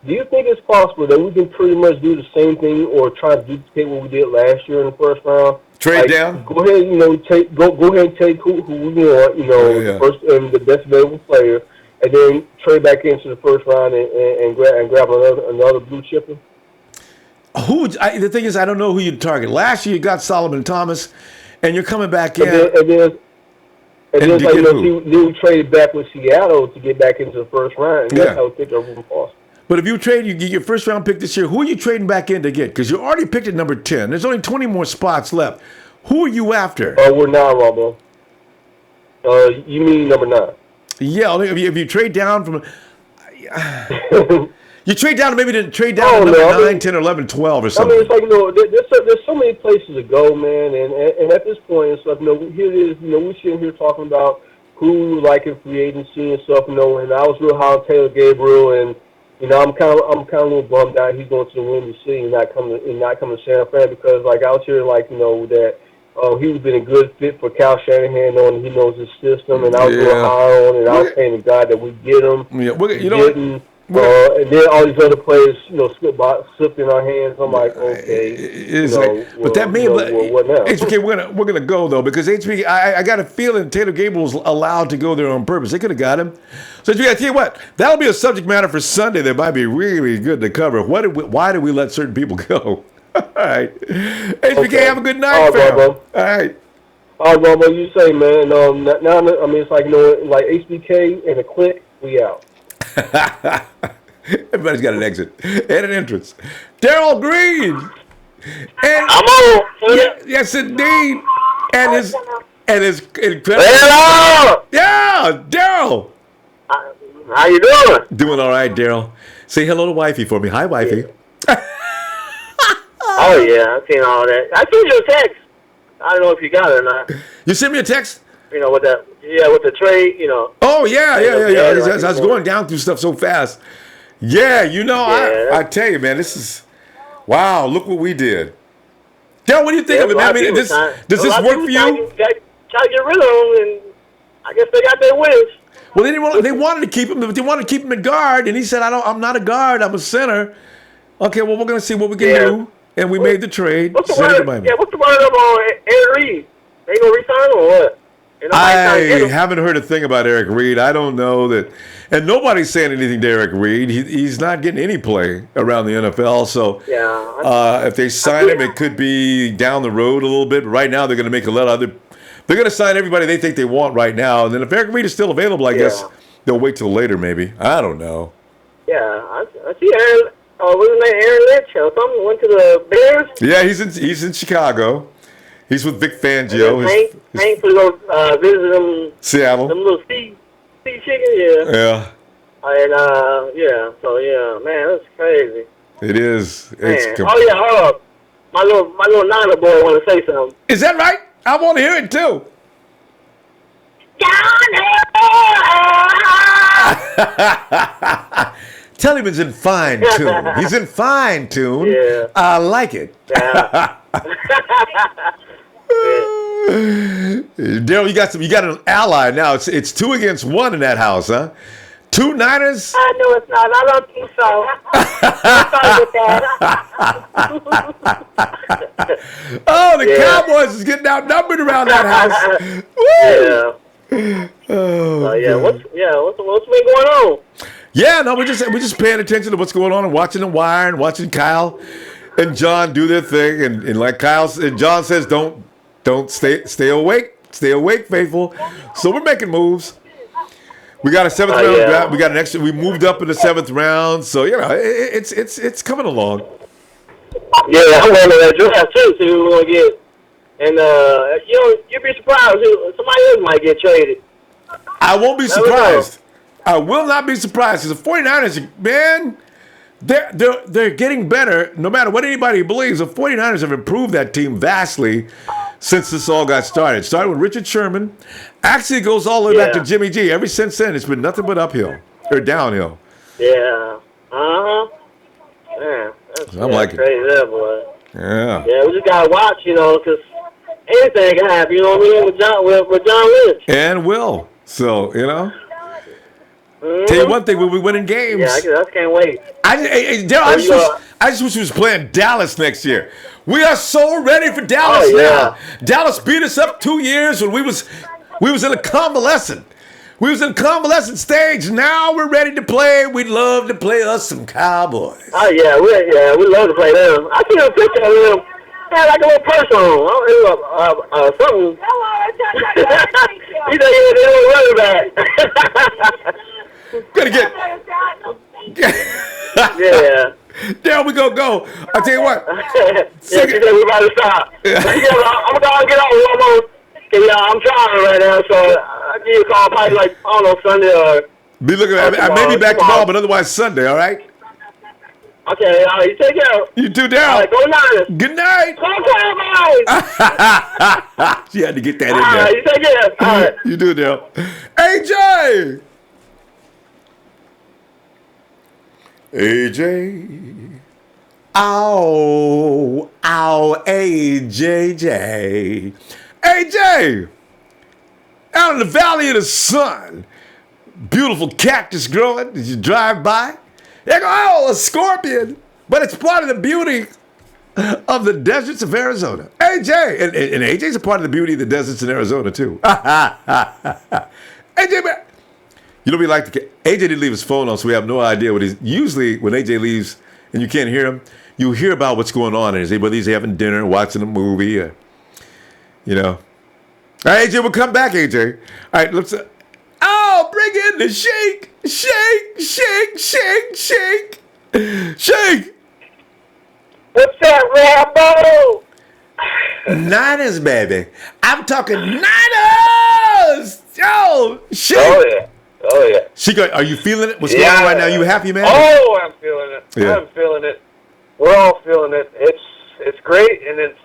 Do you think it's possible that we can pretty much do the same thing or try to duplicate what we did last year in the first round? Trade down? Go ahead, go ahead and take who we want, the first and the best available player, and then trade back into the first round and grab another blue chipper? The thing is, I don't know who you'd target. Last year you got Solomon Thomas, and you're coming back in. And then we traded back with Seattle to get back into the first round, and that's how we picked up Reuben Foster. But if you trade, you get your first round pick this year, who are you trading back in to get? Because you already picked at number 10. There's only 20 more spots left. Who are you after? We're 9, Ronbo. You mean number 9? Yeah, if you trade down from... you trade down, maybe to trade down to number 9, 10, 11, 12 or something. I mean, it's like, there's so many places to go, man. And at this point, it's like, here it is, we're sitting here talking about who we like in free agency and stuff, and I was real high on Taylor Gabriel, and I'm kind of a little bummed out he's going to the Windy City and not coming to San Fran, because like I was here that he would have been a good fit for Kyle Shanahan, knowing he knows his system, and I was real high on it. I was saying to God that we get him. Yeah, And then all these other players, slipped in our hands. I'm like, okay, but that means, what now? HBK, we're gonna go though because HBK, I got a feeling Taylor Gabriel was allowed to go there on purpose. They could have got him. So HBK, I tell you what, that'll be a subject matter for Sunday that might be really good to cover. Why did we let certain people go? All right, HBK, have a good night, fam. Bro. All right. All right, Ronbo, you say, man. Now, I mean, it's like like HBK and a click, we out. Everybody's got an exit and an entrance. Daryl Green. And I'm on. Yes, indeed. And his incredible. Hello. Yeah, Daryl. How you doing? Doing all right, Daryl. Say hello to wifey for me. Hi, wifey. Oh yeah, I've seen all that. I sent you a text. I don't know if you got it or not. You sent me a text? With the trade, Oh, yeah. I was going down through stuff so fast. Yeah, I tell you, man, this is, wow, look what we did. Daryl, what do you think of it, man? I mean, does this work for you? Try to get rid of them, and I guess they got their wish. Well, they wanted to keep him, but they wanted to keep him at guard, and he said, I'm not a guard, I'm a center. Okay, well, we're going to see what we can do. And we made the trade. What's the word up on Eric Reed? They going to resign him or what? I haven't heard a thing about Eric Reed. I don't know that. And nobody's saying anything to Eric Reed. He's not getting any play around the NFL. So if they sign him, it could be down the road a little bit. But right now, they're going to make a lot of other. They're going to sign everybody they think they want right now. And then if Eric Reed is still available, I guess they'll wait till later maybe. I don't know. Yeah, I see Aaron. What's his name? Aaron Lynch or something? Went to the Bears? Yeah, he's in Chicago. He's with Vic Fangio. Hank to go visit them. Seattle. Them little sea chicken, yeah. And so man, that's crazy. It is. Hold up. My little Niner boy want to say something. Is that right? I want to hear it too. Tell him he's in fine tune. He's in fine tune. Yeah. I like it. Yeah. Daryl, you got an ally now. It's 2 against 1 in that house, huh? 2 Niners. I know it's not. I don't think so. Oh, the Cowboys is getting outnumbered around that house. Yeah. What's been going on? Yeah, no, we're just paying attention to what's going on and watching the wire and watching Kyle and John do their thing and like John says, don't stay awake, faithful. So we're making moves. We got a 7th round draft. We got an extra. We moved up in the 7th round, so it's coming along. Yeah, I'm going to that draft too. See who we're gonna get, and you'd be surprised. Somebody else might get traded. I won't be surprised. I will not be surprised because the 49ers, man, they're getting better. No matter what anybody believes, the 49ers have improved that team vastly since this all got started. It started with Richard Sherman. Actually, it goes all the way back to Jimmy G. Ever since then, it's been nothing but uphill or downhill. Yeah. Man, that's like crazy, that boy. Yeah. Yeah, we just gotta watch, because anything can happen. You know what I mean? With John Lynch. And Will. So tell you one thing, we'll be winning games. Yeah, I just can't wait. I just wish we was playing Dallas next year. We are so ready for Dallas now. Dallas beat us up 2 years when we was in a convalescent. We was in convalescent stage. Now we're ready to play. We'd love to play us some Cowboys. Oh we love to play them. I see a picture of them. Had like a little purse on. Something. He said he was running back. Gonna get. Yeah. There we go. I tell you what. Yeah, we about to stop. I'm gonna get on one. I'm trying right now, so I'll give you a call probably like, I don't know, Sunday or... Be looking at I may be back tomorrow, but otherwise Sunday, all right? Okay, all right, you take care. You too, Daryl. All right, go Niners. Good night. Go Cowboys. She had to get that in there. All right, you take care. All right. You do, Daryl. AJ! AJ. Ow, AJJ. AJ! Out in the Valley of the Sun, beautiful cactus growing as you drive by. They go, oh, a scorpion. But it's part of the beauty of the deserts of Arizona. AJ, and AJ's a part of the beauty of the deserts in Arizona, too. AJ, man. You know what we like to get? AJ didn't leave his phone on, so we have no idea what he's. Usually, when AJ leaves and you can't hear him, you hear about what's going on. And whether he's having dinner, watching a movie, or, you know. All right, AJ, we'll come back, AJ. All right, let's. Oh, bring in the shake. Shake, shake, shake, shake. Shake. What's that, Rambo? Niners, baby. I'm talking Niners. Yo, shake. Oh, yeah. Oh, yeah. Shika, are you feeling it? What's going on right now? You happy, man? Oh, I'm feeling it. Yeah. I'm feeling it. We're all feeling it. It's great, and it's,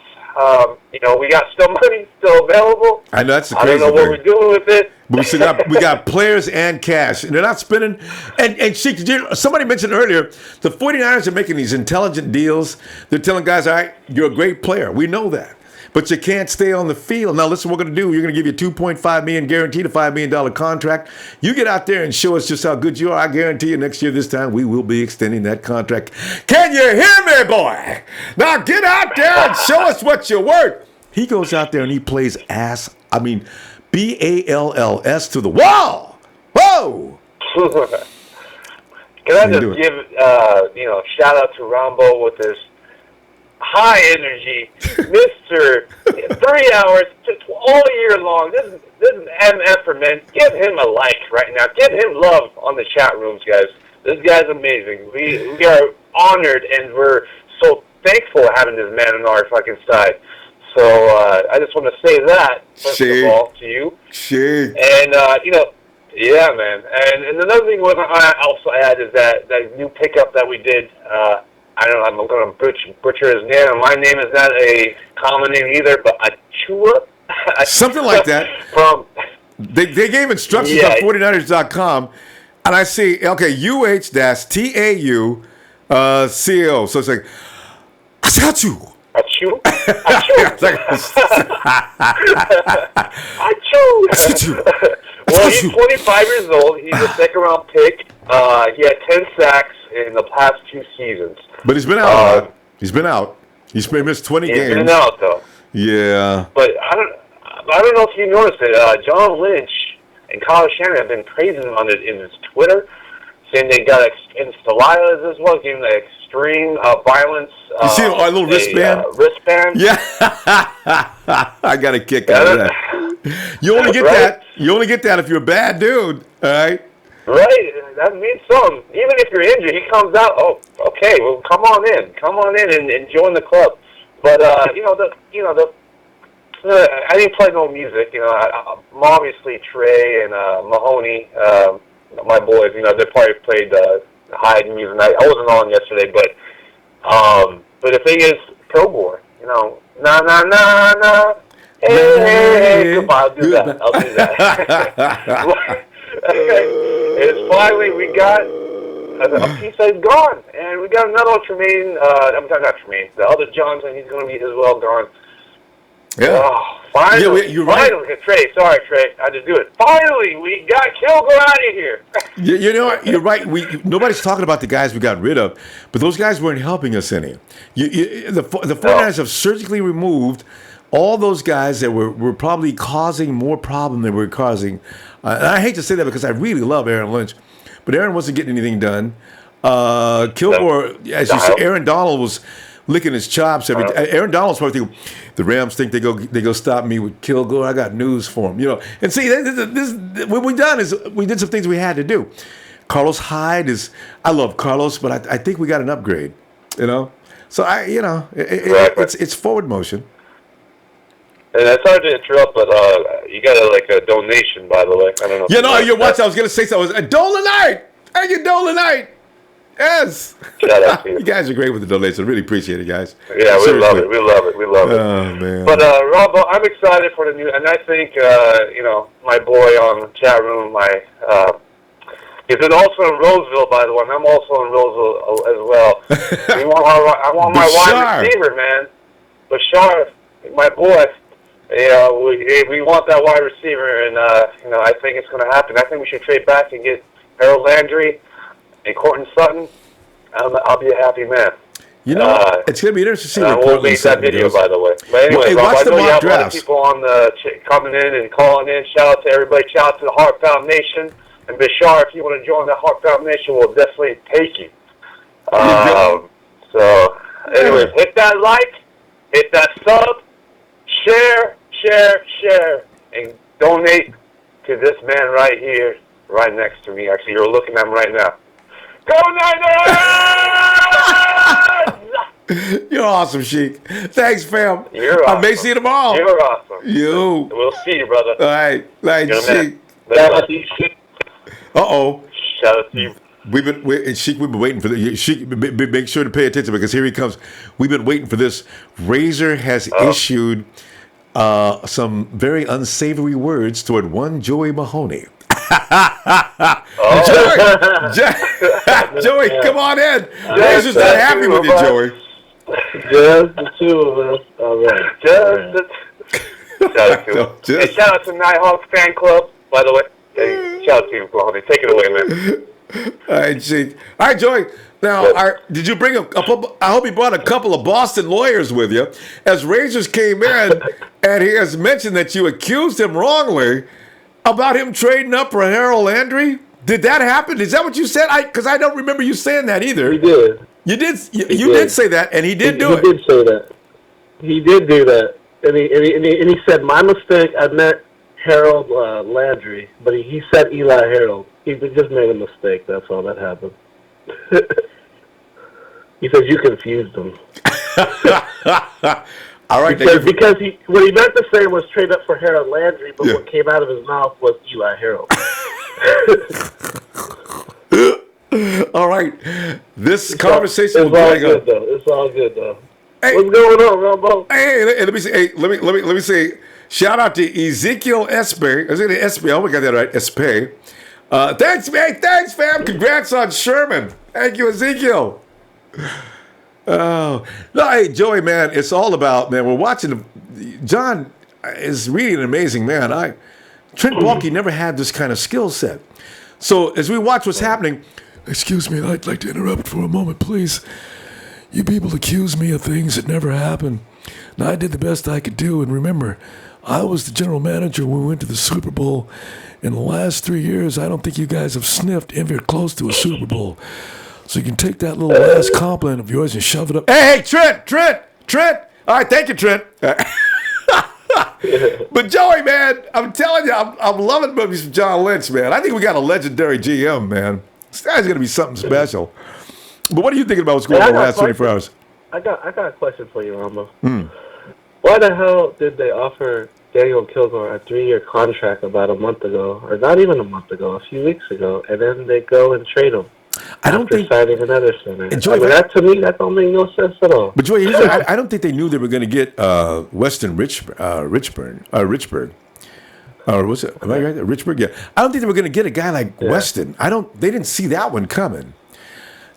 we got still money still available. I know, that's the I crazy don't know what thing. we're doing with it. But we got players and cash, and they're not spending. And Sheik, somebody mentioned earlier, the 49ers are making these intelligent deals. They're telling guys, all right, you're a great player. We know that. But you can't stay on the field. Now, listen, what we're going to do. You're going to give you $2.5 million guaranteed, a $5 million contract. You get out there and show us just how good you are. I guarantee you next year this time we will be extending that contract. Can you hear me, boy? Now get out there and show us what you're worth. He goes out there and he plays balls to the wall. Whoa! Can I just give shout out to Ronbo with his high energy, Mr. 3 hours all year long. This is MF for men. Give him a like right now. Give him love on the chat rooms, guys. This guy's amazing. We are honored and we're so thankful having this man on our fucking side. So I just want to say that first of all to you. And yeah, man. And another thing I also add is that new pickup that we did. I don't know, I'm going to butcher his name. My name is not a common name either, but Attaochu? Something like that. They gave instructions on 49ers.com, and I see, okay, UH-TAU-CO. So it's like, Attaochu. Attaochu? Attaochu. Well, he's 25 years old. He's a second-round pick. He had 10 sacks in the past 2 seasons. But he's been out. He's been out. He's missed 20 games. He's been out, though. Yeah. But I don't know if you noticed it. John Lynch and Kyle Shanahan have been praising him on in his Twitter, saying they got Stelias as well, giving the extreme violence. You see our little wristband? Wristband. Yeah. I got a kick out of that. You only get that. You only get that if you're a bad dude. All right. Right, that means something. Even if you're injured, he comes out. Oh, okay. Well, come on in and join the club. But I didn't play no music. Obviously Trey and Mahoney, my boys. They probably played hide music night. I wasn't on yesterday, but the thing is, Kilgore. Na na na na. Hey, goodbye. I'll do that. It's finally, we got a piece that's gone, and we got another Tremaine. I'm sorry, not Tremaine. The other Johnson, he's going to be as well gone. Yeah. Oh, finally, yeah, you're right. Finally, Trey, sorry, Trey, I just do it. Finally, we got Kilgore out of here. You know what? You're right. Nobody's talking about the guys we got rid of, but those guys weren't helping us any. The 49ers have surgically removed all those guys that were probably causing more problem than we're causing. And I hate to say that because I really love Aaron Lynch, but Aaron wasn't getting anything done. Kilgore, as you said, Aaron Donald was licking his chops every day. Aaron Donald's probably thinking, the Rams think they go stop me with Kilgore. I got news for him, And see, this what we done is we did some things we had to do. Carlos Hyde I love Carlos, but I think we got an upgrade, So it's forward motion. And it's hard to interrupt, but you got a donation, by the way. I don't know. You're watching. I was going to say something. Dolanite! Thank you, Dolanite! Yes! Shout out to you. You guys are great with the donation. I really appreciate it, guys. Yeah, we love it. We love it. Oh, man. But, Rob, I'm excited for the new, and I think, my boy on the chat room, he's also in Roseville, by the way. I'm also in Roseville as well. I want my wide receiver, man. Bashar, my boy. We want that wide receiver, and I think it's going to happen. I think we should trade back and get Harold Landry and Cortland Sutton. I'll be a happy man. You know, it's going to be interesting to see I what won't make that video, by the way. But anyway, well, hey, Rob, I know you have a lot of drafts. people on the coming in and calling in. Shout out to everybody. Shout out to the Heartbound Nation. And Bashar, if you want to join the Heartbound Nation, we'll definitely take you. So, anyways, hit that like, hit that sub, share, and donate to this man right here, right next to me. Actually, you're looking at him right now. Go Niners! You're awesome, Sheik. Thanks, fam. You're awesome. I may see you tomorrow. You're awesome. You. We'll see you, brother. All right. Sheik. Uh-oh. Shout out to you. We've been waiting for this. Sheik, make sure to pay attention because here he comes. We've been waiting for this. Razor has issued some very unsavory words toward one Joey Mahoney. Joey, come on in. Razor's not happy with you, Joey. Just the two of us. All right. Shout out to Nighthawk fan club, by the way. Hey, shout out to you, Mahoney. Take it away, man. All right, Sheik. All right, Joey. Now, did you bring I hope you brought a couple of Boston lawyers with you. As Razors came in, and he has mentioned that you accused him wrongly about him trading up for Harold Landry. Did that happen? Is that what you said? Because I don't remember you saying that either. He did. You did. You did say that, and he did do it. He did say that. He did do that, and he said, "My mistake. I meant Harold Landry, but he said Eli Harold. He just made a mistake. That's all that happened." He says you confused him. All right, because what he meant to say was trade up for Harold Landry, but what came out of his mouth was Eli Harold. All right, this conversation will drag up. It's all good though. Hey, what's going on, Ronbo? Hey, let me see. Hey, let me say. Shout out to Ezekiel Espe. Is it Espe? I hope I got that right. Espe. Thanks, man. Thanks, fam. Congrats on Sherman. Thank you, Ezekiel. Oh, no, hey, Joey, man, it's all about, man, we're watching, John is really an amazing man. Trent Baalke never had this kind of skill set. So as we watch what's happening, excuse me, I'd like to interrupt for a moment, please. You people accuse me of things that never happened. Now, I did the best I could do, and remember, I was the general manager when we went to the Super Bowl. In the last 3 years, I don't think you guys have sniffed anywhere close to a Super Bowl. So you can take that little last compliment of yours and shove it up. Hey, Trent. All right, thank you, Trent. But Joey, man, I'm telling you, I'm loving movies from John Lynch, man. I think we got a legendary GM, man. This guy's going to be something special. But what are you thinking about what's going on in the last 24 hours? I got a question for you, Rambo. Why the hell did they offer Daniel Kilgore a 3-year contract about a month ago, or not even a month ago, a few weeks ago, and then they go and trade him? I don't think signing another center. Joy, that to me, that don't make no sense at all. But Joy, I don't think they knew they were going to get Weston Richburg. Or was it? Am I right? Richburg. Yeah. I don't think they were going to get a guy like Weston. They didn't see that one coming.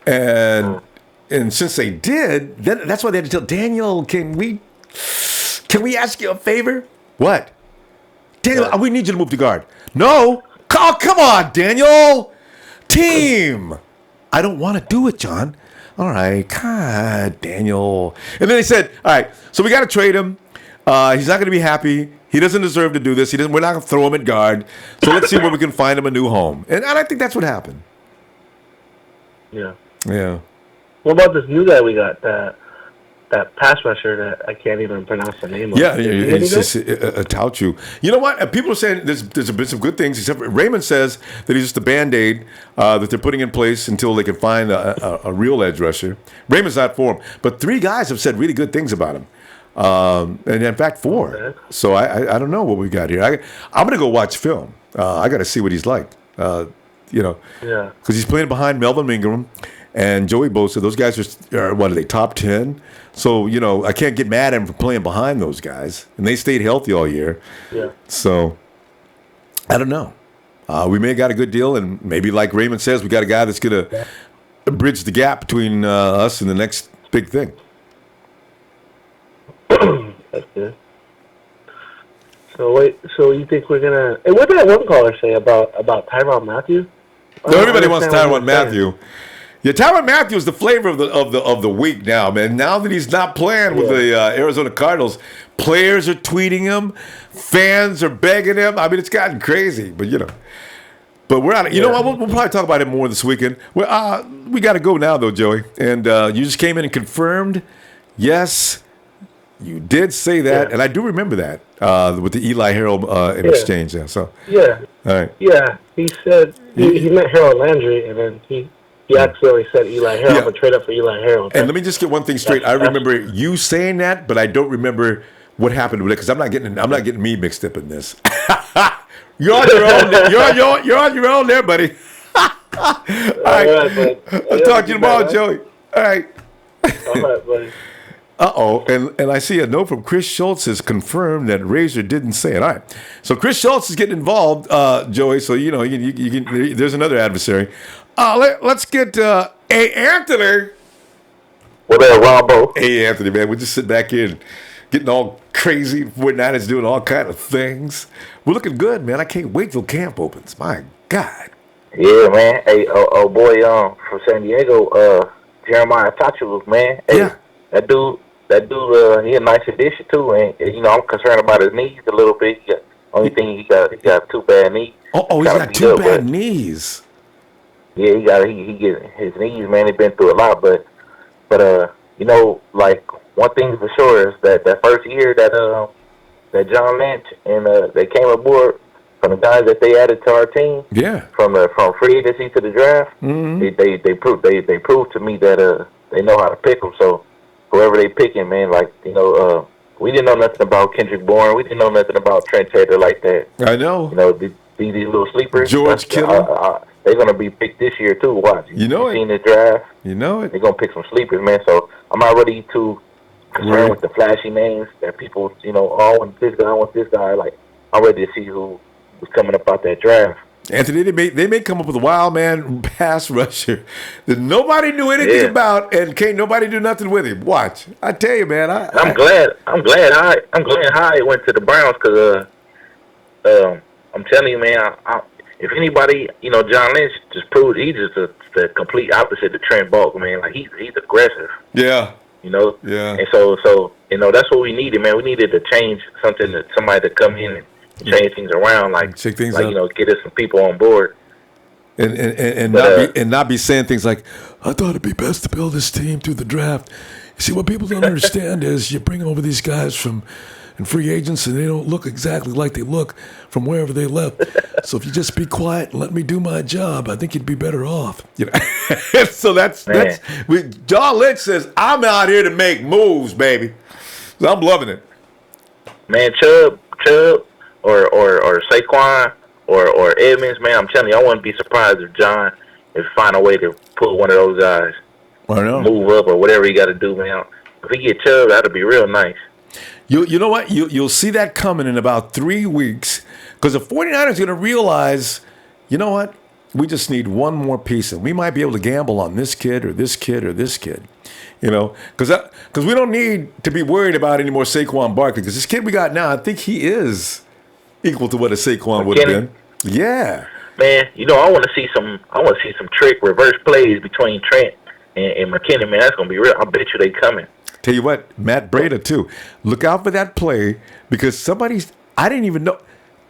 And since they did, that's why they had to tell Daniel, can we ask you a favor? What? Daniel, we need you to move to guard. No. Oh, come on, Daniel. Team. I don't want to do it, John. All right. God, Daniel. And then they said, all right, so we got to trade him. He's not going to be happy. He doesn't deserve to do this. We're not going to throw him at guard. So let's see where we can find him a new home. And I think that's what happened. Yeah. Yeah. What about this new guy we got, that pass rusher that I can't even pronounce the name of? Yeah, it's just Attaochu. You know what? People are saying there's been some good things, except Raymond says that he's just a Band-Aid that they're putting in place until they can find a real edge rusher. Raymond's not for him. But 3 guys have said really good things about him. And in fact, 4. Okay. So I don't know what we got here. I'm going to go watch film. I got to see what he's like. Yeah. Because he's playing behind Melvin Ingram and Joey Bosa. Those guys are what are they, top 10? So, I can't get mad at him for playing behind those guys. And they stayed healthy all year. Yeah. So, I don't know. We may have got a good deal, and maybe like Raymond says, we got a guy that's going to bridge the gap between us and the next big thing. That's good. So you think we're gonna? And what did that one caller say about Tyrann Mathieu? No, everybody wants Tyrann Mathieu. Yeah, Tyrann Mathieu is the flavor of the week now, man. Now that he's not playing with the Arizona Cardinals, players are tweeting him, fans are begging him. I mean, it's gotten crazy, but But we're out. You know what? We'll probably talk about it more this weekend. We got to go now, though, Joey. And you just came in and confirmed, yes, you did say that, and I do remember that with the Eli Harold exchange. There, so all right. Yeah, he said he meant Harold Landry, and then he accidentally said Eli Harold. I'm gonna trade up for Eli Harold. And let me just get one thing straight. I remember you saying that, but I don't remember what happened with it because I'm not getting me mixed up in this. You're on your own. You're on your own there, buddy. All right. I'll talk to you tomorrow, Joey. All right. All right, buddy. Uh-oh, and I see a note from Chris Schultz has confirmed that Razor didn't say it. All right, so Chris Schultz is getting involved, Joey, so you can, there's another adversary. Let's get Anthony. What up, Ronbo? Hey, Anthony, man, we just sit back here and getting all crazy. 49ers doing all kind of things. We're looking good, man. I can't wait till camp opens. My God. Yeah, man. Hey, boy, from San Diego, Jeremiah Attaochu, man. Hey, yeah. That dude, he a nice addition too, and I'm concerned about his knees a little bit. Only thing he got 2 bad knees. Oh, he's got 2 bad knees. Yeah, he get his knees, man. He's been through a lot, but like one thing for sure is that first year that John Lynch and they came aboard from the guys that they added to our team. Yeah. From free agency to the draft, they proved to me that they know how to pick them. So. Whoever they picking, man, we didn't know nothing about Kendrick Bourne. We didn't know nothing about Trent Taylor like that. I know. These little sleepers. George Kittle. They're going to be picked this year, too. Watch. You know it. Seen the draft. You know it. They're going to pick some sleepers, man. So I'm not really too concerned with the flashy names that people, I want this guy, I want this guy. Like, I'm ready to see who's coming up out that draft. Anthony, they may come up with a wild man pass rusher that nobody knew anything about, and can't nobody do nothing with him. Watch, I tell you, man. I'm glad Hyde went to the Browns because I'm telling you, man. If anybody, John Lynch just proved he's just the complete opposite of Trent Bulk, man. Like he's aggressive. Yeah. Yeah. And so that's what we needed, man. We needed to change somebody to come in and change things around, check things out. Get us some people on board, and not be saying things like, "I thought it'd be best to build this team through the draft." You see, what people don't understand is you bring over these guys from free agents, and they don't look exactly like they look from wherever they left. So if you just be quiet and let me do my job, I think you'd be better off. So that's John Lynch says, "I'm out here to make moves, baby." So I'm loving it, man. Chubb. Or Saquon or Edmonds, man, I'm telling you, I wouldn't be surprised if find a way to pull one of those guys, move up or whatever he got to do, man. If he get Chubb, that'll be real nice. You know what? You'll see that coming in about 3 weeks because the 49ers are going to realize, you know what? We just need one more piece, and we might be able to gamble on this kid or this kid or this kid. Because we don't need to be worried about any more Saquon Barkley because this kid we got now, I think he is equal to what a Saquon would have been. Yeah, man. I want to see some trick reverse plays between Trent and McKinnon. Man, that's gonna be real. I bet you they coming. Tell you what, Matt Breida too. Look out for that play because I didn't even know.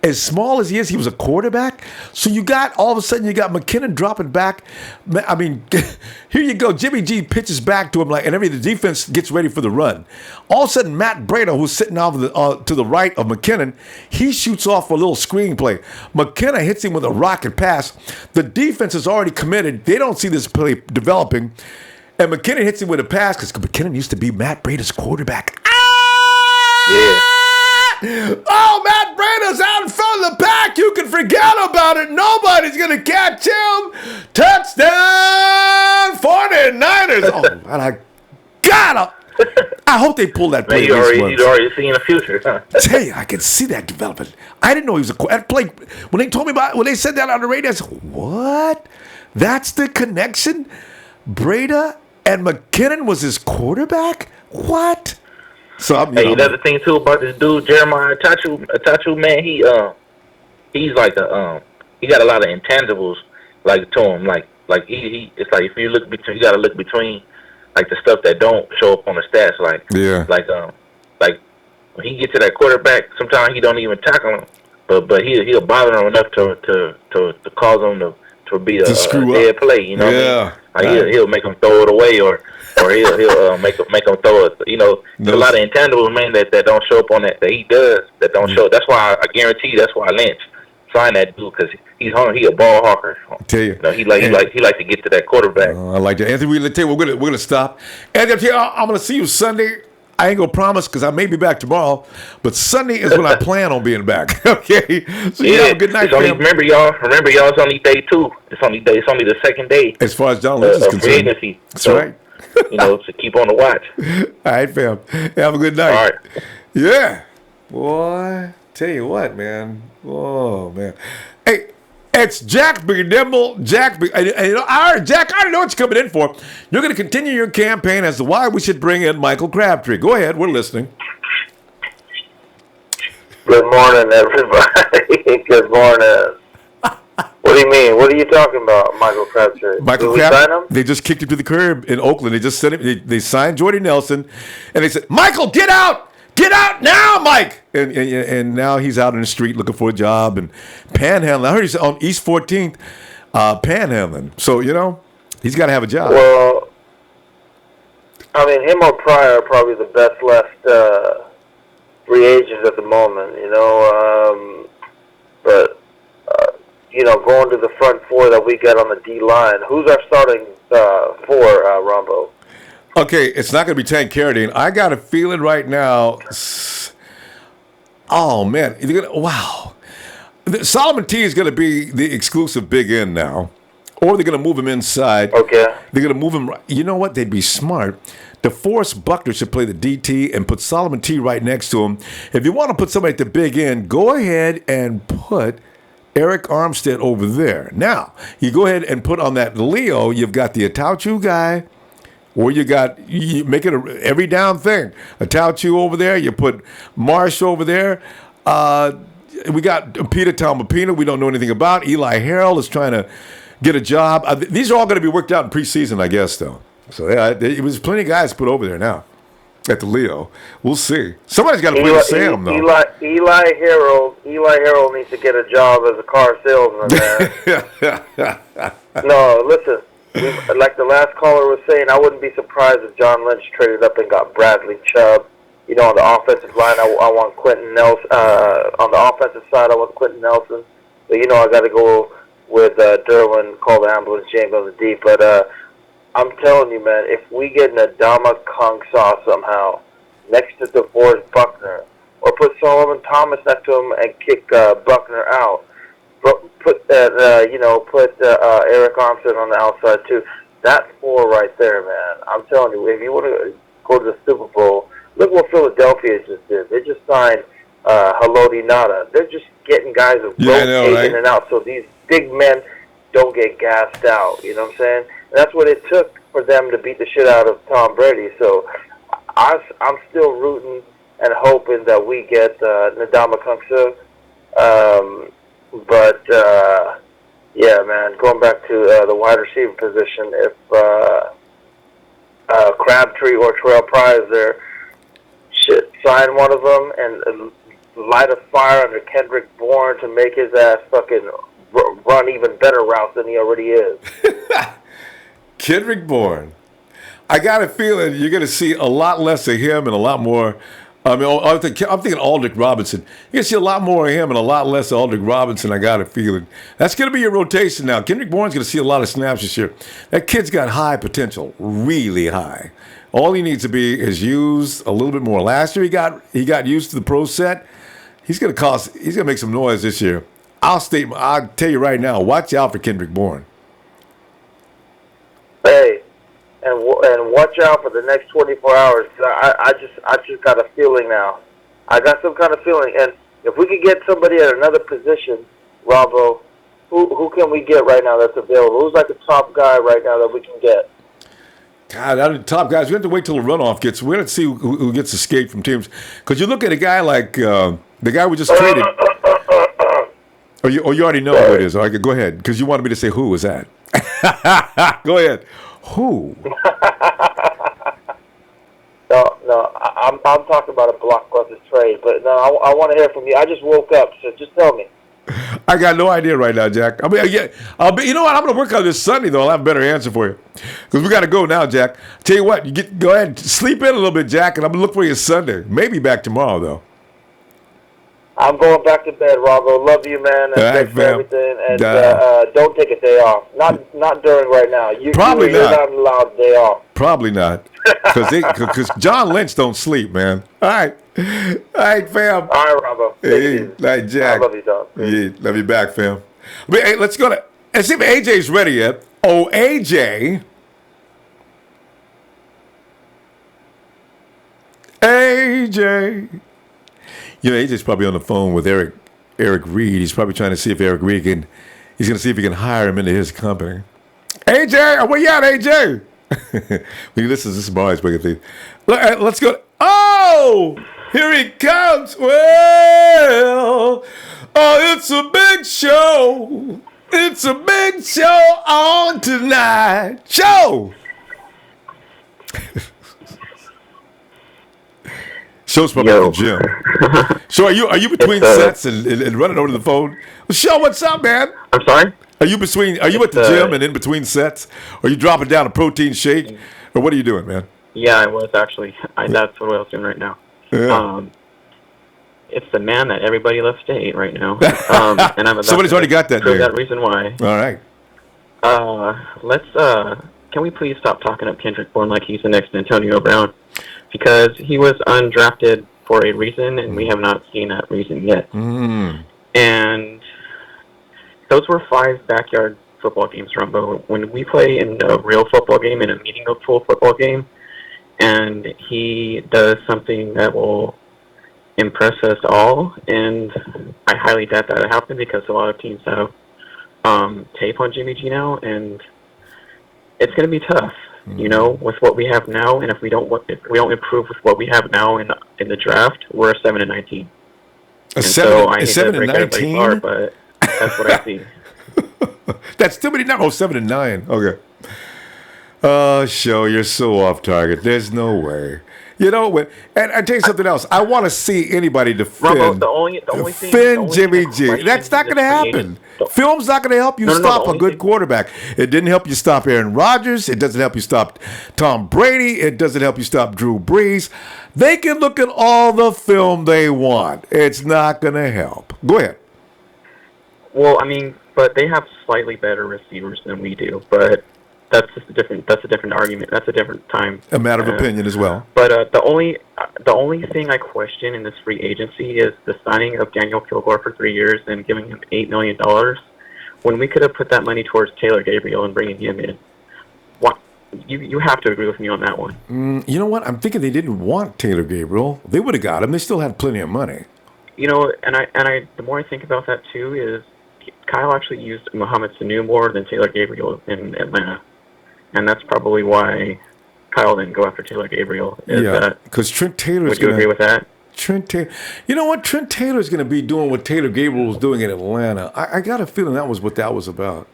As small as he was a quarterback. So all of a sudden you got McKinnon dropping back. I mean, here you go. Jimmy G pitches back to him and the defense gets ready for the run. All of a sudden, Matt Breida, who's sitting to the right of McKinnon, he shoots off a little screen play. McKinnon hits him with a rocket pass. The defense is already committed. They don't see this play developing. And McKinnon hits him with a pass because McKinnon used to be Matt Breida's quarterback. Yeah. Oh, Matt Breida's out in front of the pack. You can forget about it. Nobody's going to catch him. Touchdown, 49ers. Oh, man, I got him. I hope they pull that play. You'd already seen the future, huh? Tell you, I can see that development. I didn't know he was that play. When they told me when they said that on the radio, I said, what? That's the connection? Breida and McKinnon was his quarterback? What? So another thing too about this dude Jeremiah Attaochu, man, he's like he got a lot of intangibles to him. Like Like it's like if you look between, you gotta look between like the stuff that don't show up on the stats. Like when he gets to that quarterback, sometimes he don't even tackle him, but he'll bother him enough to cause him to be a dead play. You know what I mean? Like he'll make him throw it away, or he'll make him throw it. You know, there's a lot of intangibles, man, that don't show up on that he does that don't show. That's why I guarantee that's why Lynch signed that dude, because he's a ball hawker. I tell you, he like to get to that quarterback. I like that, Anthony. We're gonna stop. Anthony, I'm gonna see you Sunday. I ain't gonna promise because I may be back tomorrow, but Sunday is when I plan on being back. Okay, so have a good night. Remember y'all. It's only day 2. It's only the second day. As far as John Lynch is concerned, that's right. To keep on the watch. All right, fam. Have a good night. All right. Yeah, boy. Tell you what, man. Oh man. Hey. It's Jack Bigdimble. Jack, all right, Jack, I already know what you're coming in for. You're going to continue your campaign as to why we should bring in Michael Crabtree. Go ahead, we're listening. Good morning, everybody. Good morning. What do you mean? What are you talking about, Michael Crabtree? Michael Crabtree, they just kicked him to the curb in Oakland. They just sent him. They signed Jordy Nelson, and they said, Michael, get out! Get out now, Mike! And now he's out in the street looking for a job and panhandling. I heard he's on East 14th panhandling. So, he's got to have a job. Well, I mean, him or Pryor are probably the best left free agents at the moment, But, going to the front four that we got on the D-line, who's our starting four, Ronbo? Okay, it's not going to be Tank Carradine. I got a feeling right now. Oh, man. Wow. Solomon T is going to be the exclusive big end now. Or they're going to move him inside. Okay. They're going to move him. You know what? They'd be smart. DeForest Buckner should play the DT and put Solomon T right next to him. If you want to put somebody at the big end, go ahead and put Eric Armstead over there. Now, you go ahead and put on that Leo, you've got the Attaochu guy. Or you make it every down thing. Attaochu over there. You put Marsh over there. We got Peter Talmapina. We don't know anything about. Eli Harrell is trying to get a job. These are all going to be worked out in preseason, I guess, though. So it was plenty of guys put over there now at the Leo. We'll see. Somebody's got to play with Sam, though. Eli Harrell needs to get a job as a car salesman, man. No, listen. Like the last caller was saying, I wouldn't be surprised if John Lynch traded up and got Bradley Chubb. On the offensive line, I want Quentin Nelson. On the offensive side, I want Quentin Nelson. But, I got to go with Derwin, call the ambulance, James on the deep. But I'm telling you, man, if we get an Adama Kung Saw somehow next to DeForest Buckner, or put Solomon Thomas next to him and kick Buckner out, put Eric Armstead on the outside too. That four right there, man. I'm telling you, if you want to go to the Super Bowl, look what Philadelphia just did. They just signed Haloti Ngata. They're just getting guys who rotate in and out, so these big men don't get gassed out. You know what I'm saying? And that's what it took for them to beat the shit out of Tom Brady. So I'm still rooting and hoping that we get Ndamukong Suh. But, yeah, man, going back to the wide receiver position, if Crabtree or Terrell Pryor is there, sign one of them and light a fire under Kendrick Bourne to make his ass fucking run even better routes than he already is. Kendrick Bourne. I got a feeling you're going to see a lot less of him and a lot more. I'm thinking Aldrick Robinson. You're going to see a lot more of him and a lot less of Aldrick Robinson, I got a feeling. That's going to be your rotation now. Kendrick Bourne's going to see a lot of snaps this year. That kid's got high potential, really high. All he needs to be is used a little bit more. Last year he got used to the pro set. He's going to make some noise this year. I'll tell you right now, watch out for Kendrick Bourne. Hey, and watch out for the next 24 hours. I just got a feeling now. I got some kind of feeling. And if we could get somebody at another position, Ronbo, who can we get right now that's available? Who's like the top guy right now that we can get? God, out of the top guys, we have to wait till the runoff gets. We're going to see who gets escaped from teams. Because you look at a guy like the guy we just traded. Or you already know who it is. All right, go ahead, because you wanted me to say who was that. Go ahead. Who? No, I'm talking about a blockbuster trade, but no, I want to hear from you. I just woke up, so just tell me. I got no idea right now, Jack. I mean, yeah, you know what? I'm going to work on this Sunday, though. I'll have a better answer for you. Because we got to go now, Jack. Tell you what, go ahead and sleep in a little bit, Jack, and I'm going to look for you Sunday. Maybe back tomorrow, though. I'm going back to bed, Ronbo. Love you, man. And thanks for everything. And don't take a day off. Not during right now. Probably you're not. not allowed a day off. Probably not. Because John Lynch don't sleep, man. All right, fam. All right, Ronbo. Hey, Jack. I love you, dog. Yeah, love you back, fam. But, hey, let's go to. Let's see if AJ's ready yet. Oh, AJ. AJ. You know, AJ's probably on the phone with Eric Reed. He's probably trying to see if Eric Reed he's going to see if he can hire him into his company. AJ, where you at, AJ? This is Barnes breaking thing. Let's go. Oh, here he comes. Well, it's a big show. It's a big show on tonight. Show. Show's probably at the gym. So are you between sets and running over to the phone? Show, what's up, man? I'm sorry? Are you at the gym and in between sets? Or are you dropping down a protein shake? Or what are you doing, man? Yeah, I was actually. That's what I was doing right now. Yeah. It's the man that everybody loves to hate right now. And I'm Somebody's already got that prove there. that reason why. All right. Can we please stop talking up Kendrick Bourne like he's the next Antonio Brown? Because he was undrafted for a reason, and we have not seen that reason yet. And those were 5 backyard football games, Ronbo. When we play in a real football game, in a meaningful football game, and he does something that will impress us all, and I highly doubt that will happen because a lot of teams have tape on Jimmy G now, and it's going to be tough. You know, with what we have now, and if we don't improve with what we have now in the draft, we're a 7-19. A 7-19, but that's what I see. That's too many numbers. 7-9. Okay. Oh, show you're so off target. There's no way. You know, and I tell you something else. I want to see anybody defend. Ronbo, the only thing, Jimmy G. That's not going to happen. Film's not going to help you stop a good quarterback. It didn't help you stop Aaron Rodgers. It doesn't help you stop Tom Brady. It doesn't help you stop Drew Brees. They can look at all the film they want. It's not going to help. Go ahead. Well, I mean, but they have slightly better receivers than we do. But that's just a different argument. That's a different time. A matter of opinion as well. But the only thing I question in this free agency is the signing of Daniel Kilgore for 3 years and giving him $8 million when we could have put that money towards Taylor Gabriel and bringing him in. What you have to agree with me on that one. You know what? I'm thinking they didn't want Taylor Gabriel. They would have got him. They still had plenty of money. You know, and I the more I think about that too is Kyle actually used Mohamed Sanu more than Taylor Gabriel in Atlanta. And that's probably why Kyle didn't go after Taylor Gabriel. Because Trent Taylor's would you agree with that? Trent Taylor. You know what? Trent Taylor's going to be doing what Taylor Gabriel was doing in Atlanta. I got a feeling that was what that was about.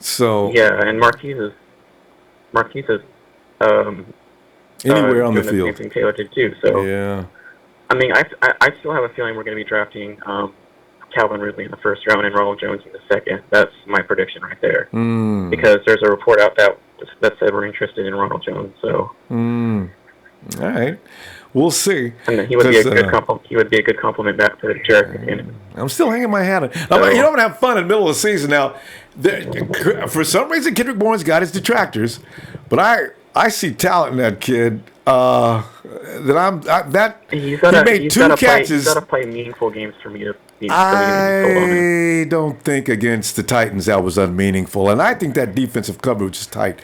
So yeah, and Marquise is anywhere on the doing field. The same thing Taylor did too. So yeah, I mean, I still have a feeling we're going to be drafting Calvin Ridley in the first round and Ronald Jones in the second. That's my prediction right there. Because there's a report out that said we're interested in Ronald Jones. So, all right, we'll see. And he would be a good compliment. He would be a good compliment back to Jarek McKinnon. I'm still hanging my hat on. I'm going to have fun in the middle of the season now. For some reason, Kendrick Bourne's got his detractors, but I see talent in that kid. He made 2 catches. He's got to play meaningful games for me to. I don't think against the Titans that was unmeaningful, and I think that defensive coverage is tight.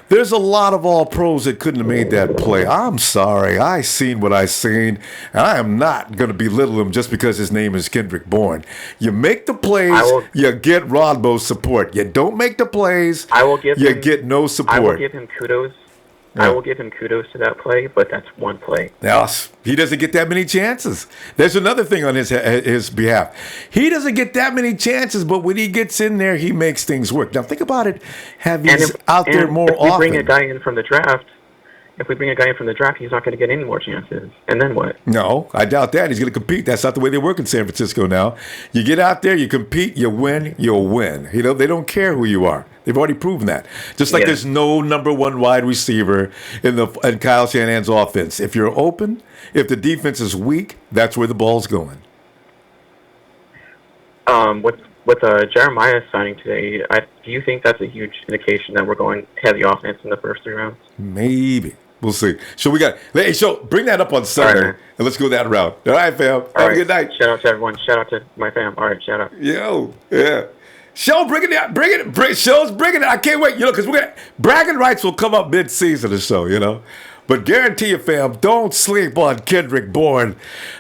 There's a lot of all pros that couldn't have made that play. I'm sorry. I seen what I seen, and I am not going to belittle him just because his name is Kendrick Bourne. You make the plays, you get Ronbo's support. You don't make the plays, you get no support. I will give him kudos I will give him kudos to that play, but that's one play. Yes, he doesn't get that many chances. There's another thing on his behalf. He doesn't get that many chances, but when he gets in there, he makes things work. Now think about it. Out there more often. If we bring a guy in from the draft, he's not going to get any more chances. And then what? No, I doubt that. He's going to compete. That's not the way they work in San Francisco now. You get out there, you compete, you win, you'll win. They don't care who you are. They've already proven that. Just like there's no number one wide receiver in Kyle Shanahan's offense. If you're open, if the defense is weak, that's where the ball's going. With Jeremiah signing today, do you think that's a huge indication that we're going heavy offense in the first 3 rounds? Maybe. We'll see. So bring that up on Sunday, and let's go that route. All right, fam. Have a good night. Shout out to everyone. Shout out to my fam. All right, shout out. Yo, yeah. Show, bring it. Show's bringing it. I can't wait. Because bragging rights will come up mid-season or so. But guarantee you, fam, don't sleep on Kendrick Bourne.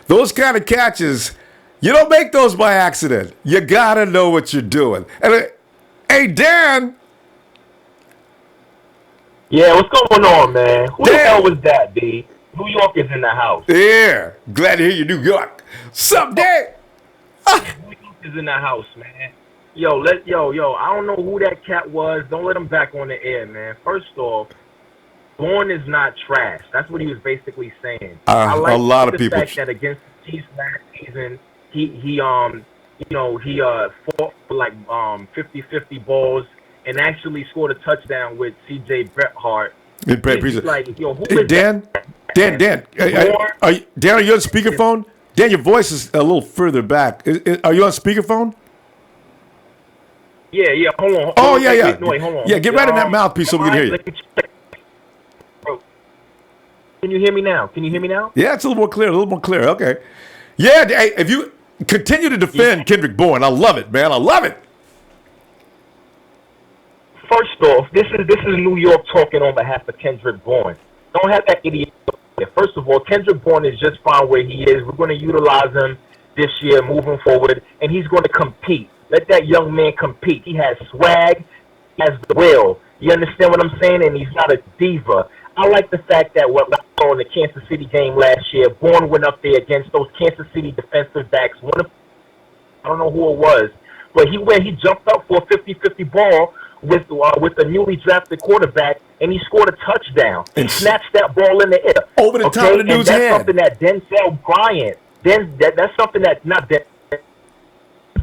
Those kind of catches, you don't make those by accident. You gotta know what you're doing. And hey, Dan. Yeah, what's going on, man? Who the hell was that, D? New York is in the house. Yeah, glad to hear you, New York. Sup, Dan? New York is in the house, man. Yo, I don't know who that cat was. Don't let him back on the air, man. First off, Bourne is not trash. That's what he was basically saying. I like a lot of people. The fact that against the Chiefs last season, he fought for like 50-50 balls and actually scored a touchdown with C.J. Bretthart. Like, yo, who is Dan, are you on speakerphone? Dan, your voice is a little further back. Are you on speakerphone? Yeah, hold on. Oh, yeah. Wait, hold on. Yeah, get right in that mouthpiece so we can hear you. Can you hear me now? Yeah, it's a little more clear. Okay. Yeah, hey, if you continue to defend Kendrick Bourne, I love it, man. I love it. First off, this is New York talking on behalf of Kendrick Bourne. Don't have that idiot. First of all, Kendrick Bourne is just fine where he is. We're going to utilize him this year moving forward, and he's going to compete. Let that young man compete. He has swag, he has the will. You understand what I'm saying? And he's not a diva. I like the fact that what I saw in the Kansas City game last year, Bourne went up there against those Kansas City defensive backs. I don't know who it was, but he jumped up for a 50-50 ball with the newly drafted quarterback, and he scored a touchdown. He snatched that ball in the air. Over the top of the dude's head. That's something that Denzel Bryant, that's something that not Denzel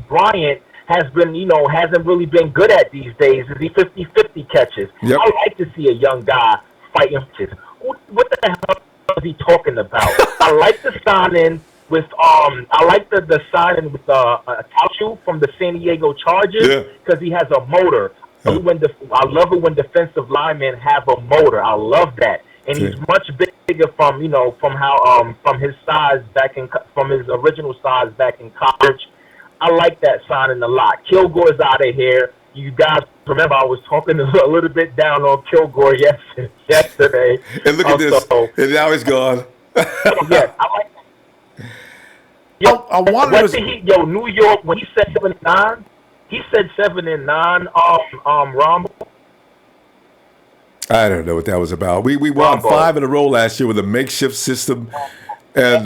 Bryant has been, hasn't really been good at these days, is he 50-50 catches. Yep. I like to see a young guy fighting catches. What the hell is he talking about? I like the signing with the signing with Attaochu from the San Diego Chargers because he has a motor. I love it when defensive linemen have a motor. I love that, and he's much bigger from his size from his original size back in college. I like that signing a lot. Kilgore's out of here. You guys remember I was talking a little bit down on Kilgore yesterday. And look at this. And now he's gone. Yes, I like that. New York, when he said 7-9, he said 7-9, Ronbo. I don't know what that was about. We won 5 in a row last year with a makeshift system. And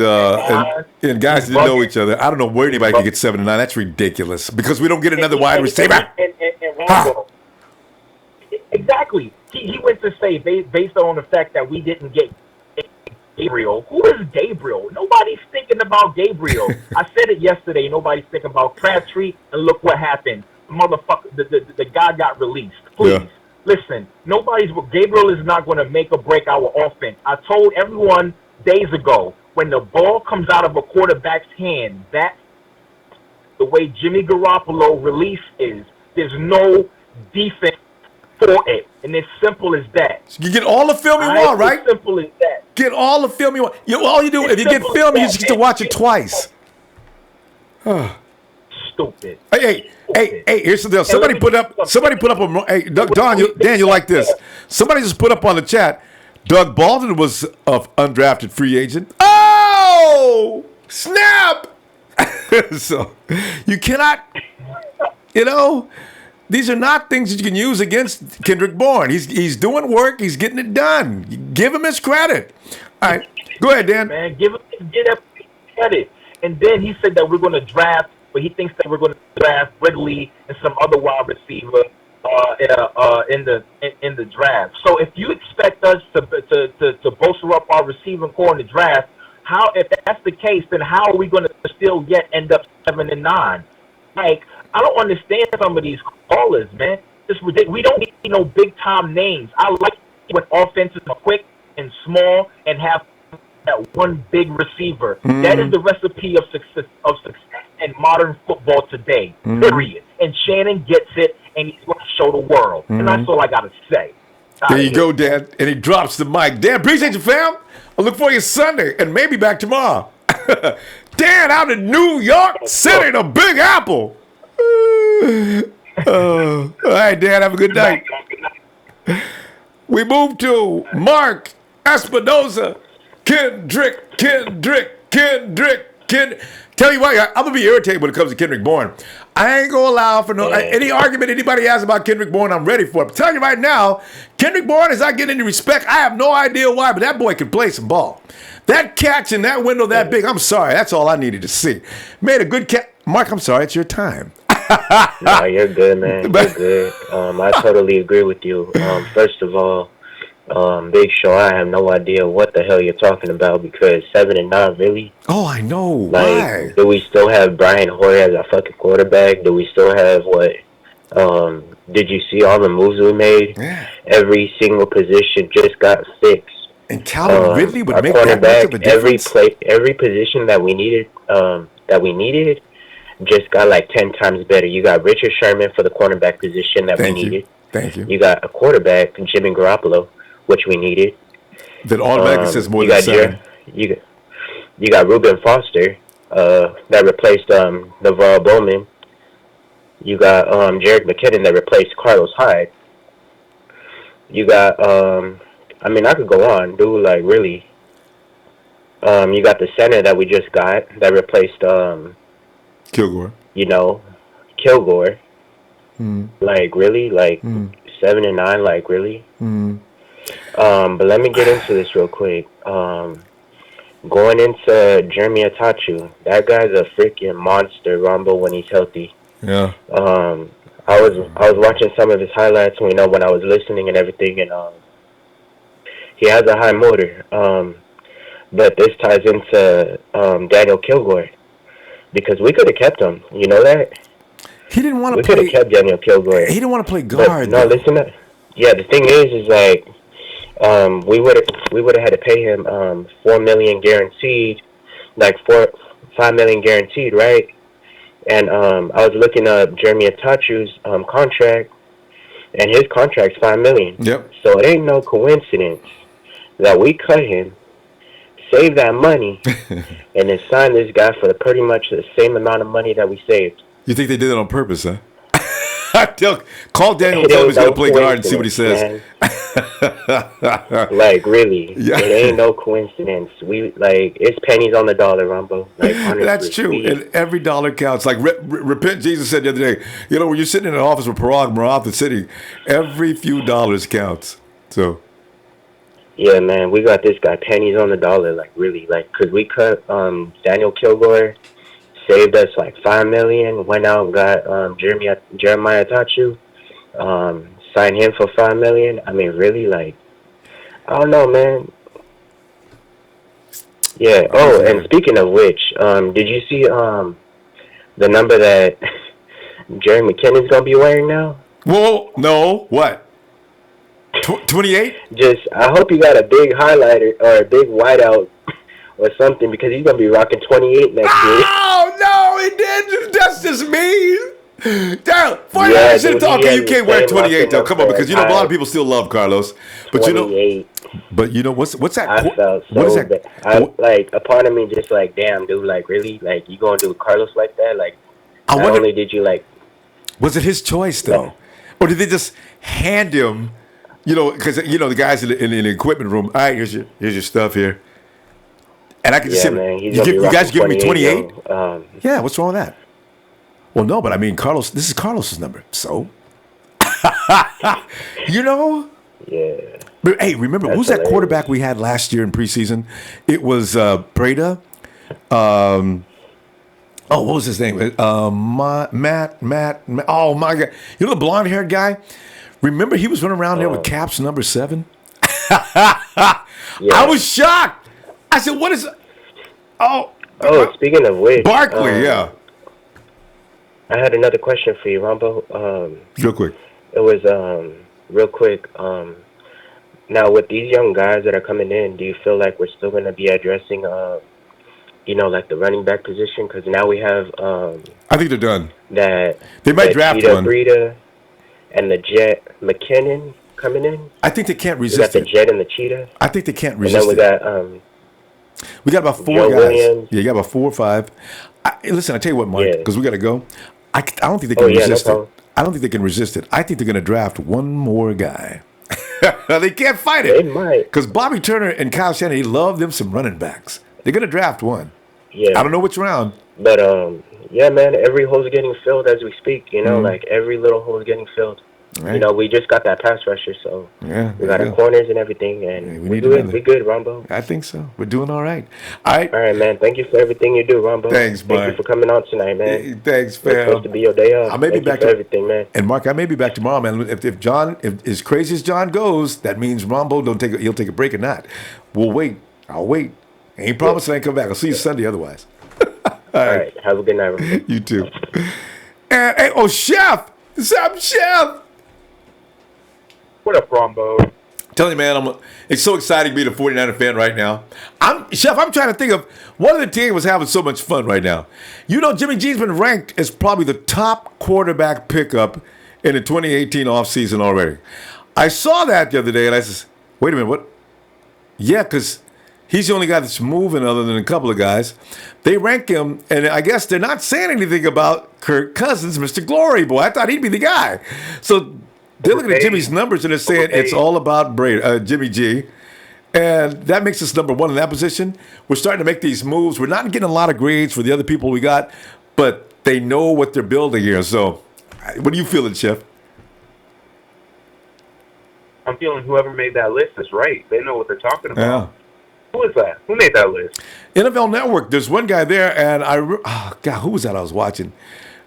guys didn't know each other. I don't know where anybody can get 7-9. That's ridiculous because we don't get another wide receiver. Exactly. He went to say based on the fact that we didn't get Gabriel. Who is Gabriel? Nobody's thinking about Gabriel. I said it yesterday. Nobody's thinking about Crabtree, and look what happened. Motherfucker, the guy got released. Please. Yeah. Listen, Gabriel is not going to make or break our offense. I told everyone days ago, when the ball comes out of a quarterback's hand, that's the way Jimmy Garoppolo release is. There's no defense for it, and it's simple as that. You get all the film you want, right? It's simple as that. Get all the film you want. All you do, if you get film, you just get to watch it twice. Stupid. Hey, here's the deal. Somebody put up a, hey, Dan, you like this. Somebody just put up on the chat, Doug Baldwin was an undrafted free agent. Oh, snap. So, you cannot, These are not things that you can use against Kendrick Bourne. He's doing work. He's getting it done. Give him his credit. All right. Go ahead, Dan. Man, give that credit. And then he said that we're going to draft, but he thinks that we're going to draft Ridley and some other wide receiver in the draft. So if you expect us to bolster up our receiving core in the draft, if that's the case, then how are we going to still yet end up 7-9? Like, I don't understand some of these callers, man. It's ridiculous. We don't need no big time names. I like when offenses are quick and small and have that one big receiver. Mm-hmm. That is the recipe of success in modern football today. Mm-hmm. Period. And Shannon gets it, and he's going to show the world. Mm-hmm. And that's all I got to say. There you go, Dan. And he drops the mic. Dan, appreciate you, fam. I look for you Sunday and maybe back tomorrow. Dan out in New York City, the Big Apple. All right, Dan, have a good night. We move to Mark Espinoza. Kendrick. Tell you what, I'm going to be irritated when it comes to Kendrick Bourne. I ain't going to allow for any argument anybody has about Kendrick Bourne. I'm ready for it. I'm telling you right now, Kendrick Bourne is not getting any respect. I have no idea why, but that boy can play some ball. That catch in that window that big, I'm sorry. That's all I needed to see. Made a good catch. Mark, I'm sorry. It's your time. No, you're good, man. You're good. I totally agree with you. First of all, Big Show, I have no idea what the hell you're talking about because 7-9, really? Oh, I know. Like, do we still have Brian Hoyer as our fucking quarterback? Do we still have what? Did you see all the moves we made? Yeah. Every single position just got fixed. And Calvin Ridley would make that much of a difference. Every position that we needed, just got like 10 times better. You got Richard Sherman for the cornerback position that we needed. Thank you. You got a quarterback, Jimmy Garoppolo, which we needed. That automatically says more than 7. You got Reuben Foster that replaced Navarro Bowman. You got Jerick McKinnon that replaced Carlos Hyde. You got, I could go on, dude, like, really. You got the center that we just got that replaced Kilgore. Kilgore. Like, really? Like, 7-9, like, really? But let me get into this real quick. Going into Jeremy Attaochu, that guy's a freaking monster, Ronbo, when he's healthy. Yeah. I was watching some of his highlights, when I was listening and everything, and he has a high motor. But this ties into Daniel Kilgore because we could have kept him. You know that? He didn't want to play. We could have kept Daniel Kilgore. He didn't want to play guard. But, no, listen. Yeah, the thing is like we would have had to pay him $4 million guaranteed, like $5 million guaranteed, right? And I was looking up Jeremy Attaochu's contract, and his contract's $5 million. Yep. So it ain't no coincidence that we cut him, save that money, and then sign this guy for pretty much the same amount of money that we saved. You think they did it on purpose, huh? Call Daniel and tell him he's going to play guard and see what he says. Like, really. Yeah. It ain't no coincidence. It's pennies on the dollar, Ronbo. Like, that's true. And every dollar counts. Like, repent, Jesus said the other day, when you're sitting in an office with Parag Marath the city, every few dollars counts. So. Yeah, man, we got this guy pennies on the dollar, like, really. Like, because we cut Daniel Kilgore, saved us like $5 million. Went out and got Jeremiah Attaochu, signed him for $5 million. I mean, really, like, I don't know, man. Yeah. Oh, and speaking of which, did you see the number that Jerry McKinnon's gonna be wearing now? Whoa, no, what? 28? I hope you got a big highlighter or a big whiteout or something because he's gonna be rocking 28 next year. Oh no, he did. That's just mean. Darryl, you should have talked. You can't wear 28 though. Come on, because a lot of people still love Carlos. But 28. But what's that? I felt so what is that? Like a part of me just like, damn, dude, like really, like you gonna do Carlos like that? Like, not only did you like, was it his choice though, or did they just hand him? Because the guys in the equipment room. All right, here's your stuff here. And I can just say, you guys giving me 28? Yeah, what's wrong with that? Well, no, but I mean, Carlos, this is Carlos's number. So, You know? Yeah. But, hey, remember, who's that quarterback we had last year in preseason? It was Prada. What was his name? Matt. Oh, my God. You know the blonde-haired guy? Remember he was running around there with Caps number 7? I was shocked. I said, what is... Oh, speaking of which... Barkley, yeah. I had another question for you, Ronbo. Real quick. It was, real quick. Now, with these young guys that are coming in, do you feel like we're still going to be addressing... like the running back position, because now we have. I think they're done. That they might draft Cheetah one. Breida and the Jet McKinnon coming in. I think they can't resist. We got the Jet and the Cheetah. I think they can't resist. And then we got about 4 Joe guys. Williams. Yeah, you got about 4 or 5. Listen, I tell you what, Mark, because we got to go. I don't think they can resist it. I don't think they can resist it. I think they're going to draft one more guy. They can't fight it. They might, because Bobby Turner and Kyle Shanahan love them some running backs. They're going to draft one. Yeah. I don't know which round. But, yeah, man, every hole's getting filled as we speak, like every little hole is getting filled. Right. We just got that pass rusher, so we got our corners and everything, and we're good, Ronbo. I think so. We're doing all right. All right, man. Thank you for everything you do, Ronbo. Thanks, Mark. Thank you for coming on tonight, man. Thanks, fam. It's supposed to be your day off. I may be back for everything, man. And Mark, I may be back tomorrow, man. If as crazy as John goes, that means Ronbo he'll take a break or not. We'll wait. I'll wait. Ain't promising I ain't come back. I'll see you Sunday otherwise. All right. Have a good night, Ronbo. You too. And hey, Chef. I'm Chef. What up, Ronbo? Tell you, man, it's so exciting being a 49er fan right now. I'm trying to think of what other team was having so much fun right now. Jimmy G's been ranked as probably the top quarterback pickup in the 2018 offseason already. I saw that the other day, and I said, wait a minute, what? Yeah, because he's the only guy that's moving other than a couple of guys. They rank him, and I guess they're not saying anything about Kirk Cousins, Mr. Glory Boy. I thought he'd be the guy. So they're looking at Jimmy's numbers, and they're saying it's all about Jimmy G. And that makes us number 1 in that position. We're starting to make these moves. We're not getting a lot of grades for the other people we got, but they know what they're building here. So what are you feeling, Chef? I'm feeling whoever made that list is right. They know what they're talking about. Yeah. Who is that? Who made that list? NFL Network. There's one guy there, and who was that I was watching?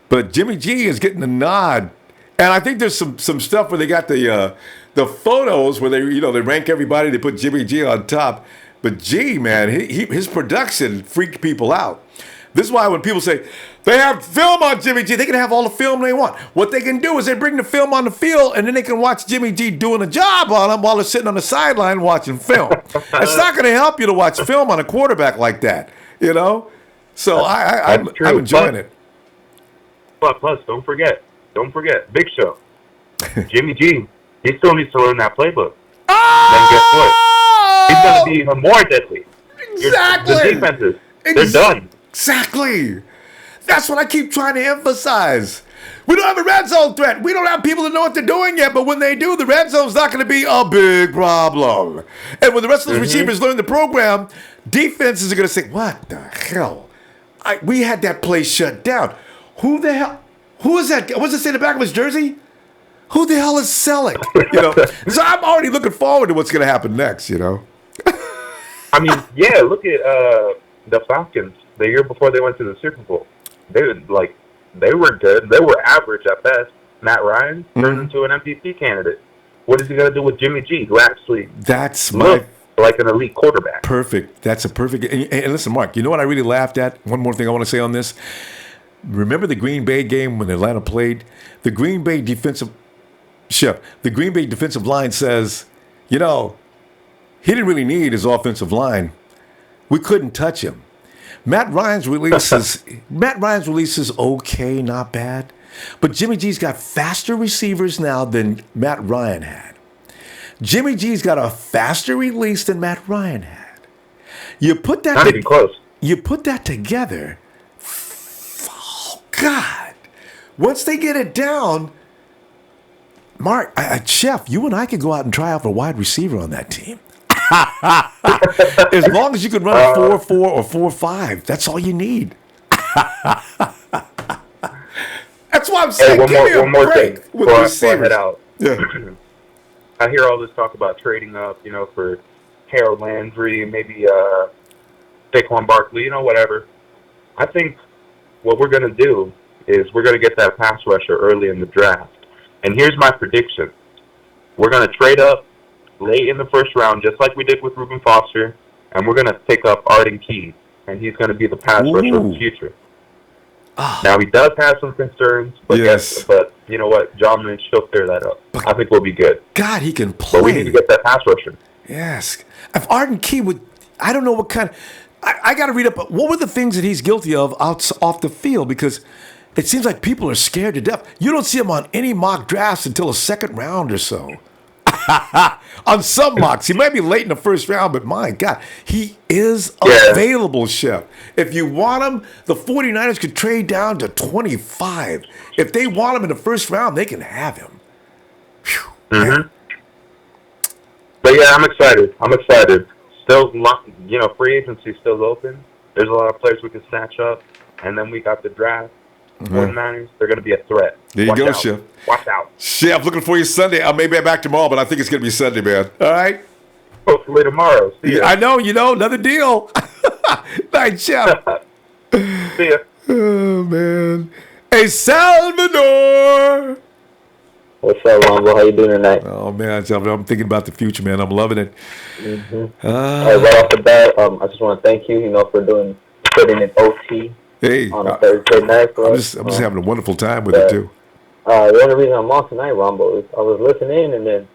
But Jimmy G is getting the nod. And I think there's some stuff where they got the photos where they rank everybody. They put Jimmy G on top. But G, man, his production freaked people out. This is why when people say they have film on Jimmy G, they can have all the film they want. What they can do is they bring the film on the field, and then they can watch Jimmy G doing a job on them while they're sitting on the sideline watching film. It's not going to help you to watch film on a quarterback like that, So I'm enjoying it. But plus, don't forget, Big Show, Jimmy G. He still needs to learn that playbook. Then guess what? He's going to be even more deadly. Exactly. The defenses, they're done. Exactly. That's what I keep trying to emphasize. We don't have a red zone threat. We don't have people that know what they're doing yet, but when they do, the red zone's not going to be a big problem. And when the rest of those receivers learn the program, defenses are going to say, what the hell? We had that play shut down. Who the hell? Who is that? What's it say in the back of his jersey? Who the hell is Selleck? So I'm already looking forward to what's going to happen next, I mean, yeah, look at the Falcons the year before they went to the Super Bowl. They were good. They were average at best. Matt Ryan turned into an MVP candidate. What is he going to do with Jimmy G, who actually looked like an elite quarterback? Perfect. That's a perfect. And listen, Mark, you know what I really laughed at? One more thing I want to say on this. Remember the Green Bay game when Atlanta played? The Green Bay defensive line says, he didn't really need his offensive line. We couldn't touch him. Matt Ryan's release is okay, not bad. But Jimmy G's got faster receivers now than Matt Ryan had. Jimmy G's got a faster release than Matt Ryan had. You put that not even close. You put that together. Oh God! Once they get it down, Mark, Chef, you and I could go out and try out for a wide receiver on that team. As long as you could run a 4-4 or 4-5, that's all you need. That's what I'm saying. Hey, one more thing before I head out. Yeah. I hear all this talk about trading up, for Harold Landry, maybe Saquon Barkley, whatever. I think what we're going to do is we're going to get that pass rusher early in the draft. And here's my prediction. We're going to trade up late in the first round, just like we did with Reuben Foster, and we're going to pick up Arden Key, and he's going to be the pass rusher of the future. Now, he does have some concerns, but but you know what? John Lynch, he'll clear that up. I think we'll be good. God, he can play. But we need to get that pass rusher. Yes. If Arden Key would, I don't know what kind. I got to read up. What were the things that he's guilty of off the field? Because it seems like people are scared to death. You don't see him on any mock drafts until a second round or so. On some mocks, he might be late in the first round, but my God, he is available, Chef. If you want him, the 49ers could trade down to 25. If they want him in the first round, they can have him. Mm-hmm. But yeah, I'm excited. Still, free agency still open. There's a lot of players we can snatch up, and then we got the draft. 49ers, they're going to be a threat. There you go, Chef. Watch out. Chef, looking for you Sunday. I may be back tomorrow, but I think it's going to be Sunday, man. All right? Hopefully tomorrow. See ya. I know, another deal. Night, Chef. See ya. Oh, man. Hey, Salvador. What's up, Ronbo? How you doing tonight? Oh, man, Salvador, I'm thinking about the future, man. I'm loving it. Mm-hmm. Right off the bat, I just want to thank you, for putting in OT. Hey, on a Thursday night for I'm us. just having a wonderful time with it, too. The only reason I'm on tonight, Ronbo, is I was listening, and then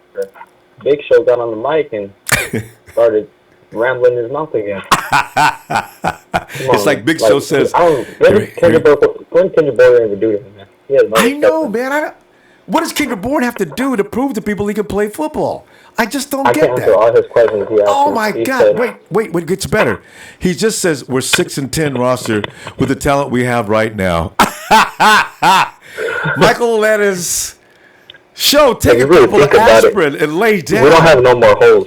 Big Show got on the mic and started rambling his mouth again. It's like Big Show says. When did Kendra Bourne ever do that, man? I know, man. What does Kilgore Bourne have to do to prove to people he can play football? I just don't get that. I can't answer all his questions he asked. Oh, my God. Wait, it gets better. He just says we're 6-10 roster with the talent we have right now. Michael Lettis, take a couple of aspirin and lay down. We don't have no more holes.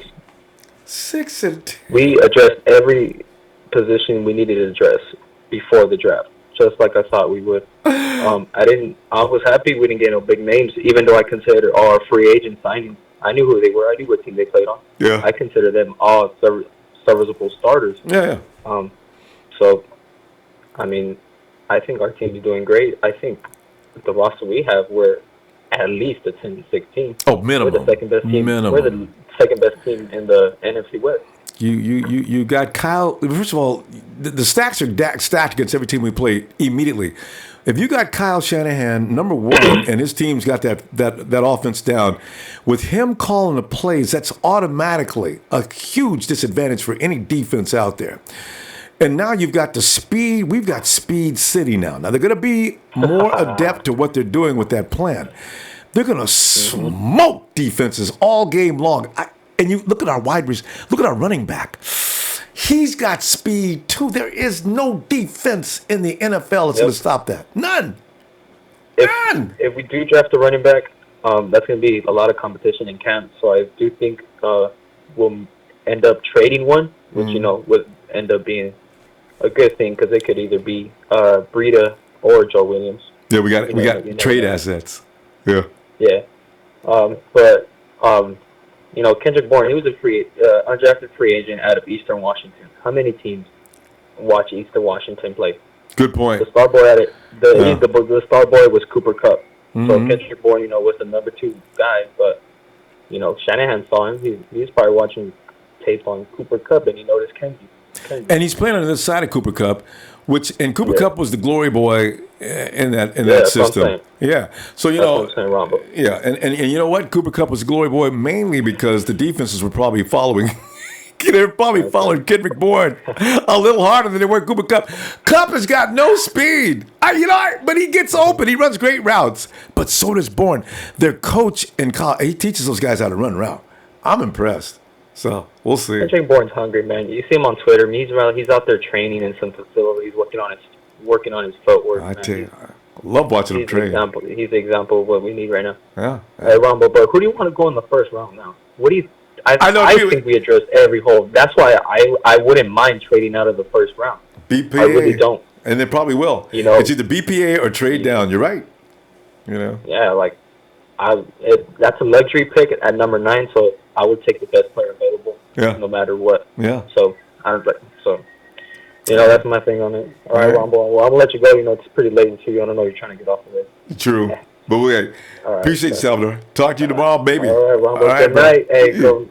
6-10. We addressed every position we needed to address before the draft, just like I thought we would. I was happy we didn't get no big names, even though I considered all our free agent signings. I knew who they were. I knew what team they played on. Yeah. I consider them all serviceable starters. Yeah. So, I think our team is doing great. I think the roster we have, we're at least a 10-16. Oh, minimum. We're the second best team. Minimum. We're the second best team in the NFC West. You got Kyle. First of all, the stacks are stacked against every team we play immediately. If you got Kyle Shanahan, number one, and his team's got that offense down, with him calling the plays, that's automatically a huge disadvantage for any defense out there. And now you've got the speed. We've got Speed City now. Now they're going to be more adept to what they're doing with that plan. They're going to smoke defenses all game long. And you look at our look at our running back. He's got speed, too. There is no defense in the NFL that's going to stop that. None. If we do draft a running back, that's going to be a lot of competition in camp. So I do think we'll end up trading one, which, would end up being a good thing because it could either be Breida or Joe Williams. Yeah, we got trade assets. Yeah. Yeah. Kendrick Bourne, he was a undrafted free agent out of Eastern Washington. How many teams watch Eastern Washington play? Good point. The star boy the star boy was Cooper Kupp. So Kendrick Bourne, was the number 2 guy. But Shanahan saw him. He's probably watching tape on Cooper Kupp, and he noticed Kenji. And he's playing on the other side of Cooper Kupp, Cooper Kupp was the glory boy in that system. Yeah. So yeah, and you know what? Cooper Kupp was the glory boy mainly because the defenses were probably following. They're probably following Kendrick Bourne a little harder than they were Cooper Kupp. Kupp has got no speed. But he gets open. He runs great routes. But so does Bourne. Their coach in college, he teaches those guys how to run route. I'm impressed. So we'll see. Kendrick Bourne's hungry, man. You see him on Twitter. He's out there training in some facilities, working on his footwork. I tell you, I love watching him train. He's the example of what we need right now. Yeah. Hey, Ronbo, but who do you want to go in the first round now? What do you? I think we addressed every hole. That's why I wouldn't mind trading out of the first round. BPA. I really don't. And they probably will. It's either BPA or trade down. You're right. You know. Yeah, like that's a luxury pick at number 9, so I would take the best player available. Yeah. No matter what. Yeah. So that's my thing on it. All right, Ronbo. Well, I'm gonna let you go. You know, it's pretty late until you. I don't know you're trying to get off of it. True. But we appreciate you, Salvador. Talk to you tomorrow, baby. All right, Ronbo. Good night. Hey, so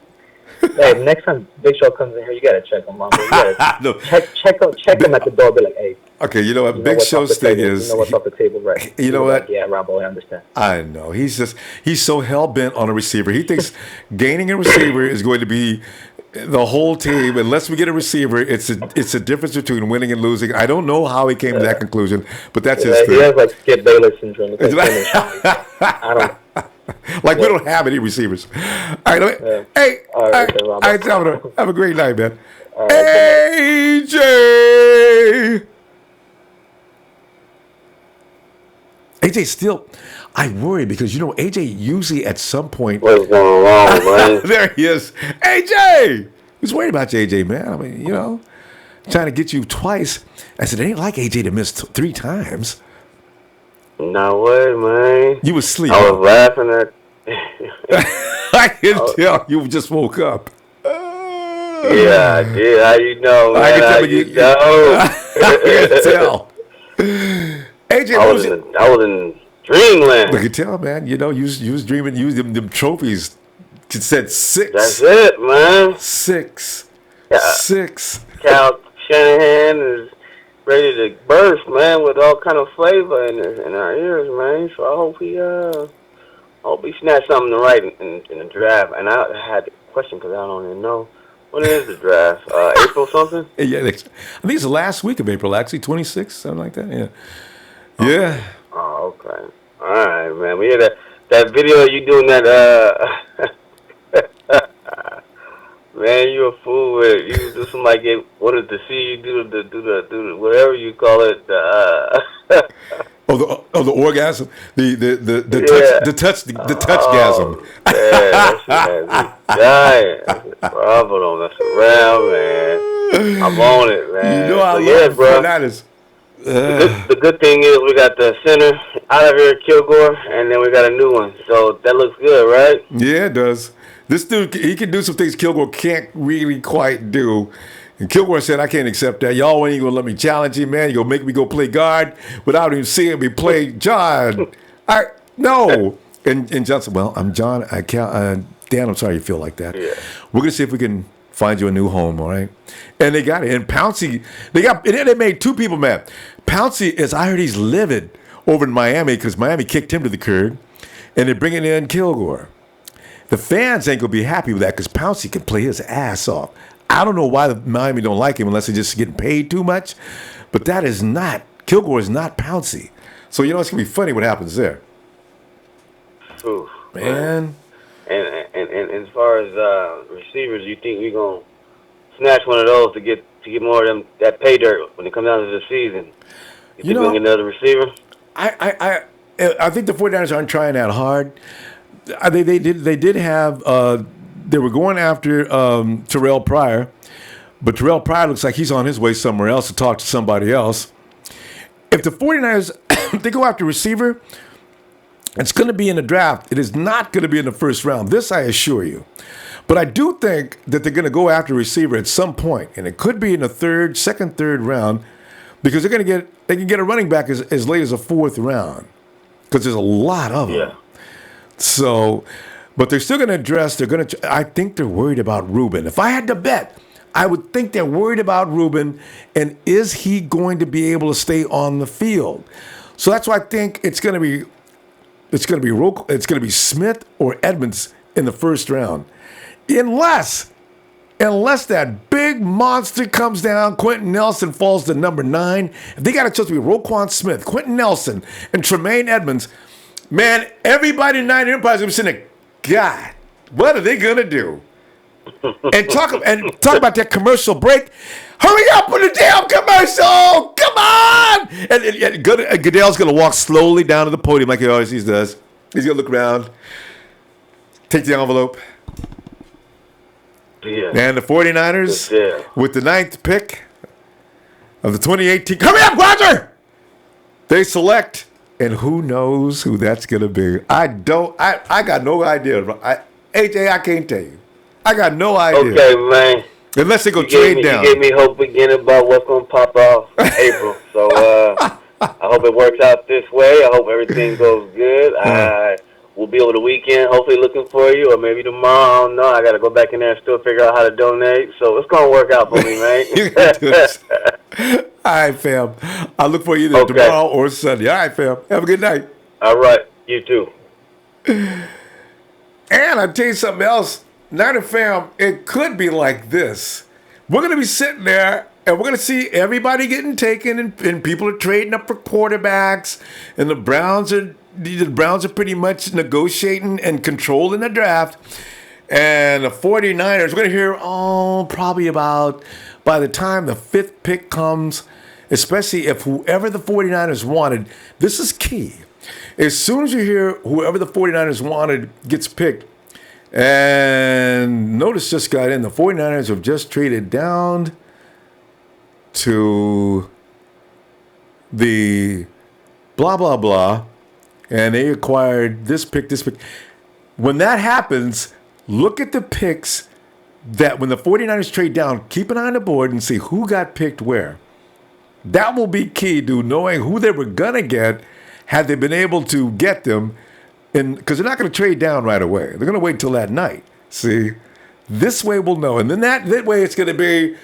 next time Big Show comes in here, you gotta check him, Ronbo. You gotta check him at the door. Be like, hey. Okay, you know what? Big Show's thing is. You know what's off the table, right? You know what? Yeah, Ronbo, I understand. I know. He's so hell bent on a receiver. He thinks gaining a receiver is going to be the whole team. Unless we get a receiver, it's a difference between winning and losing. I don't know how he came to that conclusion, but that's his thing. He has like Skip Bayless syndrome. I don't. Like we don't have any receivers. All right, hey, all right, Salvador, have a great night, man. AJ. AJ still, I worry because, you know, AJ usually at some point. What's going on, man? There he is. AJ! Who's worried about you, AJ, man? I mean, you know, trying to get you twice. I said, it ain't like AJ to miss 3 times. No way, man. You was asleep. I was laughing at. I can tell you just woke up. Yeah, I did. How you know, man? I can tell I can tell. AJ, I was in dreamland. I can tell, man. You know, you was dreaming. You them trophies. It said 6. That's it, man. 6. Yeah. 6. Cal Shanahan is ready to burst, man, with all kind of flavor in our ears, man. So I hope he snatched something to write in the draft. And I had a question because I don't even know. When is the draft? April something? Yeah, I think it's the last week of April, actually, 26th, something like that. Yeah. Yeah. Oh, okay. All right, man. We had that video of you doing that. Man, you a fool with it. You do something like it. Wanted to see you do the whatever you call it. The orgasm, the touchgasm. Bravo, don't mess around, man. I'm on it, man. You know I love bro. Fernandez. The good thing is we got the center out of here, Kilgore, and then we got a new one. So that looks good, right? Yeah, it does. This dude, he can do some things Kilgore can't really quite do. And Kilgore said, I can't accept that. Y'all ain't going to let me challenge him, man. You're going to make me go play guard without even seeing me play John. No. And John said, well, I'm John. Dan, I'm sorry you feel like that. Yeah. We're going to see if we can find you a new home, all right? And they got it. And Pouncey, they made 2 people mad. Pouncey is, I heard he's livid over in Miami because Miami kicked him to the curb. And they're bringing in Kilgore. The fans ain't going to be happy with that because Pouncey can play his ass off. I don't know why the Miami don't like him unless they're just getting paid too much. But Kilgore is not Pouncey. So, you know, it's going to be funny what happens there. Oof, man. And as far as receivers, you think we're going to snatch one of those to get more of them, that pay dirt when it comes down to the season? You think we're going to get another receiver? I think the 49ers aren't trying that hard. They did have they were going after Terrell Pryor, but Terrell Pryor looks like he's on his way somewhere else to talk to somebody else. If the 49ers they go after receiver, it's going to be in the draft. It is not going to be in the first round. This I assure you. But I do think that they're going to go after receiver at some point, and it could be in the second, third round, because they can get a running back as late as a 4th round, because there's a lot of them. Yeah. So, but they're still going to address. I think they're worried about Ruben. If I had to bet, I would think they're worried about Ruben, and is he going to be able to stay on the field? So that's why I think it's going to be Smith or Edmonds in the first round, unless that big monster comes down. Quentin Nelson falls to number 9. If they got a chance to be Roquan Smith, Quentin Nelson, and Tremaine Edmonds. Man, everybody in Nine Empires is sitting there, God, what are they gonna do? And talk about that commercial break. Hurry up with the damn commercial! Come on! And Goodell's gonna walk slowly down to the podium like he always does. He's gonna look around, take the envelope. Yeah. And the 49ers with the 9th pick of the 2018. Hurry up, Roger! They select And who knows who that's going to be? I got no idea. AJ, I can't tell you. I got no idea. Okay, man. Unless they go trade down. You gave me hope again about what's going to pop off in April. So I hope it works out this way. I hope everything goes good. We'll be over the weekend, hopefully looking for you, or maybe tomorrow. I don't know. I got to go back in there and still figure out how to donate. So it's going to work out for me, man. All right, fam. I'll look for you either tomorrow or Sunday. All right, fam. Have a good night. All right. You too. And I'll tell you something else. Niner fam, it could be like this. We're going to be sitting there, and we're going to see everybody getting taken, and people are trading up for quarterbacks, and the Browns are pretty much negotiating and controlling the draft. And the 49ers, we're going to hear, probably about by the time the 5th pick comes, especially if whoever the 49ers wanted, this is key. As soon as you hear whoever the 49ers wanted gets picked, and notice just got in, the 49ers have just traded down to the blah, blah, blah, and they acquired this pick. When that happens, look at the picks that when the 49ers trade down, keep an eye on the board and see who got picked where. That will be key to knowing who they were going to get had they been able to get them, because they're not going to trade down right away. They're going to wait till that night. See? This way we'll know. And then that way it's going to be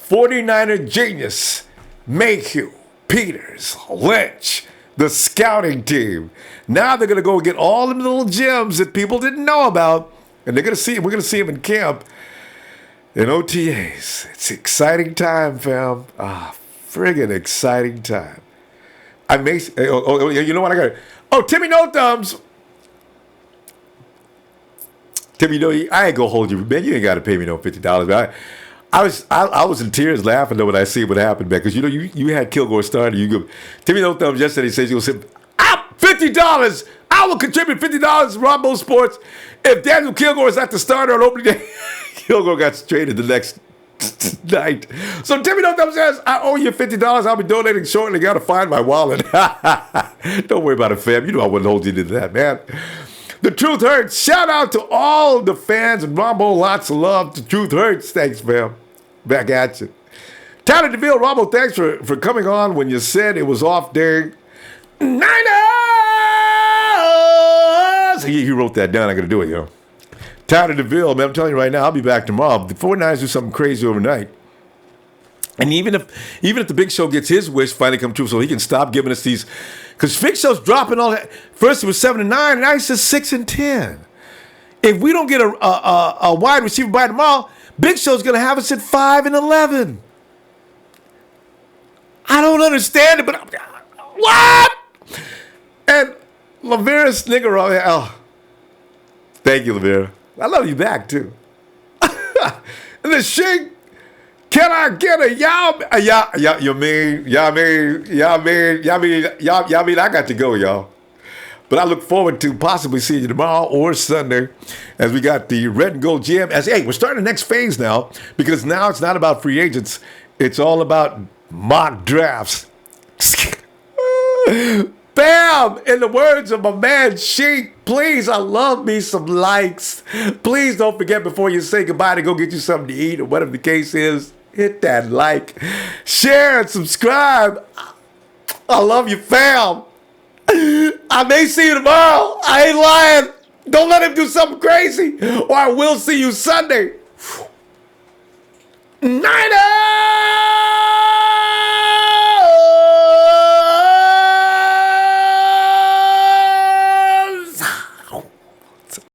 49er genius, Mayhew, Peters, Lynch, the scouting team. Now they're going to go get all them little gems that people didn't know about, and we're going to see them in camp in OTAs. It's an exciting time, fam. Friggin' exciting time. You know what I got? Timmy No Thumbs. Timmy, I ain't gonna hold you, man. You ain't got to pay me no $50, man. I was in tears laughing though when I see what happened, man. Because you had Kilgore started. Timmy No Thumbs yesterday says he was $50. I will contribute $50 to Ronbo Sports if Daniel Kilgore is at the starter on opening day. Kilgore got traded the next night. So Timmy No Thumbs says, I owe you $50. I'll be donating shortly. Got to find my wallet. Don't worry about it, fam. You know I wouldn't hold you to that, man. The Truth Hurts. Shout out to all the fans and Ronbo. Lots of love. The Truth Hurts. Thanks, fam. Back at you. Tyler DeVille, Ronbo, thanks for coming on when you said it was off day. Niners! He wrote that down. I got to do it, yo. Tyler DeVille, man, I'm telling you right now, I'll be back tomorrow. The 49ers do something crazy overnight. And even if the Big Show gets his wish finally come true, so he can stop giving us these, because Big Show's dropping all that. First it was 7-9, and now he's just 6-10. If we don't get a wide receiver by tomorrow, Big Show's going to have us at 5-11. I don't understand it, but what? And Lavera's nigger, thank you, Lavera. I love you back too. And the Sheik. Can I get a y'all mean I got to go, y'all. But I look forward to possibly seeing you tomorrow or Sunday as we got the Red and Gold GM. We're starting the next phase now, because now it's not about free agents. It's all about mock drafts. Bam! In the words of my man Sheik, please, I love me some likes. Please don't forget before you say goodbye to go get you something to eat or whatever the case is. Hit that like, share, and subscribe. I love you, fam. I may see you tomorrow. I ain't lying. Don't let him do something crazy, or I will see you Sunday. Niners!